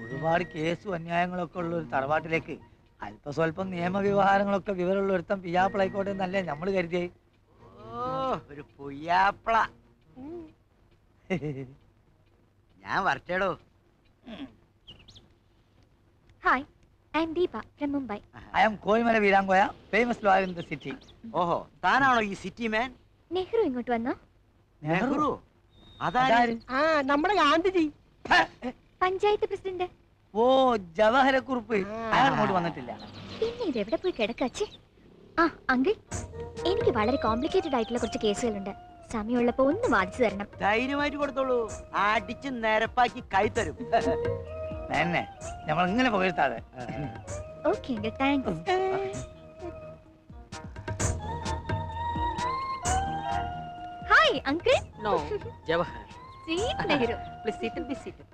ഒരുപാട് കേസും അന്യായങ്ങളൊക്കെ ഉള്ള ഒരു തറവാട്ടിലേക്ക് അല്പസ്വല്പം നിയമവ്യവഹാരങ്ങളൊക്കെ വിവരമുള്ള ഒരുത്തം പിയാപ്പിളായിക്കോട്ടെ എന്നല്ലേ നമ്മൾ കരുതിയേ. ഓ, ഒരു പുയ്യാപ്പിള. ഞാൻ വരട്ടേടോ. Hi, I am Deepa from Mumbai. I am Koyimala Veerankoya, famous lawyer in the city. ഓഹോ, താനാണോ ഈ സിറ്റി മാൻ? നെഹ്റു ഇങ്ങോട്ട് വന്നോ? നെഹ്റു? അതാര്? ആ, നമ്മുടെ ഗാന്ധിജി. പഞ്ചായത്ത് പ്രസിഡന്റ്. ഓ, ജവഹരക്കുറുപ്പ്. അയാൾ അങ്ങോട്ട് വന്നിട്ടില്ല. പിന്നെ ഇത് എവിടെ പോയി കിടക്കച്ചേ? ആ അങ്കിൾ, എനിക്ക് വളരെ കോംപ്ലിക്കേറ്റഡ് ആയിട്ടുള്ള കുറച്ച് കേസുകളുണ്ട്. സമയമുള്ളപ്പോ ഒന്ന് വാദിച്ചു തരണം. ധൈര്യമായിട്ട് കൊടുത്തോളൂ, അടിച്ച് നിരപ്പാക്കി കൈ തരും. എന്നെ നമ്മൾ ഇങ്ങനെ പുകഴ്ത്താതെ. Okay uncle, thanks. Hi uncle. No, Jawahar. Sweet Nehru. Please sit, be sit.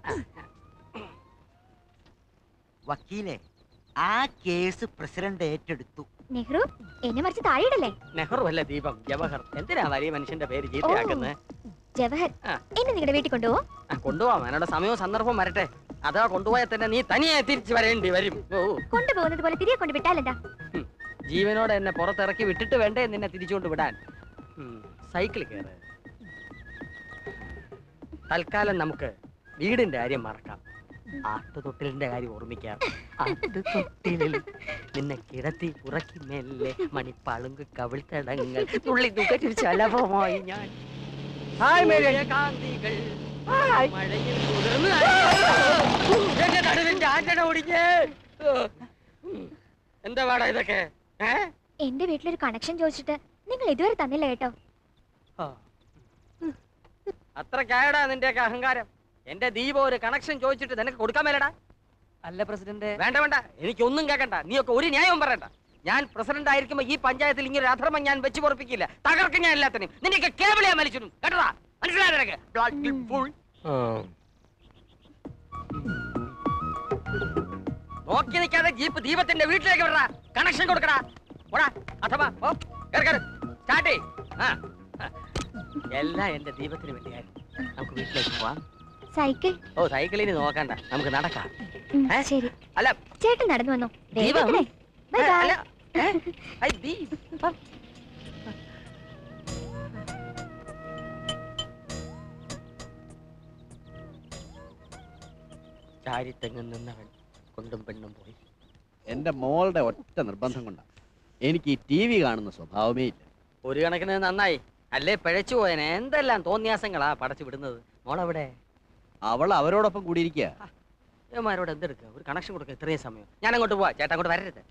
വക്കീലെ, ആ കേസ് പ്രസിഡന്റ് ഏറ്റെടുത്തു. നെഹ്റു എന്നെ മറിച്ച് താഴെയിടല്ലേ? നെഹ്റു അല്ല ദീപം, ജവഹർ. എന്തിനാ വലിയ മനുഷ്യന്റെ പേര് ചീത്തയാക്കുന്നത്? ജവഹർ, എന്നെ നിങ്ങളുടെ വീട്ടിൽ കൊണ്ടുപോവോ? കൊണ്ടുപോവാം, അതിനുള്ള സമയവും സന്ദർഭവും വരട്ടെ. അതാ കൊണ്ടുപോയാൽ തന്നെ നീ തനിയെ തിരിച്ചു വരേണ്ടി വരും. കൊണ്ടുപോകുന്നത് പോലെ തിരികെ കൊണ്ട് വിട്ടാലെന്താ? ജീവനോടെ എന്നെ പുറത്തിറക്കി വിട്ടിട്ട് വേണ്ടേ നിന്നെ തിരിച്ചുകൊണ്ട് വിടാൻ? സൈക്കിളിൽ കയറ്. തൽക്കാലം നമുക്ക് വീടിന്റെ കാര്യം മറക്കാം. ആട്ടുതൊട്ടിലിന്റെ കാര്യം ഓർമ്മിക്കാം. ആട്ടുതൊട്ടിലിൽ നിന്നെ കിടത്തി ഉറക്കി മെല്ലെ മണിപ്പാളുങ്ക് കവിൾത്തടങ്ങൾ തുള്ളി തുകച്ചു ചലഭമായി ഞാൻ കാന്തികൾ മഴയിൽ കുതിർന്ന് എന്റെ നടുവിന്റെ ആറ്റട ഓടിഞ്ഞ്. എന്താ പാടാ ഇതൊക്കെ? എന്റെ വീട്ടിലൊരു കണക്ഷൻ ചോദിച്ചിട്ട് നിങ്ങൾ ഇതുവരെ തന്നില്ല കേട്ടോ. അത്രക്കായടാ നിന്റെയൊക്കെ അഹങ്കാരം. എന്റെ ദീപം ഒരു കണക്ഷൻ ചോദിച്ചിട്ട് നിനക്ക് കൊടുക്കാൻ മേലടാ. അല്ല പ്രസിഡന്റ്. വേണ്ട വേണ്ട, എനിക്കൊന്നും കേൾക്കണ്ട. നീയൊക്കെ ഒരു ന്യായവും പറയണ്ട. ഞാൻ പ്രസിഡന്റ് ആയിരിക്കുമ്പോ ഈ പഞ്ചായത്തിൽ ഇങ്ങനെ ഒരു അധർമ്മം ഞാൻ വെച്ച് പൊറപ്പിക്കില്ല. തകർക്കും ഞാൻ എല്ലാത്തിനും. നിന്നെയൊക്കെ കേബിളെ മലിച്ചിടും കേട്ടടാ. മനസ്സിലായ നിനക്ക്? നോക്കി നിൽക്കാതെ ജീപ്പ് ദീപത്തിന്റെ വീട്ടിലേക്ക് വിടടാ. കണക്ഷൻ കൊടുക്കടാ. അഥവാ സ്റ്റാർട്ട് ചെയ്. എല്ലാം എന്റെ ദീപത്തിന് വേണ്ടിയായിരുന്നു. നമുക്ക് വീട്ടിലേക്ക് പോവാം. സൈക്കിൾ? ഓ, സൈക്കിളിന് നോക്കണ്ട, നമുക്ക് നടക്കാം. ശരി. അല്ല, ചേട്ടൻ നടന്നു വന്നോ? ചാരിത്തെങ്ങും നിന്നവൻ കൊണ്ടും പെണ്ണും പോയി. എന്റെ മോളുടെ ഒറ്റ നിർബന്ധം കൊണ്ടാണ് എനിക്ക് ഈ TV കാണുന്ന സ്വഭാവമേ ഇല്ല. ഒരു കണക്കിന് നന്നായി. അല്ലേ പിഴച്ചു പോയനെ. എന്തെല്ലാം തോന്നിയാസങ്ങളാ പടച്ചു വിടുന്നത്. മോളെവിടെ? അവൾ അവരോടൊപ്പം കൂടിയിരിക്കുക. ഇവന്മാരോട് എന്തെടുക്കുക? ഒരു കണക്ഷൻ കൊടുക്കുക. ഇത്രയും സമയം ഞാൻ അങ്ങോട്ട് പോവാ. ചേട്ടാ അങ്ങോട്ട് വരരുത്.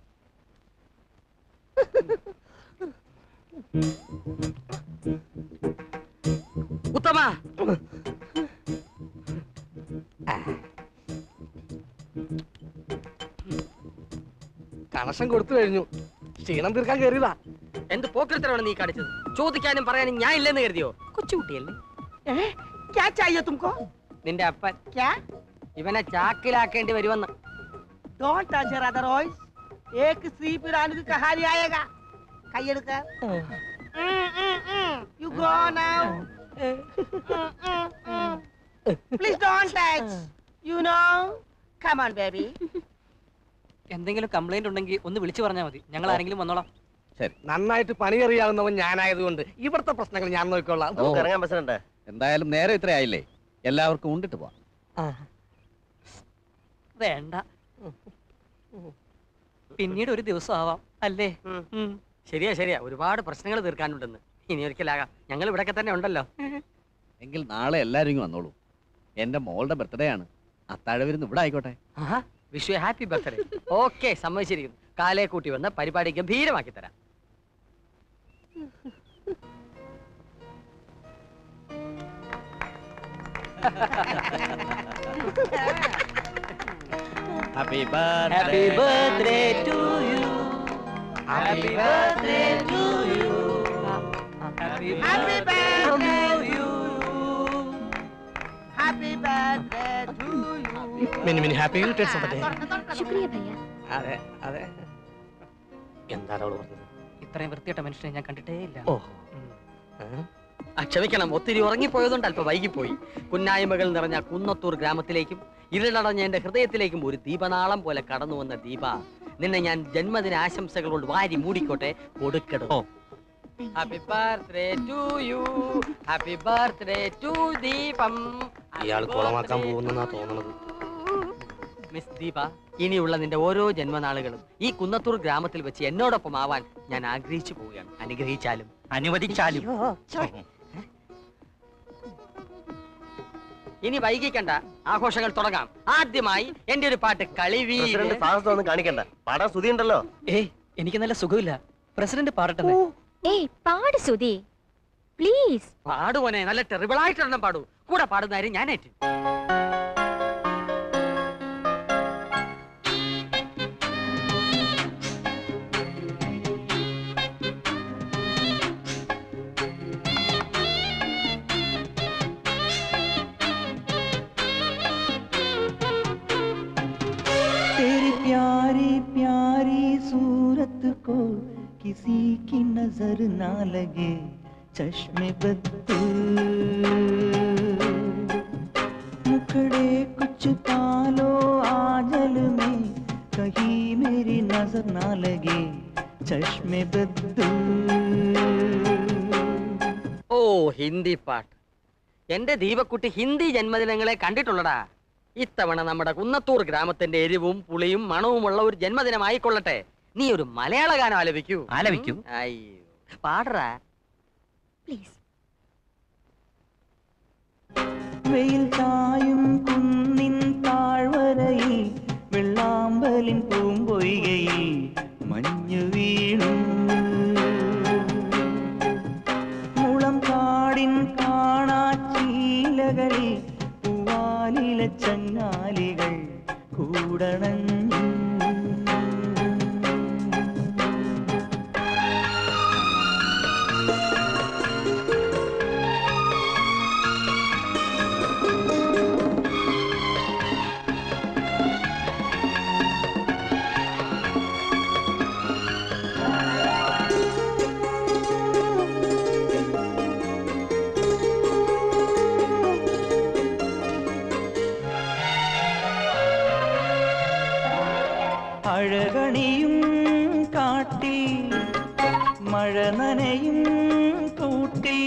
ഉത്തമ, കണക്ഷൻ കൊടുത്തു കഴിഞ്ഞു. ക്ഷീണം തീർക്കാൻ കയറിയതാ. എന്ത് പോക്കരത്തരമാണ് നീ കാണിച്ചത്? ചോദിക്കാനും പറയാനും ഞാൻ ഇല്ലെന്ന് കരുതിയോ? കൊച്ചുകുട്ടിയല്ലേ? നിന്റെ അപ്പൻ ഇവനെ ചാക്കിലാക്കേണ്ടി വരുമെന്ന്. Don't touch her, otherwise एक स्त्री पुराण की कहानी आएगा. കയ്യെടുക്ക. You go now. Please don't touch. You know. Come on, baby. എന്തെങ്കിലും കംപ്ലൈന്റ് ഉണ്ടെങ്കിൽ ഒന്ന് വിളിച്ചു പറഞ്ഞാൽ മതി. ഞങ്ങൾ ആരെങ്കിലും വന്നോളാം. ശരി. നന്നായിട്ട് പണി അറിയാവുന്നവൻ ഞാനായതുകൊണ്ട് ഇവിടുത്തെ പ്രശ്നങ്ങൾ ഞാൻ നോക്കിക്കൊള്ളാം. ഇറങ്ങാൻ പ്രസിഡന്റ്. എന്തായാലും നേരെ ഇത്ര ആയില്ലേ, എല്ലാവർക്കും ഉണ്ടിട്ട് പോവാം. വേണ്ട, പിന്നീട് ഒരു ദിവസം ആവാം അല്ലേ? ശരിയാ ശരിയാ, ഒരുപാട് പ്രശ്നങ്ങൾ തീർക്കാനുണ്ടെന്ന്. ഇനി ഒരിക്കലാകാം. ഞങ്ങൾ ഇവിടെയൊക്കെ തന്നെ ഉണ്ടല്ലോ. എങ്കിൽ നാളെ എല്ലാവരും ഇങ്ങ് വന്നോളൂ. എന്റെ മോളുടെ ബർത്ത്ഡേ ആണ്. അത്താഴവിരുന്ന് ഇവിടെ ആയിക്കോട്ടെ. Wish you happy birthday. Okay, സമ്മതിച്ചിരിക്കുന്നു. കാലേ കൂട്ടി വന്ന് പരിപാടി ഗംഭീരമാക്കി തരാം. Happy birthday. Happy birthday to you. Happy birthday to you. Happy birthday to you. Happy birthday to you. Many many happy returns of the day. ശുക്രിയ ഭയ്യ. അതെ അതെ. എന്താണ് അവള് പറഞ്ഞത്? ഇത്രയും വൃത്തിയിട്ട മനുഷ്യനെ ഞാൻ കണ്ടിട്ടേ ഇല്ല. ക്ഷമിക്കണം, ഒത്തിരി ഉറങ്ങിപ്പോയതുകൊണ്ട് അല്പം വൈകിപ്പോയി. കുന്നായ്മകൾ നിറഞ്ഞ കുന്നത്തൂർ ഗ്രാമത്തിലേക്കും ഇരുളടഞ്ഞ എന്റെ ഹൃദയത്തിലേക്കും ഒരു ദീപനാളം പോലെ കടന്നു വന്ന ദീപ, നിന്നെ ഞാൻ ജന്മദിന ആശംസകൾ കൊണ്ട് വാരി മൂടിക്കോട്ടെ. കൊടുക്കടോ. Happy birthday to you. Happy birthday to Deepam. ഇയാൾ കുളമാക്കാൻ പോകുന്നെന്നാ തോന്നുന്നത്. മിസ് ദീപ, ഇനിയുള്ള നിന്റെ ഓരോ ജന്മനാളുകളും ഈ കുന്നത്തൂർ ഗ്രാമത്തിൽ വെച്ച് എന്നോടൊപ്പം ആവാൻ ഞാൻ ആഗ്രഹിച്ചു പോവുകയാണ്. അനുഗ്രഹിച്ചാലും അനുവദിച്ചാലും. ഇനി വൈകിക്കണ്ട, ആഘോഷങ്ങൾ തുടങ്ങാം. ആദ്യമായി എന്റെ ഒരു പാട്ട് കളിവീ. സാഹസം കാണിക്കണ്ട, പാടാൻ സ്തുതി ഉണ്ടല്ലോ. ഏയ്, എനിക്ക് നല്ല സുഖമില്ല. പ്രസിഡന്റ് പാടട്ടെ. ഏയ്, പാട് സുധി പ്ലീസ്. പാടുപോനെ, നല്ല ടെറിബിൾ ആയിട്ടൊരെണ്ണം പാടൂ. കൂടെ പാടുന്ന ഞാനേറ്റ്. तेरी को किसी की नजर ना लगे चश्मे बद्दू मुखड़े कुछ पालो आंचल में कहीं मेरी नजर ना लगे चश्मे बद्दू ഓ ഹിന്ദി പാട്ട്. എന്റെ ദീപക്കുട്ടി ഹിന്ദി ജന്മദിനങ്ങളെ കണ്ടിട്ടുള്ളടാ. ഇത്തവണ നമ്മുടെ കുന്നത്തൂർ ഗ്രാമത്തിന്റെ എരിവും പുളിയും മണവുമുള്ള ഒരു ജന്മദിനമായിക്കൊള്ളട്ടെ. നീ ഒരു മലയാള ഗാനം ആലപിക്കൂ. ആലപിക്കൂ. അയ്യോ പാടറാ പ്ലീസ്. വെയിൽ ചായും കുന്നിൻ താഴ്വരയിൽ വെള്ളാമ്പലിൻ പൂമ്പൊയ്കയിൽ മഞ്ഞു വീണു മുളം കാടിൻ കാണാച്ചീലകളിൽ പൂവാലിലെ ചങ്ങാലികൾ കൂടണഞ്ഞു അഴകണിയും കാട്ടി മഴ നനയും കൂട്ടി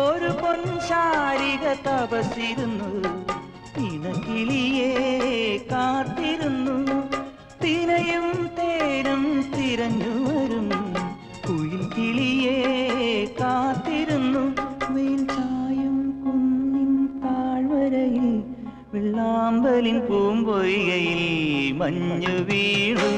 ഒരു പൊൻശാരിക തപസിരുന്നു ഇണക്കിളിയെ കാത്തിരുന്നു തിനയും തേനും തിരഞ്ഞു വരും കുയിൽ കിളിയെ കാത്തിരുന്നു വെയിൽ ചായും കുന്നിൻ താഴ്വരയിൽ വെള്ളാമ്പലിൻ പൂമ്പൊയ്കയിൽ മഞ്ഞു വീണു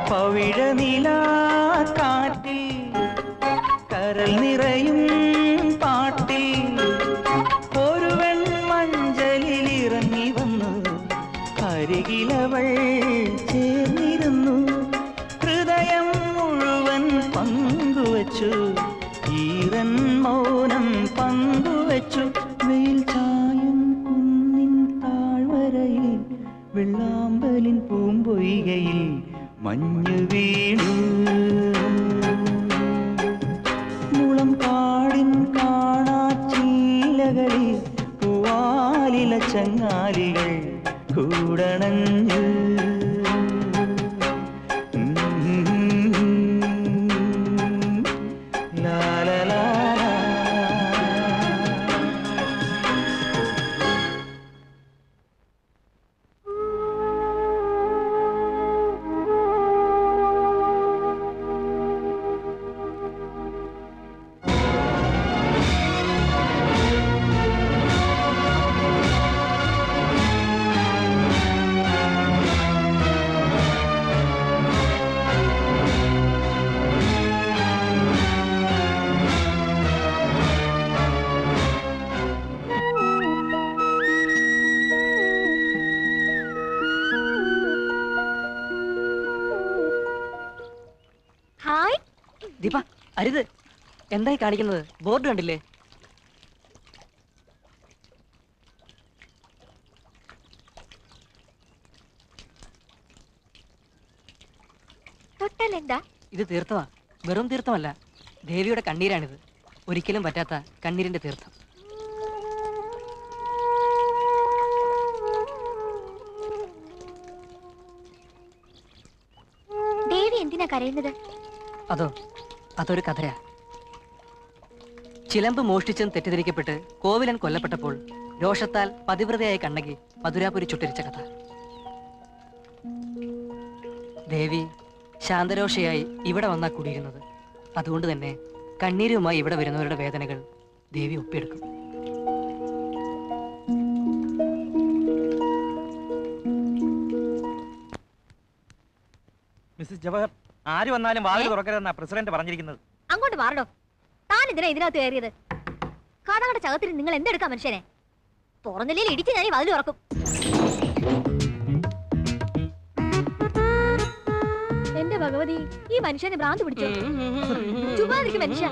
പവിഴനില കാറ്റിൽ കരൽ നിറയും പാട്ടിൽ ഒരു വെൺമഞ്ചലിൽ ഇറങ്ങി വന്നു അരികിലവൾ ചേർന്നിരുന്നു ഹൃദയം മുഴുവൻ പങ്കുവച്ചു ഈറൻ മൗനം പങ്കുവച്ചു വെയിൽ ചായും കുന്നിൻ താഴ്വരയിൽ വെള്ളാമ്പലിൻ പൂമ്പൊയ്കയിൽ മഞ്ഞു വീണു മുളം കാടിൻ കാണാച്ചീലകളിൽ പൂവാലില ചങ്ങാലികൾ കൂടണഞ്ഞു ലാലലാ ഹായ്. ദീപ അരുത്. എന്തായി കാണിക്കുന്നത്? ബോർഡ് കണ്ടില്ലേ? തൊട്ടാൽ എന്താ? ഇത് തീർത്ഥമാ. വെറും തീർത്ഥമല്ല, ദേവിയുടെ കണ്ണീരാണിത്. ഒരിക്കലും പറ്റാത്ത കണ്ണീരിന്റെ തീർത്ഥം. ദേവി എന്തിനാ കരയുന്നത്? അതൊരു കഥയാ. ചിലമ്പ് മോഷ്ടിച്ചെന്ന് തെറ്റിദ്ധരിക്കപ്പെട്ട് കോവിലൻ കൊല്ലപ്പെട്ടപ്പോൾ രോഷത്താൽ പതിവ്രതയായ കണ്ണകി മധുരാപുരി ചുട്ടരിച്ച കഥ. ദേവി ശാന്തരോഷയായി ഇവിടെ വന്നാ കൂടിയിരുന്നത്. അതുകൊണ്ട് തന്നെ കണ്ണീരുമായി ഇവിടെ വരുന്നവരുടെ വേദനകൾ ദേവി ഒപ്പിയെടുക്കും. മിസ്സസ് ജവഹർ, ആര് വന്നാലും വാതിൽ തുറക്കരുതെന്നാ പ്രസിഡന്റ് പറഞ്ഞിരിക്കുന്നത്. അങ്ങോട്ട് മാറണോ? താൻ ഇതിനാ ഇതിനകത്ത് കയറിയത്? കഥകളുടെ ചകത്തിന് നിങ്ങൾ എന്തെടുക്കാം മനുഷ്യനെ? തുറന്നില്ലെങ്കിൽ ഇടിച്ച് ഞാൻ വാതിൽ തുറക്കും. എന്റെ ഭഗവതി, ഈ മനുഷ്യനെ ഭ്രാന്ത് പിടിച്ചു. ചുമ്മാതിരിക്കും മനുഷ്യ.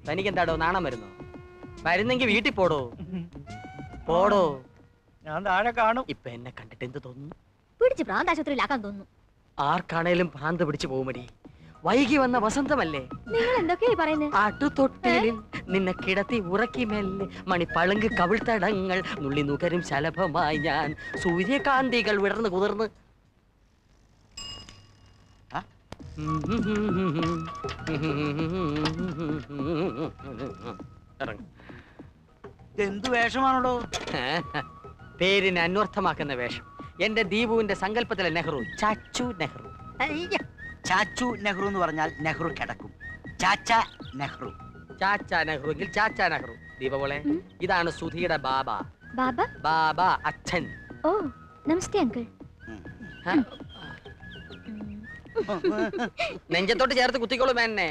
തനിക്ക് എന്താടോ നാണം വരുന്നോ? വരുന്നെങ്കിൽ വീട്ടിൽ പോടോ. പോടോ. ഞാൻ താഴെ കാണും. ഇപ്പൊ എന്നെ കണ്ടിട്ട് എന്ത് തോന്നുന്നു? പിടിച്ച് ഭ്രാന്താശുപത്രിയിലാക്കാൻ തോന്നുന്നു. ആർക്കാണേലും ഭ്രാന്ത് പിടിച്ചു പോകുമടി. വൈകി വന്ന വസന്തമല്ലേ? നിങ്ങൾ എന്തൊക്കെയായി പറയുന്നത്? ആട്ടുതൊട്ടിലിൽ നിന്നെ കിടത്തി ഉറക്കി മെല്ലെ മണിപ്പളുങ്ക് കവിൾത്തടങ്ങൾ നുള്ളി നുകരും ശലഭമായി ഞാൻ സൂര്യകാന്തികൾ വിടർന്ന് കുതിർന്ന്. എന്ത് വേഷമാണല്ലോ? പേരിനെ അന്വർത്ഥമാക്കുന്ന വേഷം. എന്റെ ദീപുവിന്റെ സങ്കല്പത്തിലെ നെഹ്റു ചാച്ചു നെഹ്റു. ചാച്ചു നെഹ്റു എന്ന് പറഞ്ഞാൽ നെഹ്റു കിടക്കും. ചാച്ച നെഹ്റു. ചാച്ച നെഹ്റു എങ്കിൽ ചാച്ച നെഹ്റു. ദീപവളെ, ഇതാണ് സുധിയുടെ ബാബ. ബാബ? ബാബ അച്ഛൻ. ഓ, നമസ്തേ അങ്കിൾ. നെഞ്ചത്തോട്ട് ചേർത്ത് കുത്തിക്കോളും എന്നെ.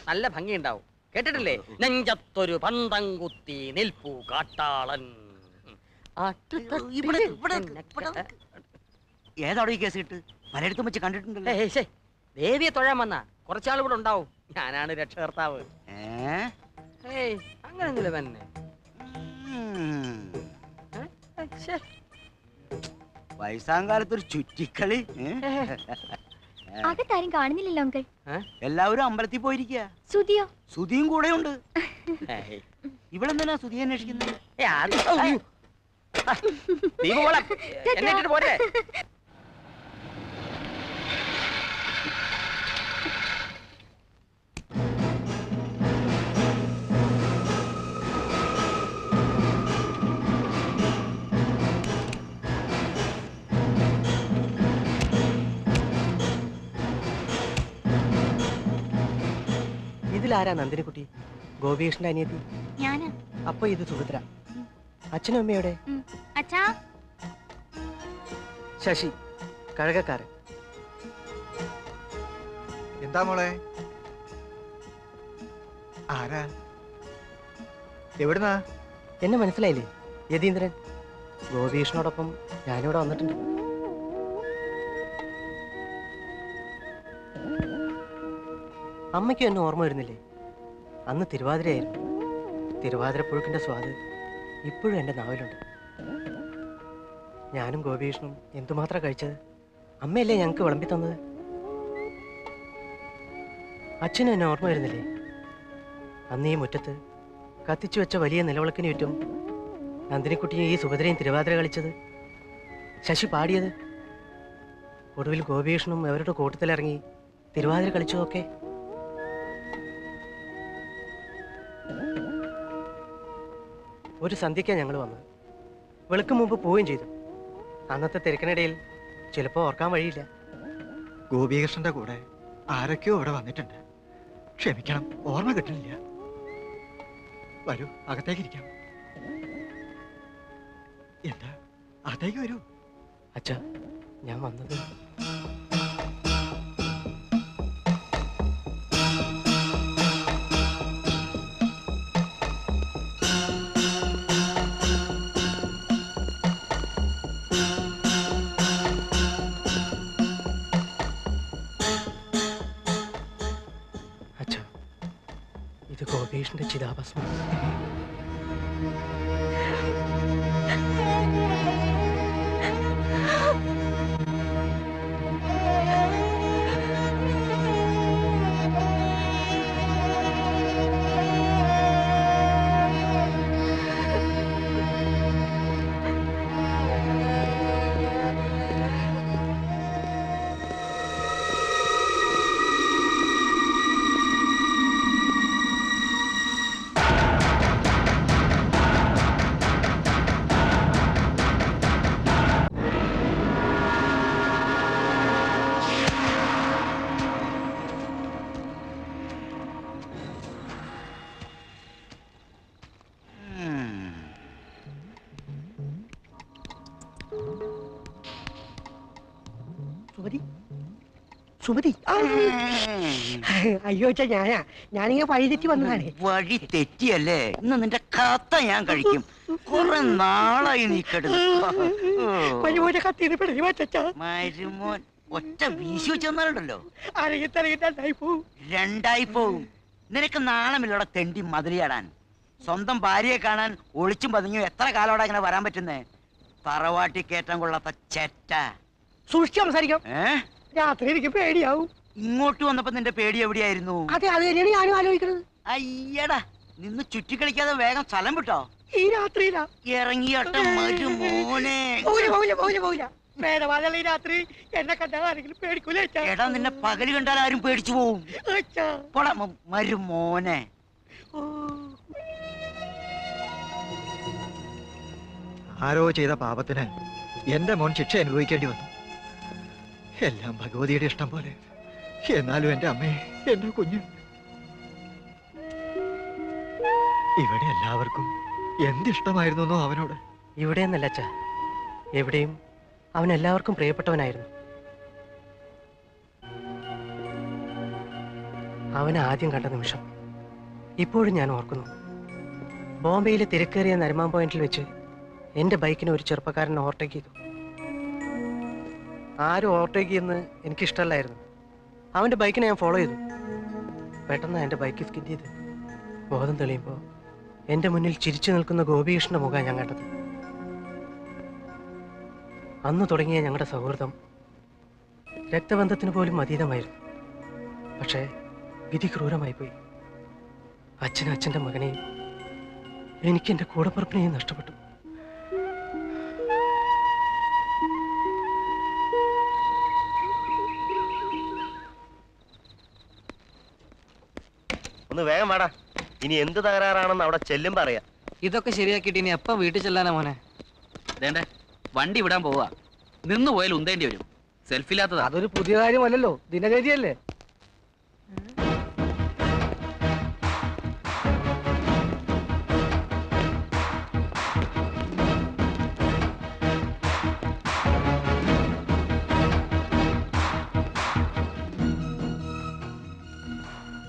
നല്ല ഭംഗിയുണ്ടാവും. കേട്ടിട്ടില്ലേ? നെഞ്ചത്തൊരു പന്തം കുത്തി നിൽപ്പു കാട്ടാളൻ. ഏതാടോ ഈ കേസ് കിട്ട്? പലയിടത്തും വെച്ച് കണ്ടിട്ടുണ്ടല്ലോ. ദേവിയെ തൊഴാൻ വന്ന കുറച്ചാൾ ഇവിടെ ഉണ്ടാവും. ഞാനാണ് രക്ഷകർത്താവ്. അങ്ങനെയൊന്നുമില്ല തന്നെ. വയസ്സാങ്കാലത്തൊരു ചുറ്റിക്കളി. അകത്താരും കാണുന്നില്ലല്ലോ അങ്കിൾ. എല്ലാവരും അമ്പലത്തിൽ പോയിരിക്കുക. സുധിയോ? സുധിയും കൂടെ ഉണ്ട്. ഇവളെന്തിനാ സുധി അന്വേഷിക്കുന്നത്? പോരെ. ഇതിലാരാ നന്ദിനിക്കുട്ടി? ഗോപികൃഷ്ണന്റെ അനിയത്തി. ഞാനാ. അപ്പൊ ഇത് സുഭദ്ര. അച്ഛനും അമ്മയോടെ? അച്ഛാ. ശശി, കഴകക്കാരൻ. എന്താ മോളെ? ആരാ? എവിടുന്നാ? എന്നെ മനസ്സിലായില്ലേ? യതീന്ദ്രൻ. ഗോപികൃഷ്ണനോടൊപ്പം ഞാനിവിടെ വന്നിട്ടുണ്ട്. അമ്മയ്ക്കും എന്നെ ഓർമ്മ വരുന്നില്ലേ? അന്ന് തിരുവാതിരയായിരുന്നു. തിരുവാതിരപ്പുഴുക്കിന്റെ സ്വാദ് ഇപ്പോഴും എൻ്റെ നാവിലുണ്ട്. ഞാനും ഗോപികൃഷ്ണനും എന്തുമാത്രം കഴിച്ചത്. അമ്മയല്ലേ ഞങ്ങൾക്ക് വിളമ്പി തന്നത്. അച്ഛനും എന്നെ ഓർമ്മ വരുന്നില്ലേ? അന്ന് ഈ മുറ്റത്ത് കത്തിച്ചു വെച്ച വലിയ നിലവിളക്കിന് ചുറ്റും നന്ദിനിക്കുട്ടിയും ഈ സുഭദ്രയും തിരുവാതിര കളിച്ചത്, ശശി പാടിയത്, ഒടുവിൽ ഗോപികൃഷ്ണനും അവരുടെ കൂട്ടത്തിലിറങ്ങി തിരുവാതിര കളിച്ചതൊക്കെ. ഒരു സന്ധ്യയ്ക്കാണ് ഞങ്ങൾ വന്നത്. വെളുക്ക് മുമ്പ് പോവുകയും ചെയ്തു. അന്നത്തെ തിരക്കിനിടയിൽ ചിലപ്പോൾ ഓർക്കാൻ വഴിയില്ല. ഗോപികൃഷ്ണന്റെ കൂടെ ആരൊക്കെയോ ഇവിടെ വന്നിട്ടുണ്ട്. ക്ഷമിക്കണം, ഓർമ്മ കിട്ടുന്നില്ല. വരൂ, അകത്തേക്ക് ഇരിക്കാം. എന്താ, അകത്തേക്ക് വരൂ. അച്ഛാ, ഞാൻ വന്നത് ഇത് ഗോപീഷിന്റെ ചിതാഭസ്മം. സുമതി അയ്യോ അച്ഛാ ഞാനിങ്ങനെ വഴി തെറ്റി വന്നതാണ്. വഴി തെറ്റിയല്ലേ? ഇന്ന് നിന്റെ കത്ത ഞാൻ കഴിക്കും. കുറെ നാളായി നീ മരുമോനെ കത്തിന്ന് പിടിച്ചു മരുമോൻ ഒറ്റ വീശി വെച്ചെന്നാലുണ്ടല്ലോ പോവും. രണ്ടായി പോവും. നിനക്ക് നാണമില്ലോടെ തെണ്ടി മതിലിയാടാൻ. സ്വന്തം ഭാര്യയെ കാണാൻ ഒളിച്ചും പതുങ്ങിയും എത്ര കാലോടെ ഇങ്ങനെ വരാൻ പറ്റുന്നേ? തറവാട്ടി കയറ്റം കൊള്ളാത്ത ചെറ്റ. സൂക്ഷിച്ച് സംസാരിക്കാം. രാത്രി എനിക്ക് പേടിയാവും. ഇങ്ങോട്ട് വന്നപ്പോ നിന്റെ പേടി എവിടെയായിരുന്നു? അതെ, അത് തന്നെയാണ് ഞാനും ആലോചിക്കുന്നത്. അയ്യടാ, നിന്ന് ചുറ്റിക്കളിക്കാതെ വേഗം സ്ഥലം വിട്ടോ. ഈ രാത്രിയിലാ ഇറങ്ങിയട്ട മരുമോനെ. ഈ രാത്രി എന്നെ കണ്ടാൽ ആരെങ്കിലും പേടിക്കൂല. എടാ, നിന്നെ പകല് കണ്ടാൽ ആരും പേടിച്ചു പോവും. മരുമോനെ. ആരോ ചെയ്ത പാപത്തിന് എന്റെ മോൻ ശിക്ഷ അനുഭവിക്കേണ്ടി വന്നു. എല്ലാം ഭഗവതിയുടെ ഇഷ്ടം പോലെ. എന്നാലും എന്റെ അമ്മയെ, എന്റെ കുഞ്ഞ്, ഇവിടെ എല്ലാവർക്കും എന്തിഷ്ടമായിരുന്നു അവനോട്. ഇവിടെയെന്നല്ല അച്ഛാ, എവിടെയും അവൻ എല്ലാവർക്കും പ്രിയപ്പെട്ടവനായിരുന്നു. അവനെ ആദ്യം കണ്ട നിമിഷം ഇപ്പോഴും ഞാൻ ഓർക്കുന്നു. ബോംബെയിലെ തിരക്കേറിയ നരിമാൻ പോയിന്റിൽ വെച്ച് എൻ്റെ ബൈക്കിനെ ഒരു ചെറുപ്പക്കാരൻ ഓവർടേക്ക് ചെയ്തു. ആരും ഓവർടേക്ക് ചെയ്യുന്നത് എനിക്കിഷ്ടമല്ലായിരുന്നു. അവൻ്റെ ബൈക്കിനെ ഞാൻ ഫോളോ ചെയ്തു. പെട്ടെന്ന് എൻ്റെ ബൈക്ക് സ്കിഡ് ചെയ്ത് ബോധം തെളിയുമ്പോൾ എൻ്റെ മുന്നിൽ ചിരിച്ചു നിൽക്കുന്ന ഗോപികൃഷ്ണൻ്റെ മുഖമാണ് ഞാൻ കണ്ടത്. അന്ന് തുടങ്ങിയ ഞങ്ങളുടെ സൗഹൃദം രക്തബന്ധത്തിന് പോലും അതീതമായിരുന്നു. പക്ഷേ വിധി ക്രൂരമായി പോയി. അച്ഛൻ്റെ മകനെയും എനിക്ക് എൻ്റെ കൂടപ്പുറപ്പിനെയും നഷ്ടപ്പെട്ടു. ഒന്ന് വേഗം വേടാ, ഇനി എന്ത് തകരാറാണെന്ന് അവിടെ ചെല്ലും പറയാം. ഇതൊക്കെ ശരിയാക്കിയിട്ട് ഇനി എപ്പം വീട്ടിൽ ചെല്ലാനാ മോനെ? വേണ്ടേ, വണ്ടി വിടാൻ പോവാ. നിന്ന് പോയാൽ ഉന്തേണ്ടി വരും. സെൽഫില്ലാത്തതാ. അതൊരു പുതിയ കാര്യമല്ലല്ലോ, ദിനചര്യല്ലേ.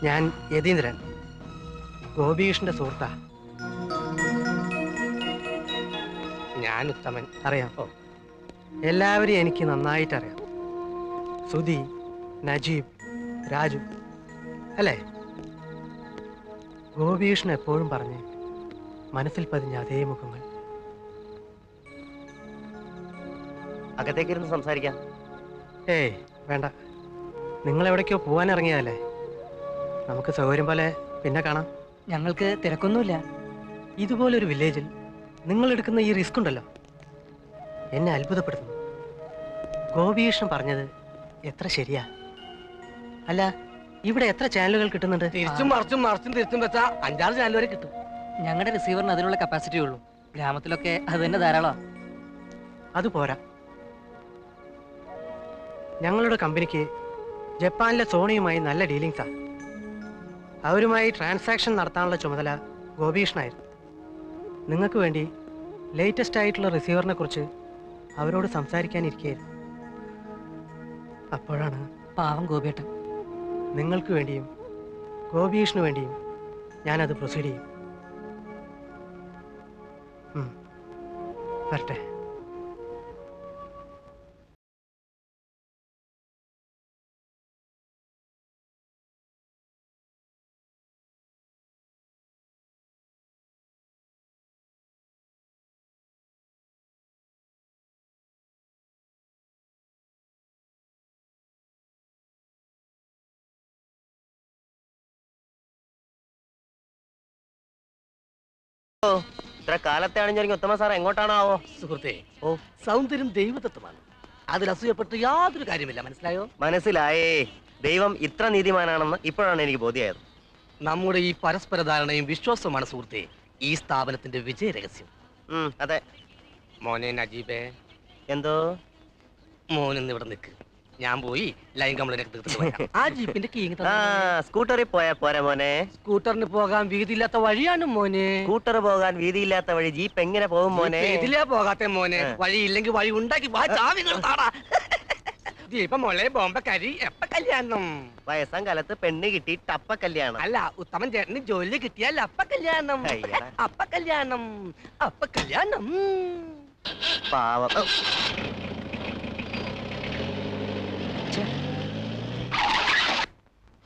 ഞാൻ യതീന്ദ്രൻ, ഗോപികൃഷ്ണന്റെ സുഹൃത്താ. ഞാൻ ഉത്തമൻ. അറിയാം. എല്ലാവരെയും എനിക്ക് നന്നായിട്ട് അറിയാം. സുധി, നജീബ്, രാജു, അല്ലേ? ഗോപികൃഷ്ണൻ എപ്പോഴും പറഞ്ഞ് മനസ്സിൽ പതിഞ്ഞ അതേ മുഖങ്ങൾ. അകത്തേക്കിരുന്ന് സംസാരിക്കാം. ഏയ് വേണ്ട, നിങ്ങൾ എവിടേക്കോ പോകാൻ ഇറങ്ങിയതല്ലേ. നമുക്ക് സൗകര്യം പോലെ പിന്നെ കാണാം. ഞങ്ങൾക്ക് തിരക്കൊന്നുമില്ല. ഇതുപോലൊരു വില്ലേജിൽ നിങ്ങൾ എടുക്കുന്ന ഈ റിസ്ക് ഉണ്ടല്ലോ, എന്നെ അത്ഭുതപ്പെടുത്തുന്നു. ഗോപികൃഷ്ണൻ പറഞ്ഞത് എത്ര ശരിയാ. അല്ല, ഇവിടെ എത്ര ചാനലുകൾ കിട്ടുന്നുണ്ട്? തിരിച്ചും മറിച്ചും തിരിച്ചും വെച്ചാ 5-6 ചാനൽ വരെ കിട്ടും. ഞങ്ങളുടെ റിസീവറിന് അതിനുള്ള കപ്പാസിറ്റി ഉള്ളൂ. ഗ്രാമത്തിലൊക്കെ അത് തന്നെ ധാരാളം. അത് പോരാ. ഞങ്ങളുടെ കമ്പനിക്ക് ജപ്പാനിലെ സോണിയുമായി നല്ല ഡീലിങ്സാ. അവരുമായി ട്രാൻസാക്ഷൻ നടത്താനുള്ള ചുമതല ഗോപികൃഷ്ണനായിരുന്നു. നിങ്ങൾക്ക് വേണ്ടി ലേറ്റസ്റ്റ് ആയിട്ടുള്ള റിസീവറിനെ കുറിച്ച് അവരോട് സംസാരിക്കാനിരിക്കുകയായിരുന്നു. അപ്പോഴാണ് പാവം ഗോപിയേട്ടൻ. നിങ്ങൾക്ക് വേണ്ടിയും ഗോപികൃഷ്ണന് വേണ്ടിയും ഞാനത് പ്രൊസീഡ് ചെയ്യും. വരട്ടെ. ഇത്ര കാലത്തെ അണിഞ്ഞിറങ്ങി ഉത്തമ സാർ എങ്ങോട്ടാണാവോ? സുഹൃത്തെ, സൗന്ദര്യം ദൈവതത്വമാണ്. അതിൽ അസൂയപ്പെട്ട് യാതൊരു കാര്യമില്ല. മനസ്സിലായോ? മനസ്സിലായേ. ദൈവം ഇത്ര നീതിമാനാണെന്ന് ഇപ്പോഴാണ് എനിക്ക് ബോധ്യമായത്. നമ്മുടെ ഈ പരസ്പര ധാരണയും വിശ്വാസവുമാണ് സുഹൃത്തെ ഈ സ്ഥാപനത്തിന്റെ വിജയ രഹസ്യം. അതെ. മോനെ നജീബേ. എന്തോ? മോനിന്ന് ഇവിടെ നിൽക്ക്. ഞാൻ പോയി ലൈൻ കംപ്ലൈന്റ് ആ ജീപ്പിന്റെ കീങ്. സ്കൂട്ടറിൽ പോയാ പോരാ മോനെ? സ്കൂട്ടറിന് പോകാൻ വീതിയില്ലാത്ത വഴിയാണ് മോനെ. സ്കൂട്ടർ പോകാൻ വീതിയില്ലാത്ത വഴി ജീപ്പ് എങ്ങനെ പോകും മോനെ? ഇതിലേ പോകാത്ത മോനെ. വഴി ഇല്ലെങ്കിൽ വഴി ഉണ്ടാക്കി ദീപ മോളെ ബോംബക്കാരി എപ്പ കല്യാണം? വയസ്സാം കാലത്ത് പെണ്ണ് കിട്ടി ടപ്പ കല്യാണം. അല്ല, ഉത്തമൻ ചേട്ടന് ജോലി കിട്ടിയാൽ അപ്പ കല്യാണം. അയ്യടാ. അപ്പ കല്യാണം, അപ്പ കല്യാണം. പാവം.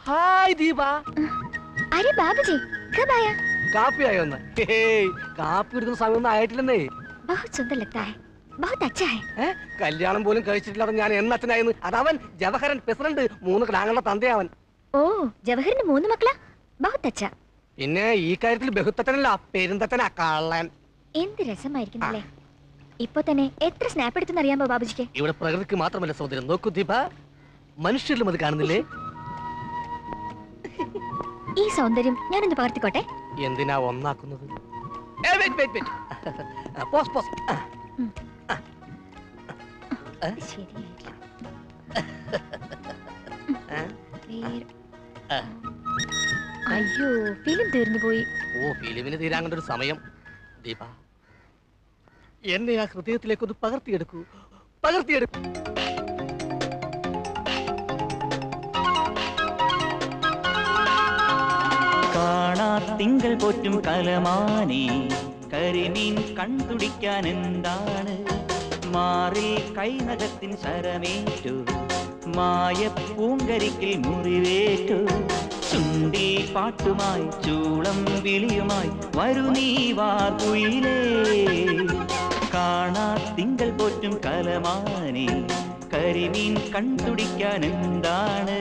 ഹായ് ദീപ. अरे बाबूजी कब आया? കാപ്പി ആയോന്ന്? കാപ്പി ഇടുന്ന സമയമൊന്നും ആയിട്ടില്ലെന്നേ. बहुत सुंदर लगता है, बहुत अच्छा है. കല്യാണം പോലും കഴിച്ചിട്ടില്ലാതെ ഞാൻ എന്നച്ഛനായെന്ന്. അതവൻ ജവഹരൻ പ്രസിഡന്റ്, 3 കിടാങ്ങളുടെ തന്തയവൻ. ഓ, ജവഹറിന് 3 മക്കളാ? बहुत अच्छा. പിന്നെ ഈ കാര്യത്തിൽ ബഹുത്തച്ഛനല്ല, പെരുന്തച്ഛനാ കള്ളൻ. എന്ത് രസമായിരിക്കുന്നല്ലേ. ഇപ്പൊ തന്നെ എത്ര സ്നാപ്പ് എടുത്തെന്ന് അറിയാമോ ബാബുജിക്ക്? ഇവിടെ പ്രകൃതിക്ക് മാത്രമല്ല സഹോദരൻ, നോക്കൂ ദീപ, മനുഷ്യരിലും അത് കാണുന്നില്ലേ? ഈ സൗന്ദര്യം ഞാനൊന്ന് പകർത്തിക്കോട്ടെ. എന്തിനാ ഒന്നാക്കുന്നത്? Pose pose. അയ്യോ, ഫിലിം തീർന്നു പോയി. ഓ, ഫിലിമിന് തീരാങ്ങേണ്ട ഒരു സമയം. ദീപ, എന്നെ ആ ഹൃദയത്തിലേക്കൊന്ന് പകർത്തിയെടുക്കൂ, പകർത്തിയെടുക്കൂ. കാണാ തിങ്കൾ പോറ്റും കലമാനെ കരിമീൻ കണ്ടുടിക്കാൻ എന്താണ്? മാറിൽ കൈനകത്തിൻ ശരമേറ്റു, മായ പൂങ്കരിക്കിൽ മുറിവേറ്റു. ചുണ്ടിൽ പാട്ടുമായി ചൂളം വിളിയുമായി വരു നീ വാകുയിലേ. കാണാ തിങ്കൾ പോറ്റും കലമാനെ കരിമീൻ കണ്ടുടിക്കാൻ എന്താണ്?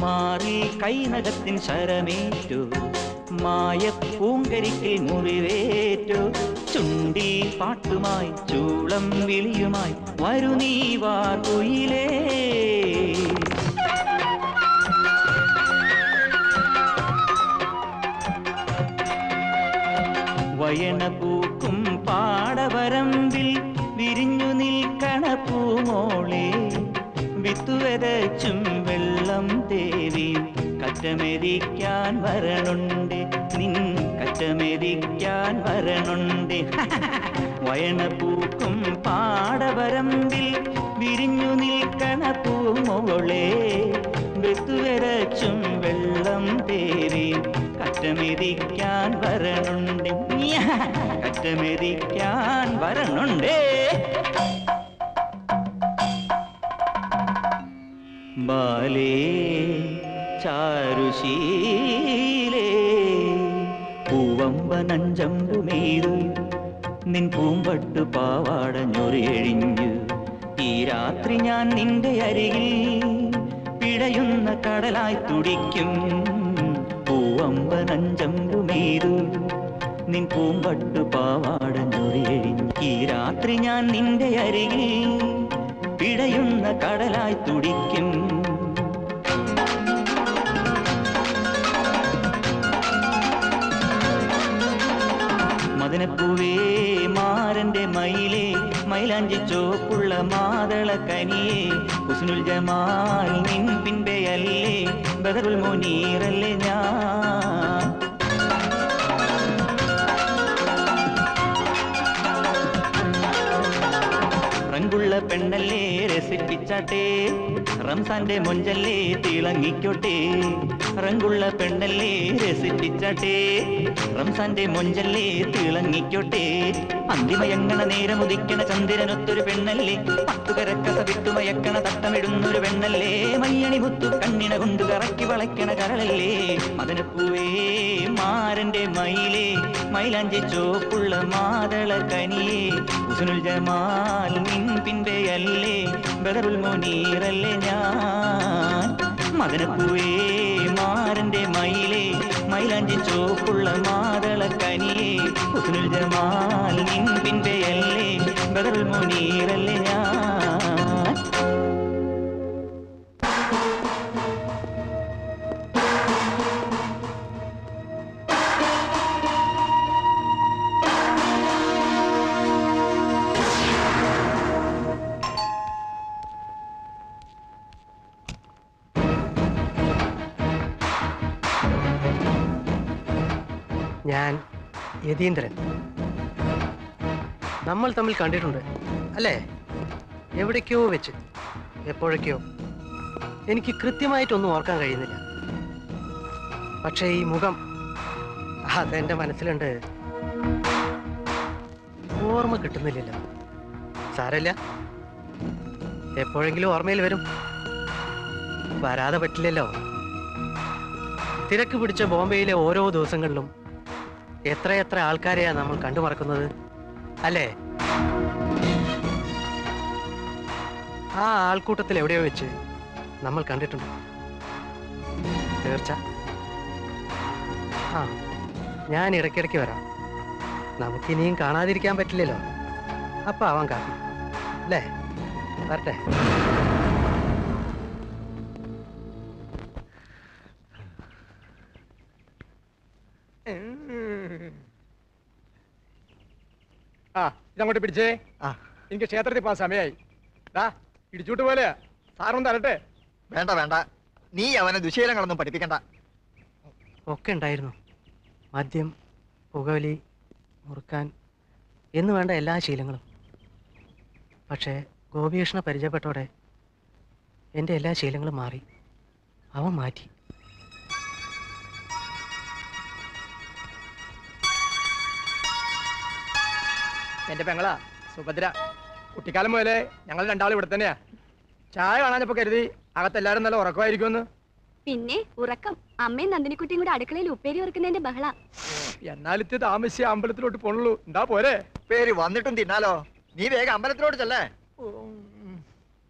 മാറിൽ കൈനകത്തിൻ ശരമേറ്റു, മായ പൂങ്കരിക്കിൽ മുറിവേറ്റു. ചുണ്ടിൽ പാട്ടുമായി ചൂളം വിളിയുമായി വരു നീ വാകുയിലേ. വയണ പൂക്കും പാടവരമ്പിൽ വിരിഞ്ഞു നിൽക്കണ പൂമോളെ. വിത്തുവരച്ചും വെള്ളം തേവി കറ്റമെരിക്കാൻ വരണുണ്ട്, നിൻ കറ്റമെരിക്കാൻ വരണുണ്ട്. വയണ പൂക്കും പാടവരമ്പിൽ വിരിഞ്ഞു നിൽക്കണ പൂമോളെ. വിത്തുവരച്ചും വെള്ളം തേവി കറ്റമെരിക്കാൻ വരണുണ്ട്, കറ്റമെരിക്കാൻ വരണുണ്ടേ. ബാലേ ചാരുശീലേ പൂവമ്പനഞ്ചമ്പുമേതു നിൻ പൂമ്പട്ടു പാവാടഞ്ഞൊരെഴിഞ്ഞു. ഈ രാത്രി ഞാൻ നിന്റെ അരികിൽ പിടയുന്ന കടലായി തുടിക്കും. പൂവമ്പനഞ്ചമ്പുമേതു നിൻ പൂമ്പട്ടു പാവാടഞ്ഞൊരെഴിഞ്ഞു. ഈ രാത്രി ഞാൻ നിന്റെ അരികിൽ പിടയുന്ന കടലായി തുടിക്കും. മദനപ്പൂവേ മാരന്റെ മയിലേ, മൈലാഞ്ചി ചോപ്പുള്ള മാതള കനിയേ. ഹുസ്നുൽ ജമാൽ നിൻ പിൻപെയല്ലേ, ബദറുൽ മുനീറല്ലേ ഞാൻ. റങ്കുള്ള പെണ്ണല്ലേ രസിപ്പിച്ചാട്ടെ, റംസാന്റെ മൊഞ്ചല്ലേ തിളങ്ങിക്കോട്ടെ. റങ്കുള്ള പെണ്ണല്ലേ രസിപ്പിച്ചാട്ടെ, റംസാന്റെ മൊഞ്ചല്ലേ തിളങ്ങിക്കോട്ടെ. അന്തിമയങ്ങണ നേരമുദിക്കണ ചന്ദ്രനൊത്തൊരു പെണ്ണല്ലേ, പത്തുകരക്കസ വിട്ടുമയക്കണ തട്ടമിടുന്നൊരു പെണ്ണല്ലേ. മയ്യണി മുത്തു കണ്ണിണ കൊണ്ട് കറക്കി വളയ്ക്കണ കരളല്ലേ. മദനപ്പൂവേ മാരന്റെ മയിലേ, മൈലാഞ്ചി ചോപ്പുള്ള മാതള കനിയേ. ഹുസ്നുൽ ജമാൽ നിൻ പിൻപെയല്ലേ, ബദറുൽ മുനീറല്ലേ ഞാൻ. മദനപ്പൂവേ മാരന്റെ മയിലേ, മൈലാഞ്ചി ചോപ്പുള്ള മാതള കനിയേ. ഹുസ്നുൽ ജമാൽ നിൻ പിൻപെയല്ലേ, ബദറുൽ മുനീറല്ലേ ഞാൻ. ഞാൻ യതീന്ദ്രൻ. നമ്മൾ തമ്മിൽ കണ്ടിട്ടുണ്ട് അല്ലേ? എവിടേക്കോ വെച്ച്. എപ്പോഴൊക്കെയോ. എനിക്ക് കൃത്യമായിട്ടൊന്നും ഓർക്കാൻ കഴിയുന്നില്ല. പക്ഷേ ഈ മുഖം അതെന്റെ മനസ്സിലുണ്ട്. ഓർമ്മ കിട്ടുന്നില്ലല്ലോ. സാരമില്ല, എപ്പോഴെങ്കിലും ഓർമ്മയിൽ വരും. വരാതെ പറ്റില്ലല്ലോ. തിരക്ക് പിടിച്ച ബോംബെയിലെ ഓരോ ദിവസങ്ങളിലും എത്രയെത്ര ആൾക്കാരെയാ നമ്മൾ കണ്ടുമറക്കുന്നത് അല്ലേ? ആ ആൾക്കൂട്ടത്തിൽ എവിടെയോ വെച്ച് നമ്മൾ കണ്ടിട്ടുണ്ട്. തീർച്ച. ആ, ഞാൻ ഇടയ്ക്കിടയ്ക്ക് വരാം. നമുക്കിനിയും കാണാതിരിക്കാൻ പറ്റില്ലല്ലോ. അപ്പൊ അവൻ കാപ്പി അല്ലേ? വരട്ടെ. ആ, ഇതങ്ങോട്ട് പിടിച്ചേ. എനിക്ക് ക്ഷേത്രത്തിൽ പോകാൻ സമയമായി. ഇടിച്ചൂട്ട് പോലെ സാറൊന്നും തരട്ടെ. വേണ്ട വേണ്ട, നീ അവനെ ദുശീലങ്ങളൊന്നും പഠിപ്പിക്കണ്ട. ഒക്കെ ഉണ്ടായിരുന്നു. മദ്യം, പുകവലി, മുറുക്കാൻ എന്ന് വേണ്ട എല്ലാ ശീലങ്ങളും. പക്ഷേ ഗോപികൃഷ്ണ പരിചയപ്പെട്ടോടെ എൻ്റെ എല്ലാ ശീലങ്ങളും മാറി. അവൻ മാറ്റി. എന്റെ പെങ്ങളാ സുഭദ്ര. കുട്ടിക്കാലം മുതലേ ഞങ്ങൾ രണ്ടാളും ഇവിടെ തന്നെയാ. ചായ കാണാനപ്പോ കരുതി അകത്തെല്ലാരും നല്ല ഉറക്കമായിരിക്കുമെന്ന്. പിന്നെ ഉറക്കം. അമ്മയും നന്ദിനിക്കുട്ടിയും കൂടെ അടുക്കളയിൽ ഉപ്പേരി ഉറക്കുന്നതിന്റെ ബഹള. എന്നാലിത്ത് താമസിച്ച് അമ്പലത്തിലോട്ട് പോണുള്ളൂ. എന്താ പോരെ? പേര് വന്നിട്ടും തിന്നാലോ. നീ വേഗം അമ്പലത്തിലോട്ട് ചെല്ലേ.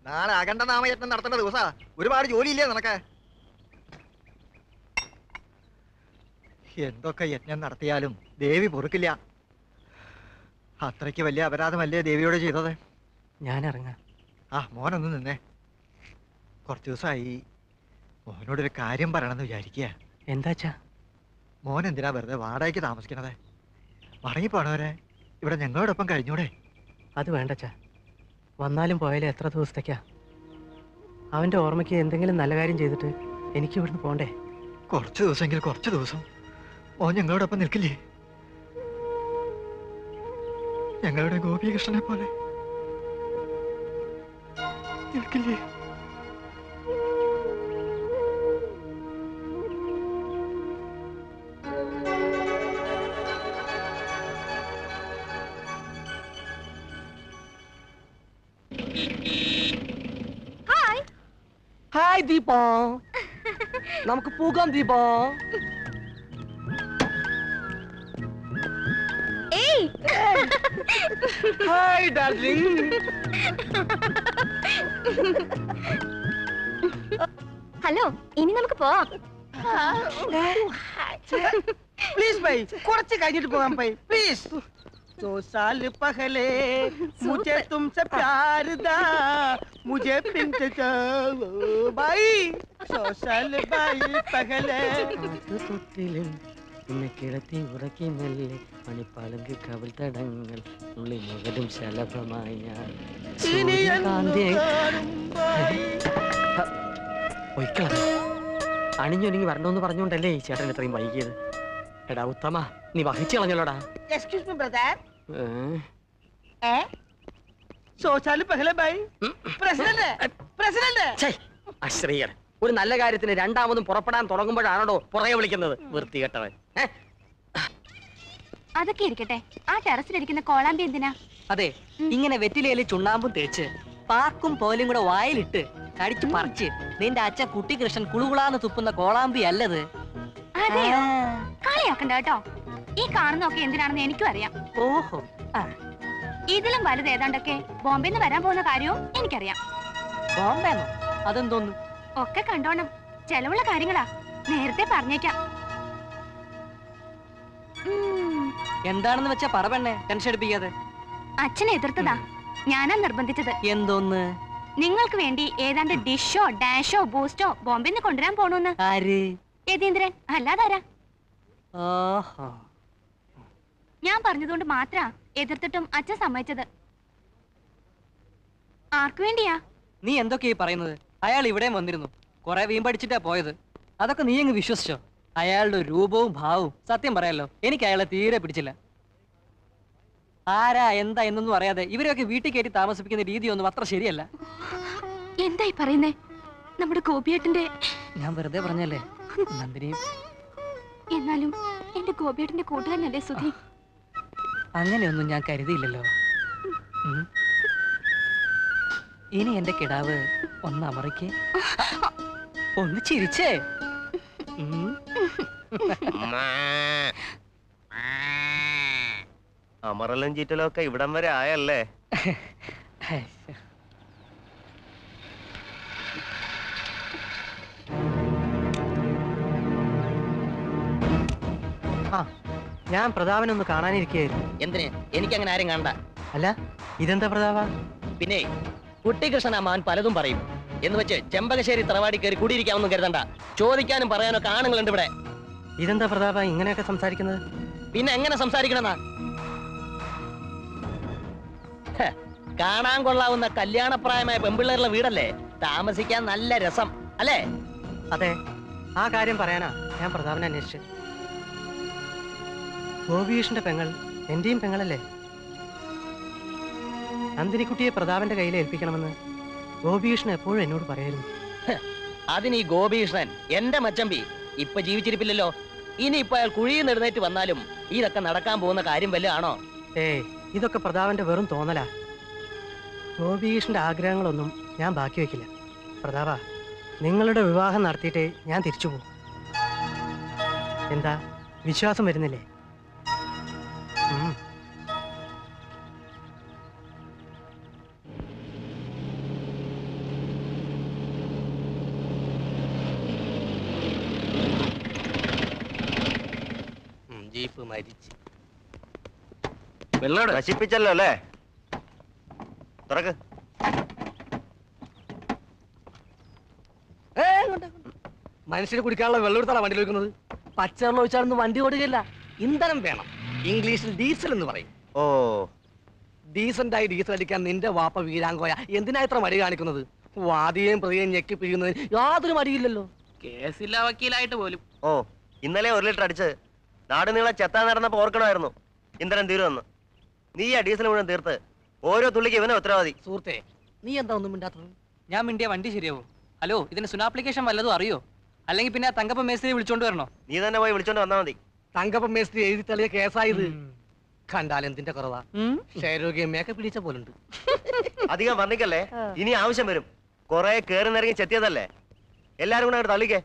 നാളെ അഖണ്ഡ നാമയജ്ഞം നടത്തേണ്ട ദിവസാ. ഒരുപാട് ജോലിയില്ലേ നിനക്ക്? എന്തൊക്കെ യജ്ഞം നടത്തിയാലും ദേവി പൊറുക്കില്ല. അത്രയ്ക്ക് വലിയ അപരാധമല്ലേ ദേവിയോട് ചെയ്തത്? ഞാൻ ഇറങ്ങാം. ആ, മോനൊന്ന് നിന്നേ. കുറച്ച് ദിവസമായി മോനോടൊരു കാര്യം പറയണമെന്ന് വിചാരിക്കുക. എന്താച്ചാ? മോൻ എന്തിനാ വെറുതെ വാടകയ്ക്ക് താമസിക്കണത്? മടങ്ങിപ്പോണവരെ ഇവിടെ ഞങ്ങളോടൊപ്പം കഴിഞ്ഞൂടെ? അത് വേണ്ടച്ചാ. വന്നാലും പോയാലും എത്ര ദിവസത്തേക്കാ? അവൻ്റെ ഓർമ്മയ്ക്ക് എന്തെങ്കിലും നല്ല കാര്യം ചെയ്തിട്ട് എനിക്ക് ഇവിടുന്ന് പോണ്ടേ? കുറച്ച് ദിവസമെങ്കിൽ കുറച്ച് ദിവസം മോൻ ഞങ്ങളോടൊപ്പം നിൽക്കില്ലേ? ഞങ്ങളുടെ ഗോപികൃഷ്ണനെ പോലെ നിൽക്കില്ലേ? ഹായ് ദീപ, നമുക്ക് പോകാം ദീപ. Hi darling. ഹലോ, ഇനി നമുക്ക് പോവാം. പ്ലീസ് ബൈ, കുറച്ച് കഴിഞ്ഞിട്ട് പോകാം ബൈ, പ്ലീസ്. 2 साल पहले मुझे तुमसे प्यार था, मुझे पिंच भाई 100 साल भाई पहले. പിന്നെ കിടത്തി ഉറക്കി മെല്ലെ മണിപ്പാലങ്ക് കവിൾ തടങ്ങൾ ഉള്ളിൽ മുകലും ശലഭമായി ഞാൻ അണിഞ്ഞൊരുങ്ങി വരണമെന്ന് പറഞ്ഞുകൊണ്ടല്ലേ ഈ ചേട്ടൻ ഇത്രയും വൈകിയത്? എടാ ഉത്തമ, നീ വഹിച്ചു കളഞ്ഞല്ലോടാ. Excuse me brother. 100 साल पहले भाई പ്രസിഡന്റ്. അശ്രീകർ, ഒരു നല്ല കാര്യത്തിന് രണ്ടാമതും പുറപ്പെടാൻ തുടങ്ങുമ്പോഴാണോ പുറകെ വിളിക്കുന്നത്? വൃത്തികെട്ടവൻ. അതൊക്കെ ഇരിക്കട്ടെ, ആ ടെറസിലിരിക്കുന്ന കോളാമ്പി എന്തിനാ? അതെ, ഇങ്ങനെ വെറ്റിലയിൽ ചുണ്ണാമ്പും തേച്ച് പാക്കും പോലും കൂടെ വായിലിട്ട് കടിച്ചു പറിച്ച് നിന്റെ അച്ഛൻ കുട്ടികൃഷ്ണൻ കുളുകുളാന്ന് തുപ്പുന്ന കോളാമ്പി അല്ലത്. അതെയോ? കളിയാക്കണ്ട കേട്ടോ. ഈ കാണുന്നൊക്കെ എന്തിനാണെന്ന് എനിക്കും അറിയാം. ഓഹോ, ഇതിലും വലുത് ഏതാണ്ടൊക്കെ ബോംബെന്ന് വരാൻ പോകുന്ന കാര്യവും എനിക്കറിയാം. ബോംബെന്നോ? അതെന്തോന്ന്? ഒക്കെ കണ്ടോണം, ചെലവുള്ള കാര്യങ്ങളാ. നേരത്തെ പറഞ്ഞേക്കാം. എന്താണെന്ന് വെച്ചാ പറ പെണ്ണെ, ടെൻഷൻ എടുപ്പിക്കാതെ. അച്ഛനെ എതിർത്തതാ, ഞാനാ നിർബന്ധിച്ചത്. എന്തോന്ന്? നിങ്ങൾക്ക് വേണ്ടി ഏതാണ്ട് ഡിഷോ ഡാഷോ ബൂസ്റ്റോ ബോംബെന്ന് കൊണ്ടുവരാൻ പോണോന്ന്. ആര്? യതീന്ദ്രൻ, അല്ലാതാരാ? ഓഹോ, ഞാൻ പറഞ്ഞതുകൊണ്ട് മാത്രാ എതിർത്തിട്ടും അച്ഛൻ സമ്മതിച്ചത്. ആർക്കു വേണ്ടിയാ? നീ എന്തൊക്കെയാ പറയുന്നത്? അയാൾ ഇവിടെ വന്നിരുന്നു, കുറെ വീമ്പടിച്ചിട്ടാ പോയത്. അതൊക്കെ നീ അങ്ങ് വിശ്വസിച്ചോ? അയാളുടെ രൂപവും ഭാവവും സത്യം പറയാലോ എനിക്ക് അയാളെ തീരെ പിടിച്ചില്ല. ആരാ എന്താ എന്നൊന്നും അറിയാതെ ഇവരെയൊക്കെ വീട്ടിൽ കയറ്റി താമസിപ്പിക്കുന്ന രീതിയൊന്നും അത്ര ശരിയല്ല. എന്തായി പറയുന്നേ? നമ്മുടെ ഗോപിയേട്ടന്റെ... ഞാൻ വെറുതെ പറഞ്ഞല്ലേ നന്ദിനി. എന്നാലും എന്റെ ഗോപിയേട്ടന്റെ കൂട്ടുകാരനല്ലേ സുധി? അങ്ങനെയൊന്നും ഞാൻ കരുതിയില്ലല്ലോ. ഇനി എന്റെ കിടാവ് ഒന്ന് അമറിക്ക്, ഒന്ന് ചിരിച്ചേ. അമറലും ചീറ്റലും ഒക്കെ ഇവിടം വരെ ആയല്ലേ? ഞാൻ പ്രതാപനൊന്ന് കാണാനിരിക്കുകയായിരുന്നു. എന്തിന്? എനിക്കങ്ങനെ ആരും കാണണ്ട. അല്ല, ഇതെന്താ പ്രതാപ? പിന്നെ കുട്ടികൃഷ്ണൻ അമ്മാവൻ പലതും പറയും എന്ന് വെച്ച് ചെമ്പകശ്ശേരി തറവാടി കയറി കൂടിയിരിക്കാമെന്നും കരുതണ്ട. ചോദിക്കാനും പറയാനൊക്കെ ആണുങ്ങളുണ്ട് ഇവിടെ. ഇതെന്താ പ്രതാപ ഇങ്ങനെയൊക്കെ സംസാരിക്കുന്നത്? പിന്നെ എങ്ങനെ സംസാരിക്കണമെന്നാ? കാണാൻ കൊള്ളാവുന്ന കല്യാണപ്രായമായ പെമ്പിള്ളേരുടെ വീടല്ലേ, താമസിക്കാൻ നല്ല രസം അല്ലേ? അതെ, ആ കാര്യം പറയാനാ ഞാൻ പ്രതാപനെ അന്വേഷിച്ചു. ഗോപികൃഷ്ണന്റെ പെങ്ങൾ എന്റെയും പെങ്ങളല്ലേ? നന്ദിനിക്കുട്ടിയെ പ്രതാപന്റെ കയ്യിൽ ഏൽപ്പിക്കണമെന്ന് ഗോപികൃഷ്ണൻ എപ്പോഴും എന്നോട് പറയായിരുന്നു. അതിന് ഈ ഗോപികൃഷ്ണൻ എന്റെ മച്ചമ്പി ഇപ്പൊ ജീവിച്ചിരിപ്പില്ലല്ലോ. ഇനി ഇപ്പൊ അയാൾ കുഴിയിൽ എഴുന്നേറ്റ് വന്നാലും ഇതൊക്കെ നടക്കാൻ പോകുന്ന കാര്യം വല്ല ആണോ? ഇതൊക്കെ പ്രതാപന്റെ വെറും തോന്നലാ. ഗോപികൃഷ്ണന്റെ ആഗ്രഹങ്ങളൊന്നും ഞാൻ ബാക്കി വെക്കില്ല. പ്രതാപ, നിങ്ങളുടെ വിവാഹം നടത്തിയിട്ടേ ഞാൻ തിരിച്ചു പോകും. എന്താ വിശ്വാസം വരുന്നില്ലേ? ജീപ്പ് മരിച്ചു. നശിപ്പിച്ചല്ലോ അല്ലേ? തുറക്ക്. മനുഷ്യന് കുടിക്കാനുള്ള വെള്ളം എടുത്താണ് വണ്ടി വെക്കുന്നത്. പച്ചവെള്ളം ഒഴിച്ചാലൊന്നും വണ്ടി ഓടുകയില്ല. ഇന്ധനം വേണം. ഇംഗ്ലീഷിൽ ഡീസൽ എന്ന് പറയും. ഓ, ഡീസന്റായി ഡീസൽ അടിക്കാൻ നിന്റെ വാപ്പ വീരാങ്കോയ എന്തിനാ ഇത്ര മടി കാണിക്കുന്നത്? വാദിയെയും പ്രതിയെയും ഞെക്കി പിഴിയുന്നതിന് യാതൊരു മടിയില്ലല്ലോ. കേസില്ല വക്കീലായിട്ട് പോലും. ഓ, ഇന്നലെ 1 ലിറ്റർ അടിച്ച് നാട് നീളെ ചെത്താൻ നടന്നപ്പോ ഓർക്കണമായിരുന്നു ഇന്ധനം തീരുമെന്ന്. നീ ആ ഡീസൽ മുഴുവൻ തീർത്ത് ഓരോ തുള്ളിക്ക് ഇവനെ ഉത്തരവാദി. സുഹൃത്തെ, നീ എന്താ ഒന്നും മിണ്ടാത്തത്? ഞാൻ മിണ്ടിയ വണ്ടി ശരിയാവോ? ഹലോ, ഇതിന് സുനാപ്ലിക്കേഷൻ വല്ലതും അറിയോ? അല്ലെങ്കിൽ പിന്നെ തങ്കപ്പ മേസ്ത്രി വിളിച്ചോണ്ട് വരണോ? നീ തന്നെ പോയി വിളിച്ചോണ്ട് വന്നാ മതി. തങ്കപ്പ മേസ്ത്രി എഴുതി തള്ളിയ കേസായത്. കണ്ടാൽ എന്തിന്റെ കുറവാ? ക്ഷയരോഗിയമ്മയൊക്കെ പിടിച്ച പോലുണ്ട്. അധികം വർണ്ണിക്കല്ലേ, ഇനി ആവശ്യം വരും. കൊറേ കേറി നിറങ്ങി ചെത്തിയതല്ലേ, എല്ലാരും കൂടെ അങ്ങോട്ട് തള്ളിക്കേ.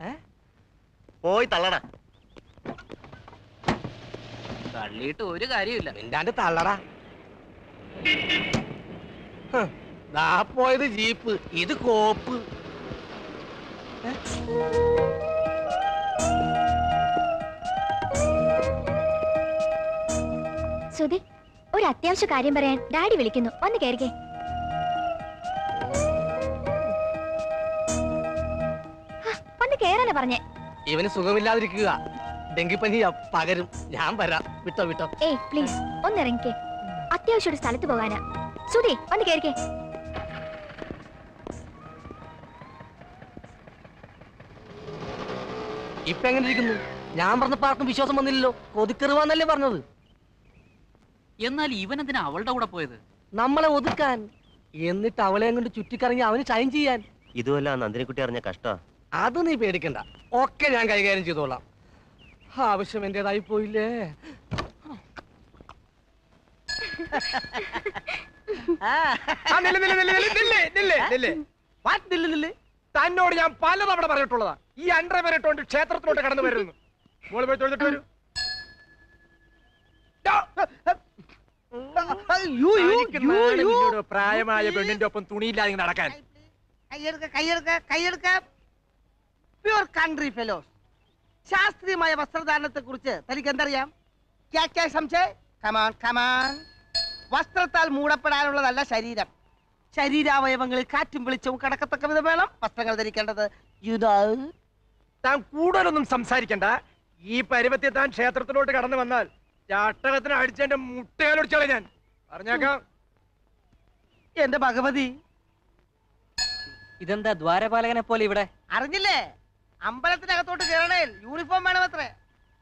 പോയി തള്ളണ. തള്ളിയിട്ട് ഒരു കാര്യമില്ല. മിണ്ടാണ്ട് തള്ളടാ. ദാ പോയത് ജീപ്പ്, ഇത് കോപ്പ്. സുധി, ഒരു അത്യാവശ്യ കാര്യം പറയാൻ ഡാഡി വിളിക്കുന്നു, വന്ന് കേറിക്കേ. വന്ന് കേറാനാ പറഞ്ഞേ. ഇവന് സുഖമില്ലാതിരിക്കുക, ഡെങ്കിപ്പനി പകരും. ഞാൻ വരാം, വിട്ടോ വിട്ടോ. ഏയ് പ്ലീസ് ഒന്ന് ഇറങ്ങിക്കേ, അത്യാവശ്യം ഒരു സ്ഥലത്ത് പോകാനാ. സുധി, വന്ന് കേറിക്കേ. ഇപ്പൊ എങ്ങനെ ഇരിക്കുന്നു? ഞാൻ പറഞ്ഞപ്പോ ആർക്കും വിശ്വാസം വന്നില്ലല്ലോ. കൊതിക്കെറുവാന്നല്ലേ പറഞ്ഞത്. എന്നാൽ ഇവനെന്തിനാ അവളുടെ കൂടെ പോയത്? നമ്മളെ ഒതുക്കാൻ. എന്നിട്ട് അവളെ കൊണ്ട് ചുറ്റിക്കറങ്ങി അവന് ഷൈൻ ചെയ്യാൻ. ഇതുമല്ല നന്ദിനിക്കുട്ടി അറിഞ്ഞ കഷ്ട. അത് നീ പേടിക്കണ്ട, ഒക്കെ ഞാൻ കൈകാര്യം ചെയ്തോളാം. ആവശ്യം എന്റേതായി പോയില്ലേ. തന്നോട് ഞാൻ പലതവണ പറഞ്ഞിട്ടുള്ളതാ ഈ അണ്ടർവെയർ ഇട്ടോണ്ട് ക്ഷേത്രത്തിലോട്ട് കടന്നു വരുന്നു. മോള് പോയി തൊഴുതിട്ട് വരൂ. പ്രായമായ പെണ്ണിന്റെ ഒപ്പം തുണിയില്ലാതെ നടക്കാൻ. Pure country fellows. ശാസ്ത്രീയമായ വസ്ത്രധാരണത്തെ കുറിച്ച് തനിക്ക് എന്തറിയാം? വസ്ത്രത്താൽ മൂടപ്പെടാനുള്ളതല്ല ശരീരം. ശരീരാവയവങ്ങളിൽ കാറ്റും വെളിച്ചവും കടക്കത്തക്ക വിധം വേണം വസ്ത്രങ്ങൾ ധരിക്കേണ്ടത്. താൻ കൂടുതലൊന്നും സംസാരിക്കണ്ട. ഈ പരുവത്തിൽ താൻ ക്ഷേത്രത്തിലോട്ട് കടന്നു വന്നാൽ ചാട്ടകത്തിന് അടിച്ചെന്റെ മുട്ടയാലൊടിച്ചാളെ ഞാൻ പറഞ്ഞേക്കാം. എന്റെ ഭഗവതി, ഇതെന്താ ദ്വാരപാലകനെ പോലെ ഇവിടെ? അറിഞ്ഞില്ലേ? അമ്പലത്തിനകത്തോട്ട് കയറണേ യൂണിഫോം വേണമത്രേ.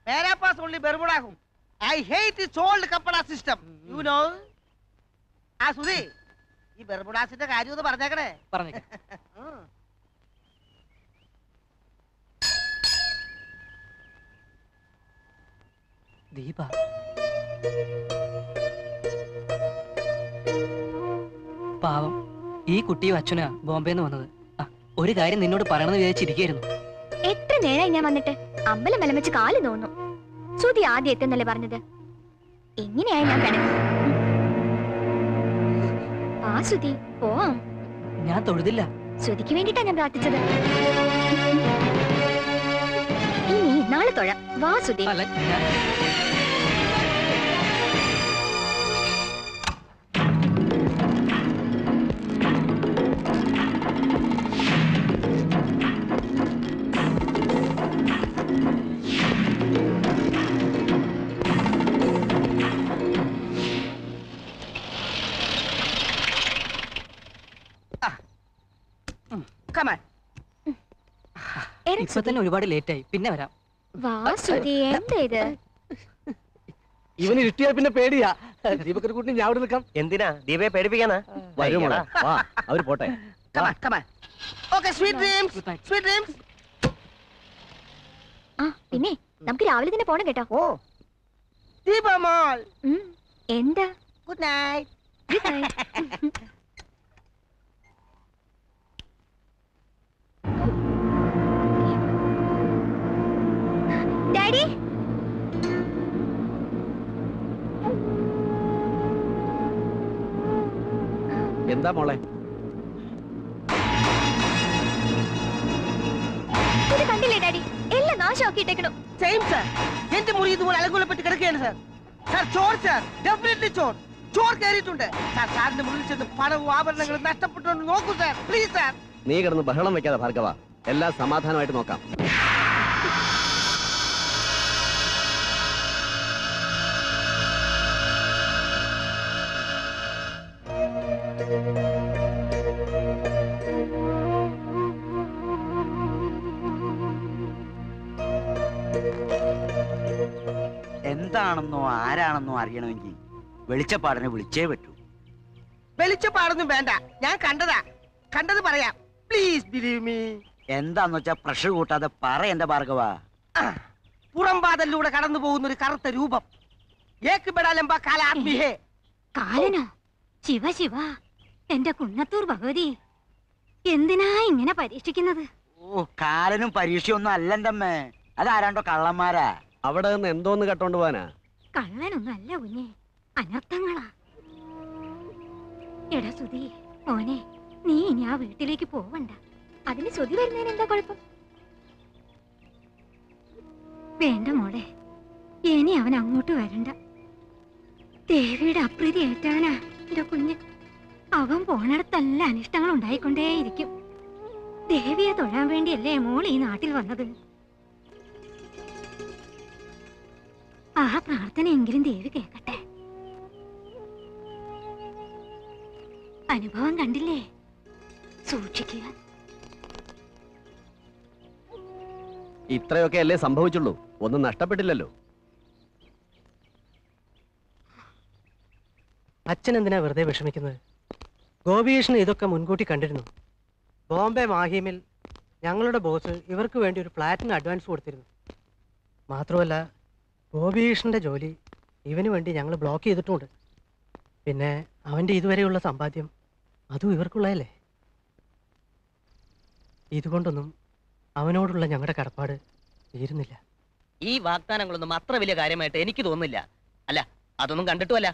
പേരാപ്പാസ് ഉള്ളി ബെർമുടാകും. ഐ ഹേറ്റ് ദിസ് ഓൾഡ് കപ്പട സിസ്റ്റം, യു നോ. ആ സുധി, ഈ ബർബുഡാസിന്റെ കാര്യം ഒന്ന് പറഞ്ഞേക്കണേ. പറഞ്ഞേക്കാം. ദീപ, പാവം ഈ കുട്ടിയും അച്ഛനാ ബോംബെന്ന് വന്നത്. ഒരു കാര്യം നിന്നോട് പറയണമെന്ന് വിചാരിച്ചിരിക്കുന്നു. എത്ര നേരമായി ഞാൻ വന്നിട്ട് അമ്പലം വലം വെച്ച് കാല് തോന്നും. ശ്രുതി ആദ്യം എത്തുന്നല്ലേ പറഞ്ഞത്. എങ്ങനെയായി ഞാൻ കിടക്കും. ആ ശ്രുതി പോവാം. ഞാൻ തൊഴുതില്ല. ശ്രുതിക്ക് വേണ്ടിട്ടാ ഞാൻ പ്രാർത്ഥിച്ചത്. ഇനി നാളെ തൊഴാം. വാ ശ്രുതി. ഇപ്പൊ തന്നെ ഒരുപാട് ലേറ്റ് ആയി. പിന്നെ വരാം. വാ ശ്രുതി. എന്താ ഇത്? ഇവന് ഇരുട്ടിയാൽ പിന്നെ പേടിയാ. ദീപക്കൊരു കൂട്ടി ഞാൻ അവിടെ നിൽക്കാം. എന്തിനാ ദീപയെ പേടിപ്പിക്കാനാ? അവര് പോട്ടെ. Okay, sweet dreams. Sweet dreams. പിന്നെ നമുക്ക് രാവിലെ തന്നെ പോണം കേട്ടോ. ഓ ദീപമോൾ. എന്താ? Good night. Good night. Daddy, എന്താ മോളെ? ഇത് കണ്ടില്ലേ ഡാഡി? എല്ലാം നാശമാക്കിയിട്ടേക്കണു. Same sir. എന്റെ മുറി ഇതുപോലെ അലങ്കോലപ്പെട്ട് കിടക്കുകയാണ് സർ. സർ ചോർ സർ. ഡെഫിനറ്റ്ലി ചോർ. ചോർ കയറിയിട്ടുണ്ട് സർ. സാറിന്റെ മുറിയിൽ ചെന്ന് പണവും ആഭരണങ്ങളും നഷ്ടപ്പെട്ടുകൊണ്ട് നോക്കൂ സർ. Please sir. നീ കിടന്ന് ബഹളം വെക്കാതെ ഭാർഗവ. എല്ലാം സമാധാനമായിട്ട് നോക്കാം. എന്താണെന്നോ ആരാണെന്നോ അറിയണമെങ്കിൽ വെളിച്ചപ്പാടിനെ വിളിച്ചേ പറ്റൂ. വെളിച്ചപ്പാടൊന്നും വേണ്ട. ഞാൻ കണ്ടതാ. കണ്ടത് പറയാം. Please believe me. എന്താന്ന് വെച്ചാ പ്രഷർ കൂട്ടാതെ പറ എന്റെ ഭാർഗവ. പുറംവാതലിലൂടെ കടന്നു പോകുന്ന ഒരു കറുത്ത രൂപം. ഏക്ക് ബഡാ ലംബാ കാല ആദ്മി ഹേ. കാലനോ? ശിവ ശിവ, എന്റെ കുന്നത്തൂർ ഭഗവതി, എന്തിനാ ഇങ്ങനെ പരീക്ഷിക്കുന്നത്? ഓ, കാലനും പരീക്ഷയൊന്നും അല്ലെന്തമ്മേ. അതാരാണ്ടോ കള്ളന്മാരാ. അവിടെ നിന്ന് എന്തോന്ന് കട്ടോണ്ട് പോവാനാ? കള്ളനൊന്നും അല്ല കുഞ്ഞെ, അനർത്ഥങ്ങളാ. എടാ സുധി, മോനെ, നീ ഇനി ആ വീട്ടിലേക്ക് പോവണ്ട. അതിന് ശ്രുതി വരുന്നതിന് എന്താ കുഴപ്പം? വേണ്ട മോളെ, ഇനി അവൻ അങ്ങോട്ട് വരണ്ട. ദേവിയുടെ അപ്രീതി ഏറ്റാനാ എന്റെ കുഞ്ഞ്. അവൻ പോണടത്തല്ല അനിഷ്ടങ്ങൾ ഉണ്ടായിക്കൊണ്ടേയിരിക്കും. ദേവിയെ തൊഴാൻ വേണ്ടിയല്ലേ മോൾ ഈ നാട്ടിൽ വന്നത്. ആ പ്രാർത്ഥനയെങ്കിലും ദേവി കേക്കട്ടെ. അനുഭവം കണ്ടില്ലേ? സൂക്ഷിക്കുക. ഇത്രയൊക്കെ അല്ലേ സംഭവിച്ചുള്ളൂ. ഒന്നും നഷ്ടപ്പെട്ടില്ലല്ലോ. അച്ഛൻ എന്തിനാ വെറുതെ വിഷമിക്കുന്നത്? ഗോപികൃഷ്ണൻ ഇതൊക്കെ മുൻകൂട്ടി കണ്ടിരുന്നു. ബോംബെ മാഹിമിൽ ഞങ്ങളുടെ ബോസ് ഇവർക്ക് വേണ്ടി ഒരു ഫ്ലാറ്റിന് അഡ്വാൻസ് കൊടുത്തിരുന്നു. മാത്രമല്ല ഗോപികൃഷ്ണന്റെ ജോലി ഇവന് വേണ്ടി ഞങ്ങൾ ബ്ലോക്ക് ചെയ്തിട്ടുമുണ്ട്. പിന്നെ അവൻ്റെ ഇതുവരെയുള്ള സമ്പാദ്യം അതും ഇവർക്കുള്ളതല്ലേ. ഇതുകൊണ്ടൊന്നും അവനോടുള്ള ഞങ്ങളുടെ കടപ്പാട് തീരുന്നില്ല. ഈ വാഗ്ദാനങ്ങളൊന്നും അത്ര വലിയ കാര്യമായിട്ട് എനിക്ക് തോന്നുന്നില്ല. അല്ല, അതൊന്നും കണ്ടിട്ടുമല്ല.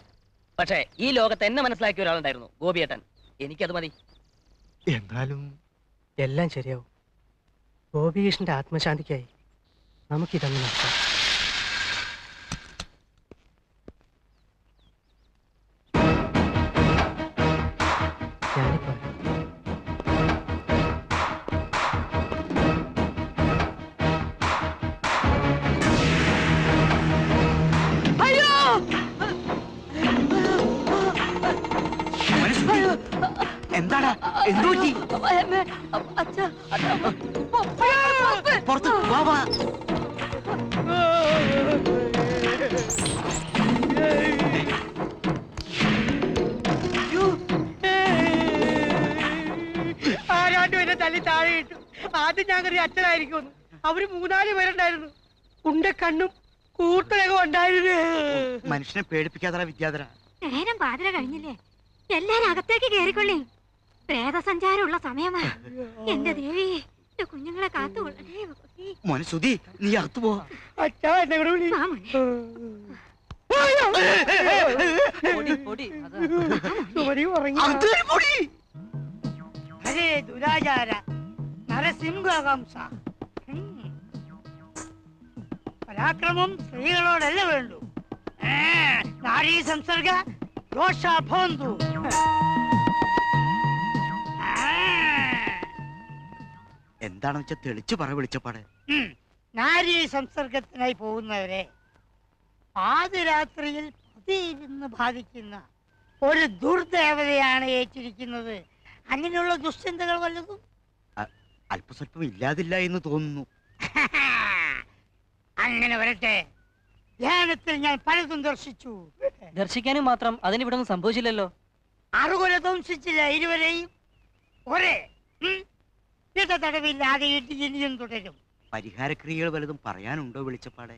പക്ഷേ ഈ ലോകത്ത് എന്നെ മനസ്സിലാക്കിയ ഒരാളുണ്ടായിരുന്നു, ഗോപിയേട്ടൻ. എനിക്കത് മതി. എന്നാലും എല്ലാം ശരിയാവും. ഗോപികൃഷ്ണന്റെ ആത്മശാന്തിക്കായി നമുക്കിതങ്ങ് നടത്താം. ഞാനിപ്പോ എന്താടാ? എന്തു പറ്റി? പുറത്ത് വാ, വാ. മാലയിട്ടു. ആദ്യം ഞാൻ കരുതി അച്ഛനായിരിക്കും. അവര് 3-4 പേരുണ്ടായിരുന്നു. കണ്ണും കൂട്ടരകം ഉണ്ടായിരുന്നു. മനുഷ്യനെ പേടിപ്പിക്കാതെ വിദ്യാധര. നേരം പാതിര കഴിഞ്ഞില്ലേ, എല്ലാരും അകത്തേക്ക് കേറിക്കൊള്ളി. പ്രേതസഞ്ചാരമുള്ള സമയമാ. എന്റെ ദേവി, എന്റെ കുഞ്ഞുങ്ങളെ കാത്തുകൊള്ളണേ. മോനെ സുധി, നീ അകത്തു പോ. അച്ഛാ എന്നെ കൂടെ വിളി. ഹരേ ദുരാചാര നരസിംഹകംസ. പരാക്രമം സ്ത്രീകളോടല്ല വേണ്ടു. നാരീ സംസർഗ ദോഷാഭോന്തു. എന്താണെന്ന് വെച്ചാൽ തെളിച്ചു പറ വിളിച്ചപ്പാട്. നാരീ സംസർഗത്തിനായി പോകുന്നവരെ പാതിരാത്രിയിൽ പതിയിരുന്ന് ബാധിക്കുന്ന ഒരു ദുർദേവതയാണ് ഏറ്റിരിക്കുന്നത്. അങ്ങനെയുള്ള ദുശ്ചിന്തകൾ വല്ലതും അല്പസ്വല്പം ഇല്ലാതില്ല എന്ന് തോന്നുന്നു. അങ്ങനെ വരട്ടെ. ധ്യാനത്തിൽ ഞാൻ പലതും ദർശിച്ചു. ദർശിക്കാനും മാത്രം അതിനിവിടെ ഒന്നും സംഭവിച്ചില്ലല്ലോ. അറുകൊല ധ്വംസിച്ചില്ല ഇരുവരെയും. ഒരേ തടവില്ലാതെ ഇനിയും തുടരും. പരിഹാരക്രിയകൾ വല്ലതും പറയാനുണ്ടോ വിളിച്ചപ്പാടെ?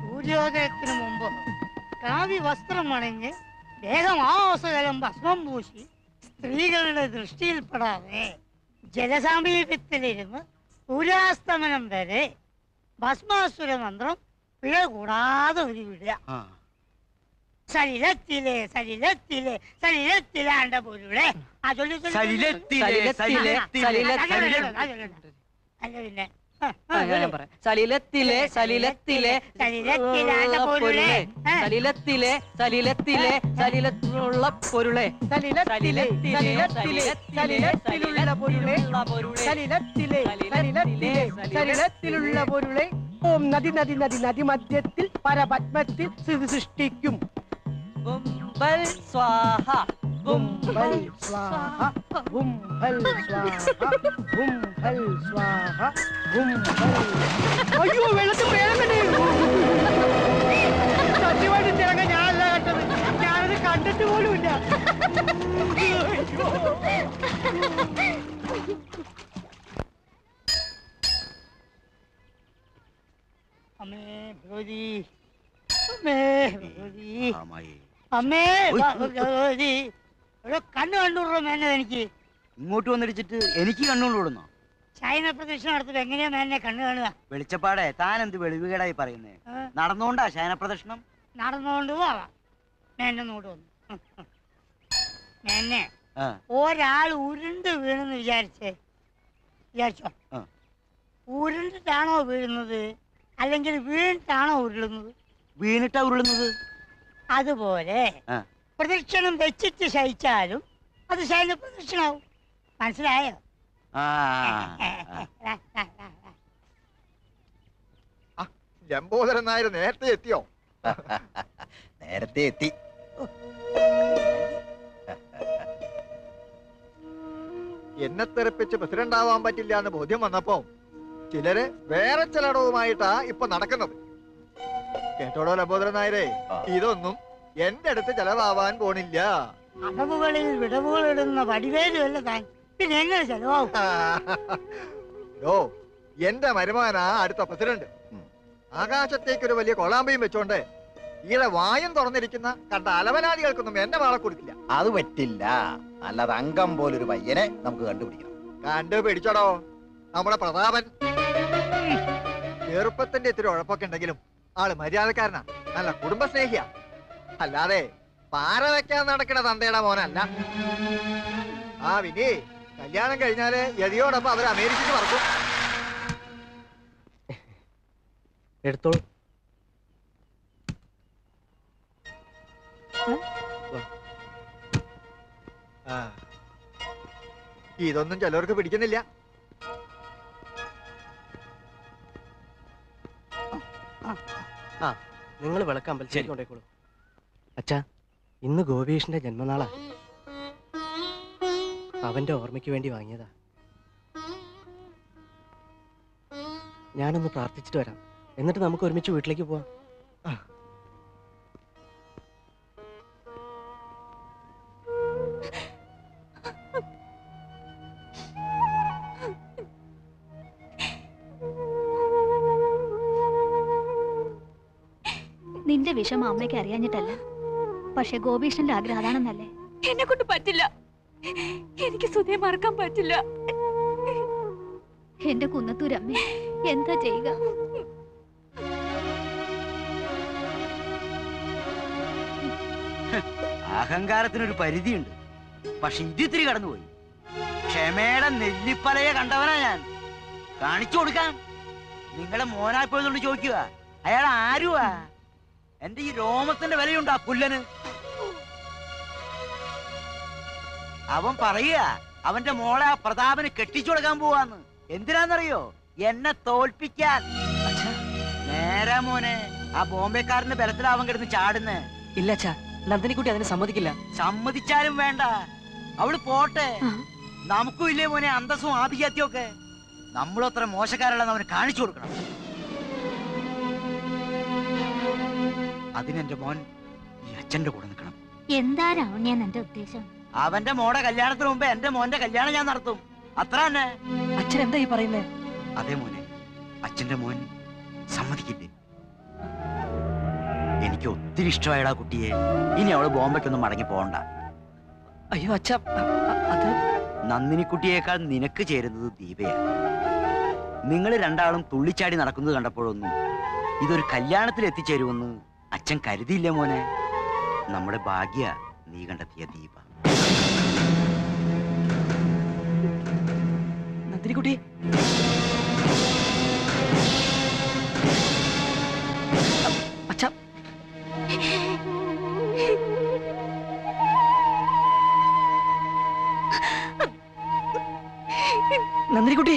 സൂര്യോദയത്തിനു മുമ്പ് കാവ്യ വസ്ത്രം അണിഞ്ഞ് ദേഹമാസകലം ഭസ്മം പൂശി സ്ത്രീകളുടെ ദൃഷ്ടിയിൽപ്പെടാതെ ജലസമീപത്തിലിരുന്ന് സൂര്യാസ്തമനം വരെ ഭസ്മാസുര മന്ത്രം പിഴ കൂടാതെ ഒരു വിടുക. സലിലത്തിലെ സലിലത്തിലെ സലിലത്തിലാണ്ട പൊരുളെ അല്ല പിന്നെ സലിലത്തിലെ സലിലത്തിലെ സലിലത്തിലെ സലിലത്തിലെ സലിലത്തിലുള്ള പൊരുളെ സലിലത്തിലെ സലിലത്തിലെ സലിലത്തിലുള്ള പൊരുളെ സലിലത്തിലെ സലിലത്തിലെ സലിലത്തിലുള്ള പൊരുളെ ഓം നദി നദി നദി നദി മധ്യത്തിൽ പരപത്മത്തിൽ സ്ഥിതി സൃഷ്ടിക്കും. ബുംബൽ സ്വാഹ ബുംബൽ സ്വാഹ ബുംബൽ സ്വാഹ ബുംബൽ സ്വാഹ ബുംബൽ. അയ്യോ വെള്ളത്തിൽ വേണമെന്നേ. സത്യമായിട്ട് തിരങ്ങ ഞാനല്ല കണ്ടത്. ഞാനത് കണ്ടിട്ട് പോലുമില്ല. അമ്മേ ഭഗവതി, അമ്മേ ഭഗവതി, അമ്മേ ഭഗവതി. ഒരു കണ്ണു കണ്ടുവിടുറോ മേനെ എനിക്ക്. ഇങ്ങോട്ട് വന്നിടിച്ചിട്ട് എനിക്ക് കണ്ണുകൊണ്ടുവിടുന്നോ? ചൈന പ്രദക്ഷിണം നടത്തിട്ട് എങ്ങനെയാ മേനെ കണ്ണു കാണുക? വെളിച്ചപ്പാടെ താൻ എന്ത് വെളിവുകേടായി പറയുന്നേ? നടന്നുകൊണ്ടാ ശയന പ്രദക്ഷിണം? നടന്നുകൊണ്ട് പോവാം. മേനെ നോട്ട് വന്നു. മേനെ ഒരാൾ ഉരുണ്ട് വീണെന്ന് വിചാരിച്ചോ? ഉരുണ്ടിട്ടാണോ വീഴുന്നത് അല്ലെങ്കിൽ വീണിട്ടാണോ ഉരുളുന്നത്? വീണിട്ടാ ഉരുളുന്നത്. അതുപോലെ പ്രദക്ഷിണം വെച്ചിട്ട് ശയിച്ചാലും അത് ശയന പ്രദക്ഷിണാവും. മനസ്സിലായോ? ലംബോദരൻ നായർ നേരത്തെ എത്തിയോ? നേരത്തെ എത്തി. എന്നെ തെറിപ്പിച്ച് പ്രസിഡന്റ് ആവാൻ പറ്റില്ല എന്ന് ബോധ്യം വന്നപ്പോ ചിലര് വേറെ ചിലടവുമായിട്ടാ ഇപ്പൊ നടക്കുന്നത്. കേട്ടോടോ ലംബോദരൻ നായരെ, ഇതൊന്നും എന്റെ അടുത്ത് ചെലവാവാൻ പോണില്ല. അടവുകളിൽ വിടവുകൾ ഇടുന്ന വടിവേലുമല്ല താൻ, പിന്നെ എങ്ങനെ ചെലവാകും? ഓ, എന്റെ മരുമകനാ അടുത്ത പ്രസിഡന്റ്. ആകാശത്തേക്ക് ഒരു വലിയ കൊളാമ്പയും വെച്ചോണ്ട് ഈടെ വായും തുറന്നിരിക്കുന്ന കണ്ട അലവനാദികൾക്കൊന്നും എന്റെ വാളെ കൊടുക്കില്ല. അത് പറ്റില്ല. അല്ലാതെ അംഗം പോലൊരു പയ്യനെ നമുക്ക് കണ്ടുപിടിക്കണം. കണ്ടുപിടിച്ചോടോ. നമ്മുടെ പ്രതാപൻ ചെറുപ്പത്തിന്റെ ഇത്തിരി ഉഴപ്പൊക്കെ ഉണ്ടെങ്കിലും ആള് മര്യാദക്കാരനാ, നല്ല കുടുംബസ്നേഹിയാ. അല്ലാതെ പാര വെക്കാൻ നടക്കണ തന്തയുടെ മോനല്ല. ആ വിനി കല്യാണം കഴിഞ്ഞാല് യതിയോടൊപ്പം അവര് അമേരിക്കക്ക് പറക്കും. എടുത്തോളൂ. ഇതൊന്നും ചിലർക്ക് പിടിക്കുന്നില്ല. നിങ്ങൾ വിളക്ക് അമ്പലത്തിലേക്ക് കൊണ്ടേക്കോളൂ. അച്ഛാ, ഇന്ന് ഗോപീഷിന്റെ ജന്മനാളാ. അവന്റെ ഓർമ്മയ്ക്ക് വേണ്ടി വാങ്ങിയതാ. ഞാനൊന്ന് പ്രാർത്ഥിച്ചിട്ട് വരാം, എന്നിട്ട് നമുക്ക് ഒരുമിച്ച് വീട്ടിലേക്ക് പോവാം. നിന്റെ വിഷമം അമ്മയ്ക്ക് അറിയാഞ്ഞിട്ടല്ല, പക്ഷെ ഗോപീഷ്ണന്റെ ആഗ്രഹം അതാണെന്നല്ലേ? എന്നെ കൊണ്ട് പറ്റില്ല, എനിക്ക് സുധയെ മറക്കാൻ പറ്റില്ല. എന്റെ കുന്നത്തൂരമ്മ എന്താ ചെയ്യുക? അഹങ്കാരത്തിനൊരു പരിധിയുണ്ട്, പക്ഷെ ഇതിത്തിരി കടന്നുപോയി. ക്ഷമയുടെ നെല്ലിപ്പലയെ കണ്ടവനാ ഞാൻ. കാണിച്ചു കൊടുക്കാം. നിങ്ങളെ മോനായിപ്പോയതുകൊണ്ട് ചോദിക്കുക, അയാൾ ആരുവാ? എന്റെ ഈ രോമത്തിന്റെ വിലയുണ്ടാ പുല്ലന്? അവൻ പറയുക അവന്റെ മോളെ ആ പ്രതാപന് കെട്ടിച്ചു കൊടുക്കാൻ പോവാന്ന്. എന്തിനാന്നറിയോ? എന്നെ തോൽപ്പിക്കാൻ. നേരാ മോനെ, ആ ബോംബെക്കാരന്റെ ബലത്തിലാവൻ കിടന്ന് ചാടുന്നേ. ഇല്ല അച്ഛാ, നന്ദിനിക്കുട്ടി അതിന് സമ്മതിക്കില്ല. സമ്മതിച്ചാലും വേണ്ട, അവള് പോട്ടെ. നമുക്കും ഇല്ലേ മോനെ അന്തസ്സും ആഭിജാത്യവും ഒക്കെ? നമ്മളത്ര മോശക്കാരല്ലെന്ന് അവന് കാണിച്ചു കൊടുക്കണം. അതിനെന്റെ മോൻ ഈ അച്ഛന്റെ കൂടെ നിൽക്കണം. എന്താ രാവണ്യാന്ന് എന്റെ ഉദ്ദേശം? അവന്റെ മോടെ കല്യാണത്തിന് മുമ്പ് എന്റെ മോന്റെ കല്യാണം ഞാൻ നടത്തും, അത്ര തന്നെ. അച്ഛൻ എന്താ ഈ പറയുന്നേ? അതേ മോനെ, അച്ഛന്റെ മോൻ സമ്മതിക്കില്ലേ? എനിക്ക് ഒത്തിരി ഇഷ്ടമായടാ കുട്ടിയെ. ഇനി അവള് ബോംബെക്കൊന്നും മടങ്ങി പോകണ്ട. അയ്യോ അച്ഛ, അത് നന്ദിനിക്കുട്ടിയേക്കാൾ നിനക്ക് ചേരുന്നത് ദീപയാണ്. നിങ്ങൾ രണ്ടാളും തുള്ളിച്ചാടി നടക്കുന്നത് കണ്ടപ്പോഴൊന്നും ഇതൊരു കല്യാണത്തിൽ എത്തിച്ചേരുമെന്ന് അച്ഛൻ കരുതിയില്ല മോനെ. നമ്മുടെ ഭാഗ്യ നീ കണ്ടെത്തിയ ദീപ. നന്ദിനിക്കുട്ടി, അച്ഛ, നന്ദിനിക്കുട്ടി,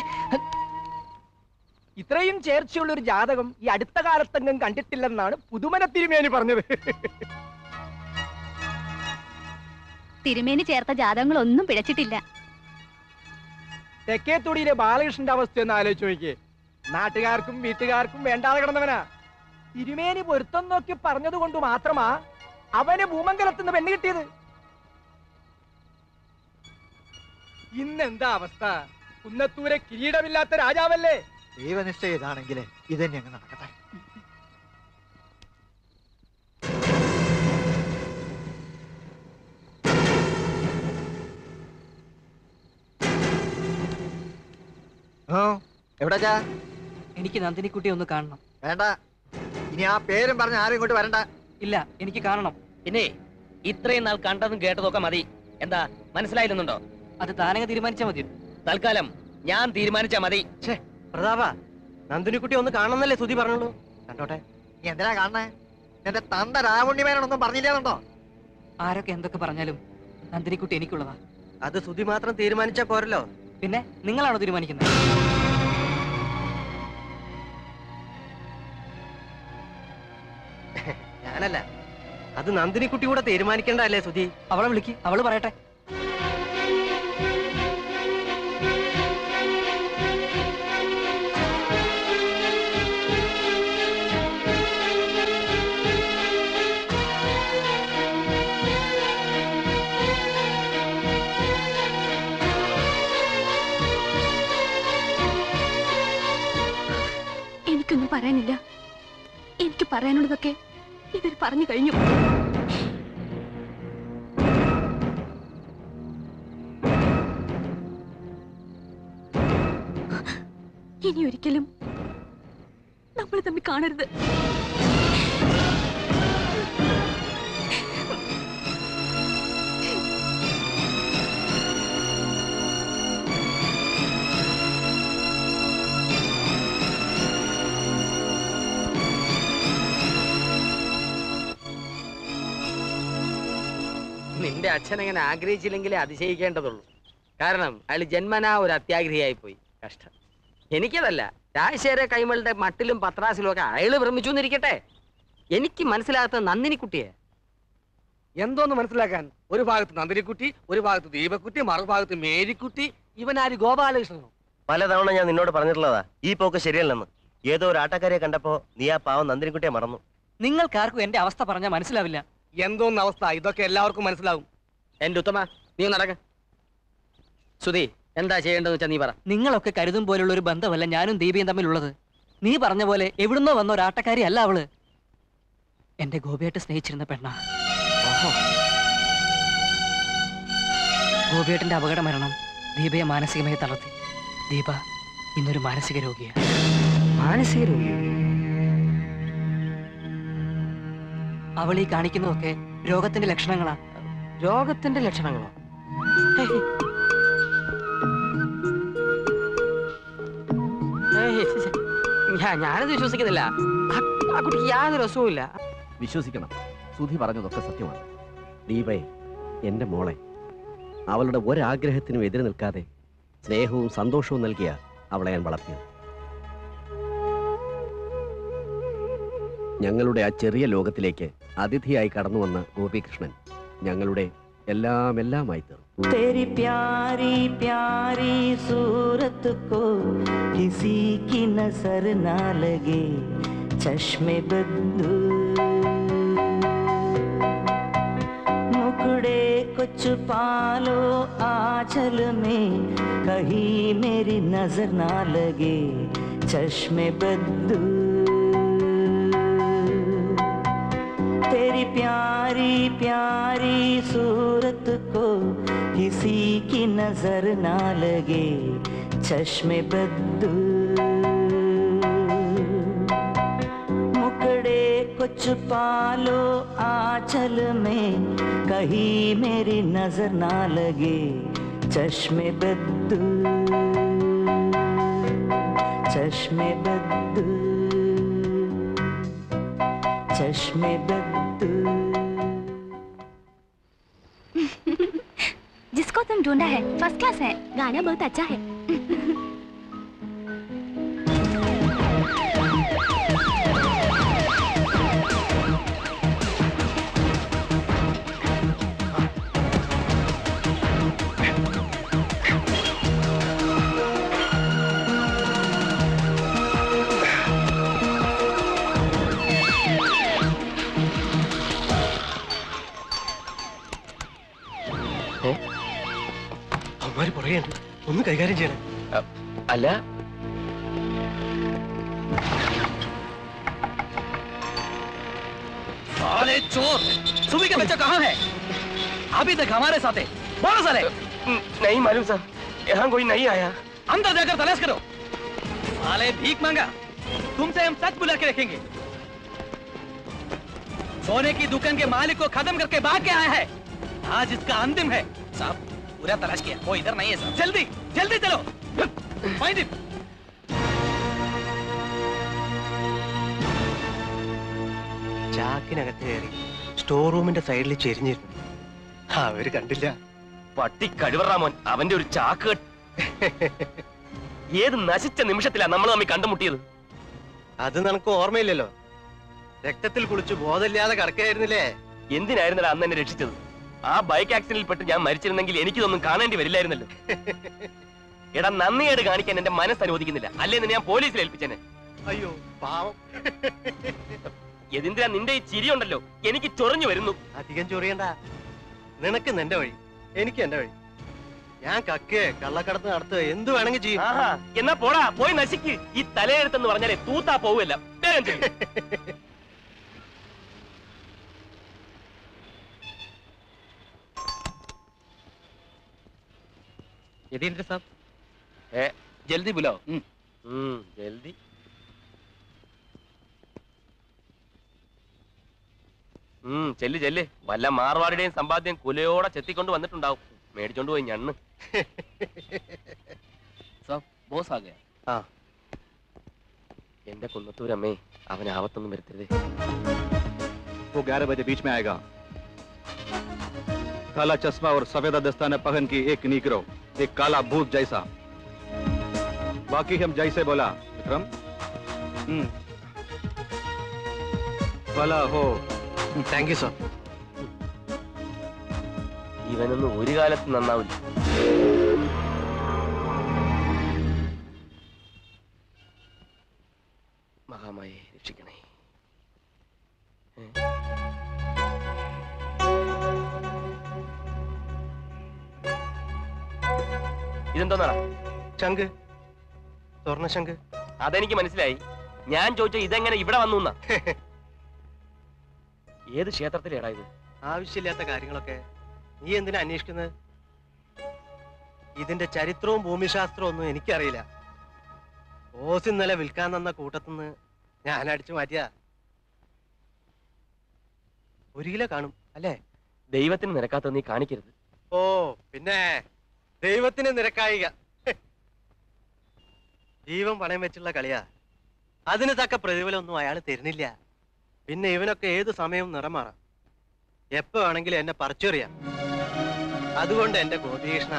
ഇത്രയും ചേർച്ചയുള്ള ഒരു ജാതകം ഈ അടുത്ത കാലത്തെങ്ങും കണ്ടിട്ടില്ലെന്നാണ് പുതുമന തിരുമേനി പറഞ്ഞത്. തിരുമേനി ചേർത്ത ജാതകങ്ങളൊന്നും പിഴച്ചിട്ടില്ല. തെക്കേത്തൊടിയിലെ ബാലകൃഷ്ണന്റെ അവസ്ഥ ഒന്ന് ആലോചിച്ച് നോക്കിയേ. നാട്ടുകാർക്കും വീട്ടുകാർക്കും വേണ്ടാതെ കിടന്നവനാ. തിരുമേനി പൊരുത്തം നോക്കി പറഞ്ഞത് കൊണ്ട് മാത്രമാ അവന് ഭൂമംഗലത്തുനിന്ന് പെണ്ണ് കിട്ടിയത്. ഇന്നെന്താ അവസ്ഥ? കുന്നത്തൂരെ കിരീടമില്ലാത്ത രാജാവല്ലേ? ദൈവനിശ്ചയം ഇതാണെങ്കിൽ ഇതന്നെ അങ്ങ് നടക്കട്ടെ. എവിടാ? എനിക്ക് നന്ദിനിക്കുട്ടി ഒന്ന് കാണണം. വേണ്ട, ഇനി ആ പേരും പറഞ്ഞ് ആരും ഇങ്ങോട്ട് വരണ്ട. ഇല്ല, എനിക്ക് കാണണം. പിന്നെ ഇത്രയും നാൾ കണ്ടതും കേട്ടതൊക്കെ മതി. എന്താ മനസ്സിലായിരുന്നുണ്ടോ? അത് താനങ്ങ് തീരുമാനിച്ചാ മതി. തൽക്കാലം ഞാൻ തീരുമാനിച്ചാ മതി. പ്രതാപ, നന്ദിനിക്കുട്ടി ഒന്ന് കാണുന്നല്ലേ സുധി പറഞ്ഞുള്ളൂ. കണ്ടോട്ടെ. നീ എന്തിനാ കാണണേ? എന്റെ തന്ത രാവുണ്ണിമേനൊന്നും പറഞ്ഞില്ലാന്നുണ്ടോ? ആരൊക്കെ എന്തൊക്കെ പറഞ്ഞാലും നന്ദിനിക്കുട്ടി എനിക്കുള്ളതാ. അത് സുധി മാത്രം തീരുമാനിച്ചാ പോരല്ലോ. പിന്നെ നിങ്ങളാണോ തീരുമാനിക്കുന്നത്? ഞാനല്ല, അത് നന്ദിനിക്കുട്ടി കൂടെ തീരുമാനിക്കേണ്ടല്ലേ സുധി? അവളെ വിളിക്ക്, അവള് പറയട്ടെ. എനിക്കൊന്നും പറയാനില്ല. എനിക്ക് പറയാനുള്ളതൊക്കെ ഇവർ പറഞ്ഞു കഴിഞ്ഞു. ഇനി ഒരിക്കലും നമ്മൾ തമ്മിൽ കാണരുത്. നിന്റെ അച്ഛൻ അങ്ങനെ ആഗ്രഹിച്ചില്ലെങ്കിലേ അതിശയിക്കേണ്ടതുള്ളൂ. കാരണം അയാൾ ജന്മനാ ഒരു അത്യാഗ്രഹിയായി പോയി. കഷ്ടം. എനിക്കതല്ല, രാജശേഖര കൈമളുടെ മട്ടിലും പത്രാസിലും ഒക്കെ അയാള് ഭ്രമിച്ചു എന്നിരിക്കട്ടെ. എനിക്ക് മനസ്സിലാകാത്ത നന്ദിനിക്കുട്ടിയെ. എന്തോന്ന് മനസ്സിലാക്കാൻ? ഒരു ഭാഗത്ത് നന്ദിനിക്കുട്ടി, ഒരു ഭാഗത്ത് ദീപക്കുട്ടി, മറുഭാഗത്ത് മേരിക്കുട്ടി. ഇവനാര് ഗോപാലകൃഷ്ണനോ? പലതവണ ഞാൻ നിന്നോട് പറഞ്ഞിട്ടുള്ളതാ ഈ പോക്ക് ശരിയല്ലെന്ന്. ഏതോ ഒരു ആട്ടക്കാരെ കണ്ടപ്പോ നീ ആ പാവം നന്ദിനിക്കുട്ടിയെ മറന്നു. നിങ്ങൾക്കാർക്കും എന്റെ അവസ്ഥ പറഞ്ഞാൽ മനസ്സിലാവില്ല. എന്തോന്ന് അവസ്ഥ? ഇതൊക്കെ എല്ലാവർക്കും മനസ്സിലാവും. എന്റെ ഉത്തമ, നീ നടക്ക. സുധി, എന്താ ചെയ്യേണ്ടതെന്ന് വെച്ചാ നീ പറ. നിങ്ങളൊക്കെ കരുതും പോലുള്ള ഒരു ബന്ധമല്ല ഞാനും ദീപയും തമ്മിലുള്ളത്. നീ പറഞ്ഞ പോലെ എവിടുന്നോ വന്ന ഒരു ആട്ടക്കാരി അല്ല അവള്. എന്റെ ഗോപിയായിട്ട് സ്നേഹിച്ചിരുന്ന പെണ്ണ. ഗോപിയേട്ടന്റെ അപകട മരണം ദീപയെ മാനസികമായി തളർത്തി. ദീപ ഇന്നൊരു മാനസിക രോഗിയാണ്. മാനസിക രോഗി? അവൾ ഈ കാണിക്കുന്നതൊക്കെ രോഗത്തിന്റെ ലക്ഷണങ്ങളാ. രോഗത്തിന്റെ ലക്ഷണങ്ങളോ? ഞാനത് വിശ്വസിക്കുന്നില്ല. ആ കുട്ടിക്ക് യാതൊരു അസുഖവും ഇല്ല. വിശ്വസിക്കണം, സുധി പറഞ്ഞതൊക്കെ സത്യമാണ്. ദീപയെ, എന്റെ മോളെ, അവളുടെ ഒരാഗ്രഹത്തിനും എതിരെ നിൽക്കാതെ സ്നേഹവും സന്തോഷവും നൽകിയ അവളെ ഞാൻ വളർത്തിയത്. ഞങ്ങളുടെ ആ ചെറിയ ലോകത്തിലേക്ക് അതിഥിയായി കടന്നു വന്ന ഗോപികൃഷ്ണൻ ഞങ്ങളുടെ എല്ലാമായി തീർന്നു. तेरी प्यारी प्यारी सूरत को किसी की नजर ना लगे चश्मे बद्दू मुकड़े को छुपा लो आंचल में कहीं मेरी नजर ना लगे चश्मे बद्दू तेरी प्यारी प्यारी सूरत को किसी की नजर ना लगे चश्मे बद्दू मुकड़े को छुपा लो आंचल में कहीं मेरी नजर ना लगे चश्मे बद्दू चश्मे बद्दू चश्मे बद्दू जिसको तुम ढूंढा है फर्स्ट क्लास है, गाना बहुत अच्छा है। അവന്മാര് പുറകെയുണ്ട്, ഒന്ന് കൈകാര്യം ചെയ്യണം. അല്ല, साले चोर, सुबह के बच्चा कहाँ है? अभी तक हमारे साथ है। बोलो साले। नहीं मालूम सर, यहाँ कोई नहीं आया। अंदर जाकर तलाश करो। साले भीख मांगा, तुमसे हम सच बुला के रखेंगे। सोने की दुकान के मालिक को खत्म करके भाग के आया है। आज इसका अंतिम है। साहब, पूरा तलाश किया, वो इधर नहीं है साहब। जल्दी जल्दी चलो, फाइंड इट। ചാക്കിനകത്ത് കയറി സ്റ്റോർ റൂമിന്റെ സൈഡിൽ ചെരിഞ്ഞിരുന്നു. അവര് കണ്ടില്ല. പട്ടി കഴിവറാമോൻ, അവന്റെ ഒരു ചാക്ക്. ഏത് നശിച്ച നിമിഷത്തിലാ നമ്മൾ തമ്മിൽ കണ്ടുമുട്ടിയത്? അത് നിനക്ക് ഓർമ്മയില്ലല്ലോ. രക്തത്തിൽ കുളിച്ച് ബോധമില്ലാതെ കിടക്കായിരുന്നില്ലേ? എന്തിനായിരുന്നല്ലോ അന്ന് എന്നെ രക്ഷിച്ചത്? ആ ബൈക്ക് ആക്സിഡന്റിൽ പെട്ട് ഞാൻ മരിച്ചിരുന്നെങ്കിൽ എനിക്കിതൊന്നും കാണേണ്ടി വരില്ലായിരുന്നല്ലോ. എടാ, നന്ദിയേട് കാണിക്കാൻ എന്റെ മനസ്സ് അനുവദിക്കുന്നില്ല. അല്ലേന്ന് ഞാൻ പോലീസിൽ ഏൽപ്പിച്ചേനെ. അയ്യോ പാവം. എന്തിനാ നിന്റെ ഈ ചിരി ഉണ്ടല്ലോ, എനിക്ക് ചൊറിഞ്ഞു വരുന്നു. അധികം ചൊറിയണ്ട. നിനക്ക് നിന്റെ വഴി, എനിക്ക് എന്റെ വഴി. ഞാൻ കക്കേ കള്ളക്കടത്ത് നടത്തുക എന്ത് വേണമെങ്കിൽ ചെയ്യും. എന്നാ പോടാ, പോയി നശിക്ക്. ഈ തലയെഴുത്തെന്ന് പറഞ്ഞാലേ തൂത്താ പോവുമല്ല. വേഗം ചെയ്യും. यदींद्र साहब, जल्दी बुलाओ। जल्दी। ചെല്ല് ചെല്ല്. വല്ല മാർവാടിയുടെയും സമ്പാദ്യം കുലയോടെ ചെത്തിക്കൊണ്ട് വന്നിട്ടുണ്ടാവും. മേടിച്ചോണ്ട് പോയി ഞണ്ണ്. बॉस आ गया। എന്റെ കുന്നത്തൂരമ്മേ, അവൻ ആവത്തൊന്നും വരുത്തരുതേ. वो 11 बजे बीच में आएगा। काला चश्मा और सफेद दस्ताने पहन की एक नीग्रो, एक काला भूत जैसा। बाकी हम जैसे बोला विक्रम। भला हो। Thank you sir. ഇവനൊന്നും ഒരു കാലത്ത് നന്നാവില്ല. മഹാമായെ രക്ഷിക്കണേ. ഇതെന്തോന്നാടാ? ശംഖ്, സ്വർണ്ണശംഖ്. അതെനിക്ക് മനസ്സിലായി. ഞാൻ ചോദിച്ച ഇതെങ്ങനെ ഇവിടെ വന്നു എന്നാ. ഏത് ക്ഷേത്രത്തിലേടാ ഇത്? ആവശ്യമില്ലാത്ത കാര്യങ്ങളൊക്കെ നീ എന്തിനാ അന്വേഷിക്കുന്നത്? ഇതിന്റെ ചരിത്രവും ഭൂമിശാസ്ത്രവും ഒന്നും എനിക്കറിയില്ല. ഓസ് ഇന്നലെ വിൽക്കാൻ തന്ന കൂട്ടത്തിന്ന് ഞാൻ അടിച്ചു മാറ്റിയാ. 1 കിലോ കാണും അല്ലേ? ദൈവത്തിന് നിരക്കാത്ത നീ കാണിക്കരുത്. ഓ പിന്നെ ദൈവത്തിന് നിരക്കായിക. ജീവൻ പണയം വെച്ചുള്ള കളിയാ. അതിന് തക്ക പ്രതിഫലമൊന്നും അയാൾ തരുന്നില്ല. പിന്നെ ഇവനൊക്കെ ഏത് സമയവും നിറം മാറാം. എപ്പോ വേണമെങ്കിലും എന്നെ പറിച്ചെറിയാം. അതുകൊണ്ട് എന്റെ ഗോപികൃഷ്ണ,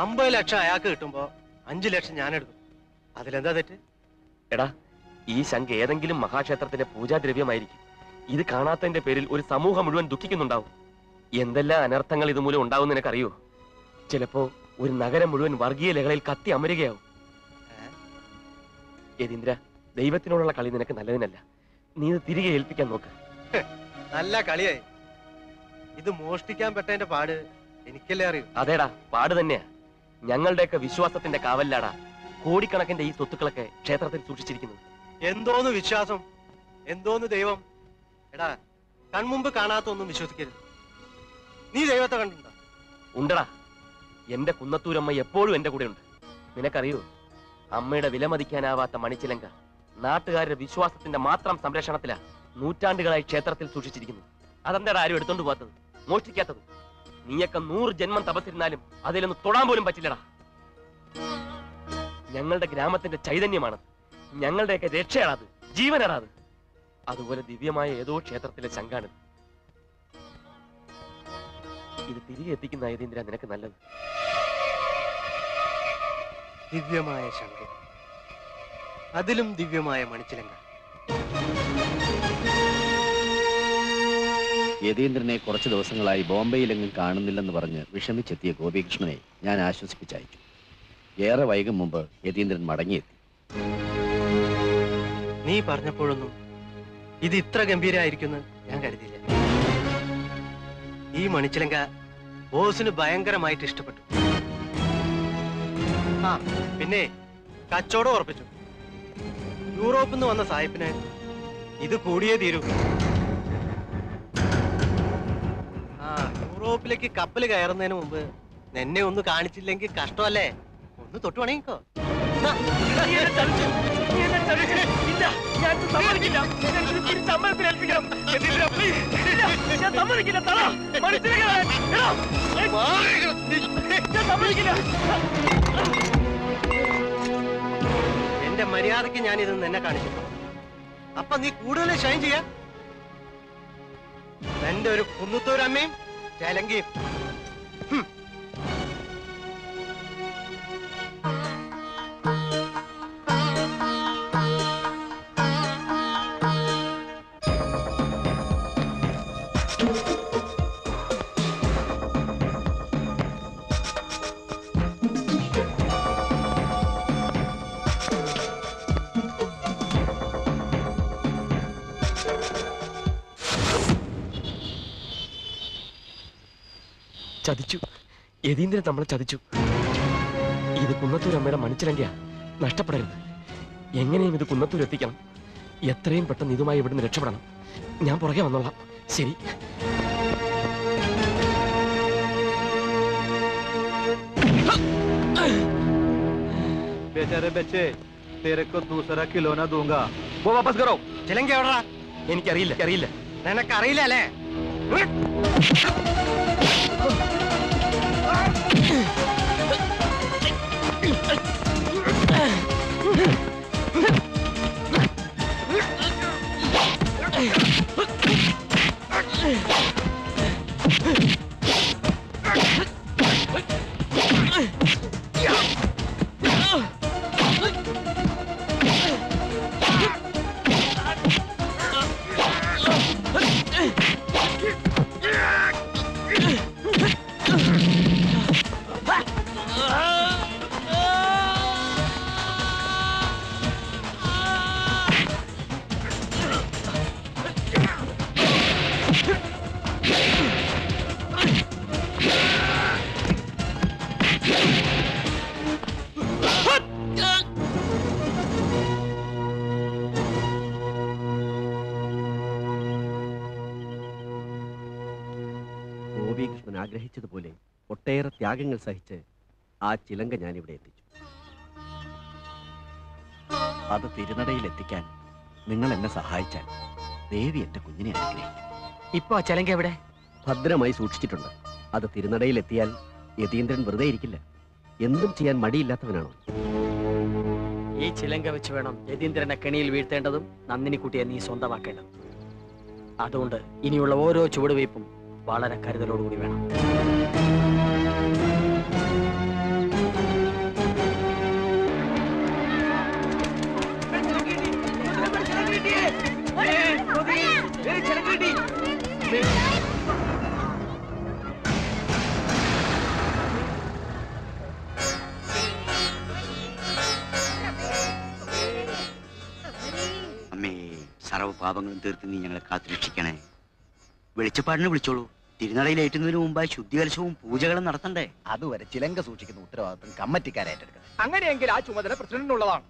50 ലക്ഷം അയാൾക്ക് കിട്ടുമ്പോ 5 ലക്ഷം ഞാൻ എടുക്കും. അതിലെന്താ തെറ്റ്? എടാ, ഈ ശംഖ് ഏതെങ്കിലും മഹാക്ഷേത്രത്തിന്റെ പൂജാദ്രവ്യമായിരിക്കും. ഇത് കാണാത്തതിന്റെ പേരിൽ ഒരു സമൂഹം മുഴുവൻ ദുഃഖിക്കുന്നുണ്ടാവും. എന്തെല്ലാം അനർത്ഥങ്ങൾ ഇതുമൂലം ഉണ്ടാവും നിനക്കറിയോ? ചിലപ്പോ ഒരു നഗരം മുഴുവൻ വർഗീയ ലഹളയിൽ കത്തി അമരുകയാവും. യതീന്ദ്ര, ദൈവത്തിനോടുള്ള കളി നിനക്ക് നല്ലതിനല്ല. നീ ഇത് തിരികെ ഏൽപ്പിക്കാൻ നോക്ക്. നല്ല കളിയായി. ഇത് മോഷ്ടിക്കാൻ പെട്ടതിന്റെ പാട് എനിക്കല്ലേ അറിയൂ. അതേടാ, പാട് തന്നെയാ. ഞങ്ങളുടെയൊക്കെ വിശ്വാസത്തിന്റെ കാവലിലാടാ കോടിക്കണക്കിന്റെ ഈ സ്വത്തുക്കളൊക്കെ ക്ഷേത്രത്തിൽ സൂക്ഷിച്ചിരിക്കുന്നത്. എന്തോന്ന് വിശ്വാസം, എന്തോന്ന് ദൈവം. എടാ, കൺമുമ്പ് കാണാത്തൊന്നും വിശ്വസിക്കരുത്. നീ ദൈവത്തെ കണ്ടിട്ടുണ്ടോ? ഉണ്ടടാ. എന്റെ കുന്നത്തൂരമ്മ എപ്പോഴും എന്റെ കൂടെ ഉണ്ട്. നിനക്കറിയോ, അമ്മയുടെ വിലമതിക്കാനാവാത്ത മണിച്ചിലങ്ക നാട്ടുകാരുടെ വിശ്വാസത്തിന്റെ മാത്രം സംരക്ഷണത്തിലാ നൂറ്റാണ്ടുകളായി ക്ഷേത്രത്തിൽ സൂക്ഷിച്ചിരിക്കുന്നു. അതെന്താടാ ആരും എടുത്തോണ്ട് പോകാത്തത്, മോഷ്ടിക്കാത്തത്? നീയൊക്കെ 100 ജന്മം തപസ്സിരുന്നാലും അതിലൊന്ന് തൊടാൻ പോലും പറ്റില്ലടാ. ഞങ്ങളുടെ ഗ്രാമത്തിന്റെ ചൈതന്യമാണ്, ഞങ്ങളുടെയൊക്കെ രക്ഷയാണത്, ജീവനാണത്. അതുപോലെ ദിവ്യമായ ഏതോ ക്ഷേത്രത്തിലെ ശംഖാണിത്. ഇത് തിരികെ എത്തിക്കുന്ന യതീന്ദ്ര നിനക്ക് നല്ലത്. ദിവ്യമായ ശംഖ്, അതിലും ദിവ്യമായ മണിച്ചിലങ്ക. യതീന്ദ്രനെ കുറച്ച് ദിവസങ്ങളായി ബോംബെയിലെങ്ങും കാണുന്നില്ലെന്ന് പറഞ്ഞ് വിഷമിച്ചെത്തിയ ഗോപികൃഷ്ണനെ ഞാൻ ആശ്വസിപ്പിച്ചയച്ചു. ഏറെ വൈകും മുമ്പ് യതീന്ദ്രൻ മടങ്ങിയെത്തി. നീ പറഞ്ഞപ്പോഴൊന്നും ഇത് ഇത്ര ഗംഭീരമായിരിക്കുമെന്ന് ഞാൻ കരുതിയില്ല. ഈ മണിച്ചിലങ്ക ബോസിന് ഭയങ്കരമായിട്ട് ഇഷ്ടപ്പെട്ടു. ആ പിന്നെ കച്ചവടം ഉറപ്പിച്ചു. യൂറോപ്പിൽ നിന്ന് വന്ന സായിപ്പിന് ഇത് കൂടിയേ തീരൂ. ആ, യൂറോപ്പിലേക്ക് കപ്പൽ കയറുന്നതിന് മുമ്പ് എന്നെ ഒന്ന് കാണിച്ചില്ലെങ്കിൽ കഷ്ടമല്ലേ? ഒന്ന് തൊട്ടു പണിയിക്കോ. എന്റെ മര്യാദക്ക് ഞാൻ ഇത് നിന്നെ കാണിച്ചു. അപ്പൊ നീ കൂടുതൽ ഷൈൻ ചെയ്യാ. എന്റെ ഒരു കുന്നത്തൂരമ്മയും ചേലങ്കിയും. ചതിച്ചു. യതീന്ദ്രൻ നമ്മളെ ചതിച്ചു. ഇത് കുന്നത്തൂരമ്മയുടെ മണിച്ചിലങ്കയാ, നഷ്ടപ്പെടരുത്. എങ്ങനെയും ഇത് കുന്നത്തൂർ എത്തിക്കണം. എത്രയും പെട്ടെന്ന് ഇതുമായി ഇവിടുന്ന് രക്ഷപ്പെടണം. ഞാൻ പുറകെ വന്നോളാം. ശരി. बेचारे बच्चे, तेरे को दूसरा खिलौना दूंगा, वो वापस करो. ചിലങ്ക എവിടാ? എനിക്കറിയില്ല. നിനക്കറിയില്ല അല്ലേ? ഗോപീകൃഷ്ണൻ ആഗ്രഹിച്ചതുപോലെ ഒട്ടേറെ ത്യാഗങ്ങൾ സഹിച്ച് ആ ചിലങ്ക ഞാനിവിടെ എത്തിച്ചു. അത് തിരുനടയിൽ എത്തിക്കാൻ നിങ്ങൾ എന്നെ സഹായിച്ചാൽ ദേവി എന്റെ കുഞ്ഞിനെ അനുഗ്രഹിക്കും. ഇപ്പൊ ആ ചിലങ്ക എവിടെ? ഭദ്രമായി സൂക്ഷിച്ചിട്ടുണ്ട്. അത് തിരുനടയിൽ എത്തിയാൽ യതീന്ദ്രൻ വെറുതെ ഇരിക്കില്ല. എന്തും ചെയ്യാൻ മടിയില്ലാത്തവനാണോ? ഈ ചിലങ്ക വെച്ച് വേണം യതീന്ദ്രനെ കെണിയിൽ വീഴ്ത്തേണ്ടതും നന്ദിനിക്കുട്ടിയെ നീ സ്വന്തമാക്കേണ്ടതും. അതുകൊണ്ട് ഇനിയുള്ള ഓരോ ചുവടുവയ്പും വളരെ കരുതലോടുകൂടി വേണം. അമ്മേ, സർവ്വ പാപങ്ങളും തീർത്ത് നീ ഞങ്ങളെ കാത്തുരക്ഷിക്കണേ. വെളിച്ചപ്പാടിനെ വിളിച്ചോളൂ. തിരുനടയിലേറ്റുന്നതിന് മുമ്പായി ശുദ്ധികലശവും പൂജകളും നടത്തണ്ടേ? അതുവരെ ചിലങ്ക സൂക്ഷിക്കുന്ന ഉത്തരവാദിത്വം കമ്മിറ്റിക്കാരായിട്ടെടുക്കണം. അങ്ങനെയെങ്കിൽ ആ ചുമതല പ്രസിഡന്റിനുള്ളതാണ്.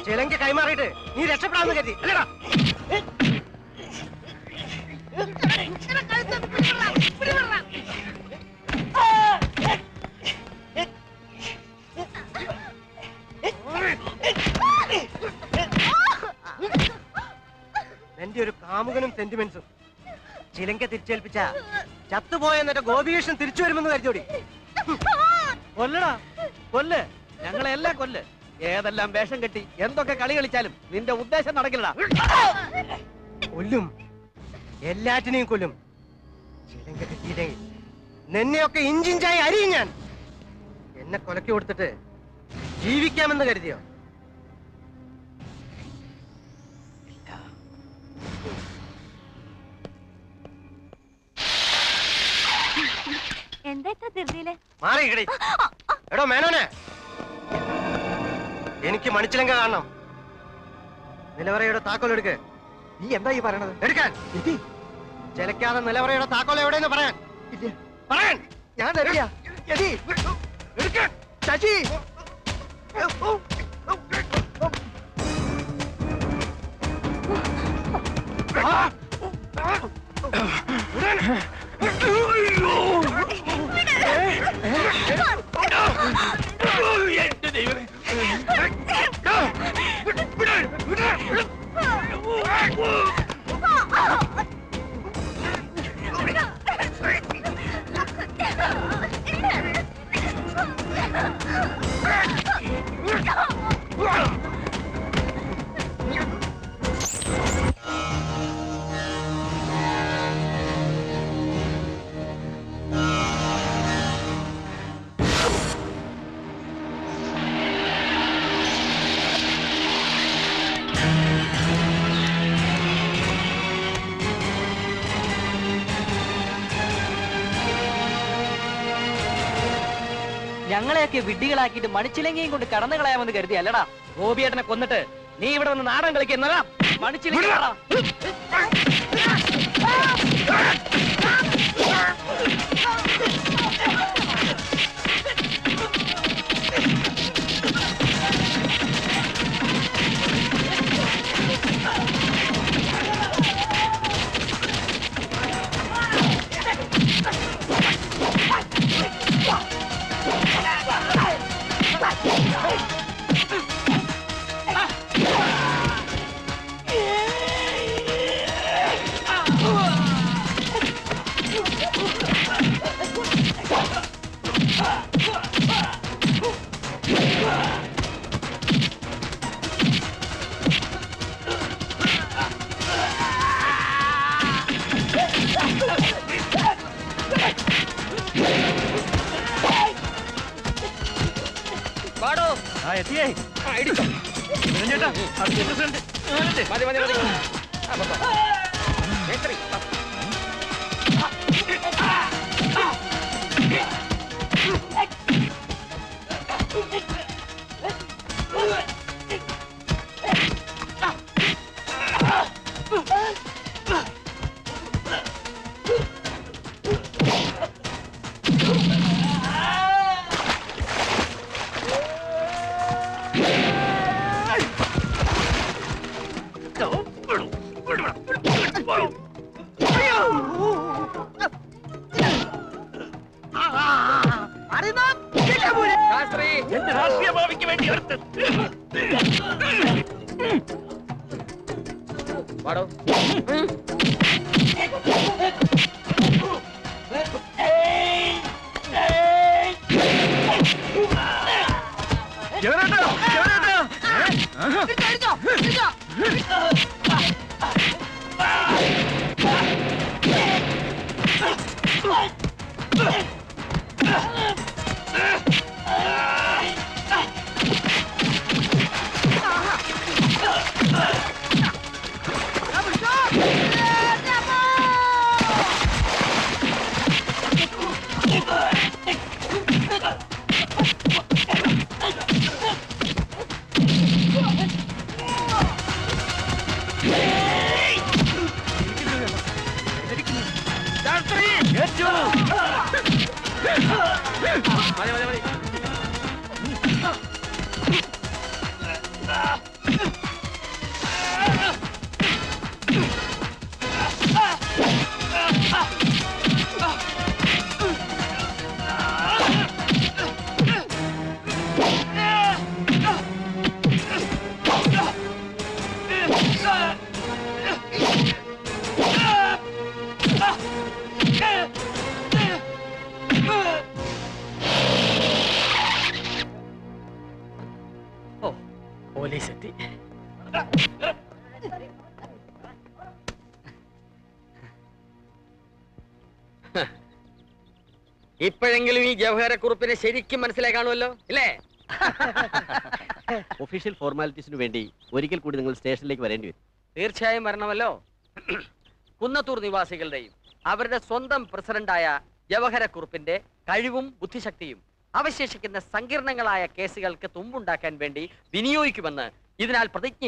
ചിലങ്ക കൈമാറിയിട്ട് നീ രക്ഷപ്പെടാമെന്ന് കരുതി അല്ലടാ? എന്റെ ഒരു കാമുകനും സെന്റിമെന്റ്സും ചിലങ്ക തിരിച്ചേൽപ്പിച്ച ചത്തുപോയെന്നെ ഗോപീകൃഷ്ണൻ തിരിച്ചു വരുമെന്ന് കരുതോടി. കൊല്ലടാ, കൊല്ല്, ഞങ്ങളെല്ലാം കൊല്ല്. ഏതെല്ലാം വേഷം കെട്ടി എന്തൊക്കെ കളി കളിച്ചാലും നിന്റെ ഉദ്ദേശം നടക്കില്ലടാ. കൊല്ലും, എല്ലാറ്റിനെയും കൊല്ലും. ചിലങ്ക കിട്ടിയില്ലെങ്കിൽ നിന്നെയൊക്കെ ഇഞ്ചിഞ്ചായി അരിയും ഞാൻ. എന്നെ കൊലക്കി കൊടുത്തിട്ട് ജീവിക്കാമെന്ന് കരുതിയോ? എന്താ ഇത്ര ധൃതിയില്? മാറി ഇങ്ങടി. എടോ മേനോനെ, എനിക്ക് മണിച്ചിലങ്ക കാണണം. നിലവറയുടെ താക്കോൽ എടുക്ക്. നീ എന്താ ഈ പറയണത്? എടുക്കാൻ. ചിലക്കാതെ നിലവറയുടെ താക്കോൽ എവിടെയെന്ന് പറയാൻ. പറയാൻ ഞാൻ തരില്ല. എടുക്കാൻ. ശശി, ഞങ്ങളെയൊക്കെ വിഡ്ഢികളാക്കിയിട്ട് മണിച്ചിലങ്കയും കൊണ്ട് കടന്നു കളയാമെന്ന് കരുതി അല്ലടാ? ഗോപിയേട്ടനെ കൊന്നിട്ട് നീ ഇവിടെ വന്ന് നാടൻ കളിക്കുന്നതാ? മണിച്ചിലങ്ക എന്റെ രാഷ്ട്രീയ ഭാവിക്ക് വേണ്ടി ഒരുത്തൻ. വാടോ. പോലീസ് എത്തി. ഇപ്പോഴെങ്കിലും ഈ ജവഹരക്കുറിപ്പിനെ ശരിക്കും മനസ്സിലായി കാണുമല്ലോ ഇല്ലേ? ഒഫീഷ്യൽ ഫോർമാലിറ്റീസിന് വേണ്ടി ഒരിക്കൽ കൂടി നിങ്ങൾ സ്റ്റേഷനിലേക്ക് വരേണ്ടി വരും. തീർച്ചയായും വരണമല്ലോ. കുന്നത്തൂർ നിവാസികളുടെയും അവരുടെ സ്വന്തം പ്രസിഡന്റായ ജവഹരക്കുറിപ്പിന്റെ കഴിവും ബുദ്ധിശക്തിയും അവശേഷിക്കുന്ന സങ്കീർണങ്ങളായ കേസുകൾക്ക് തുമ്പുണ്ടാക്കാൻ വേണ്ടി വിനിയോഗിക്കുമെന്ന് ഇതിനാൽ പ്രതിജ്ഞ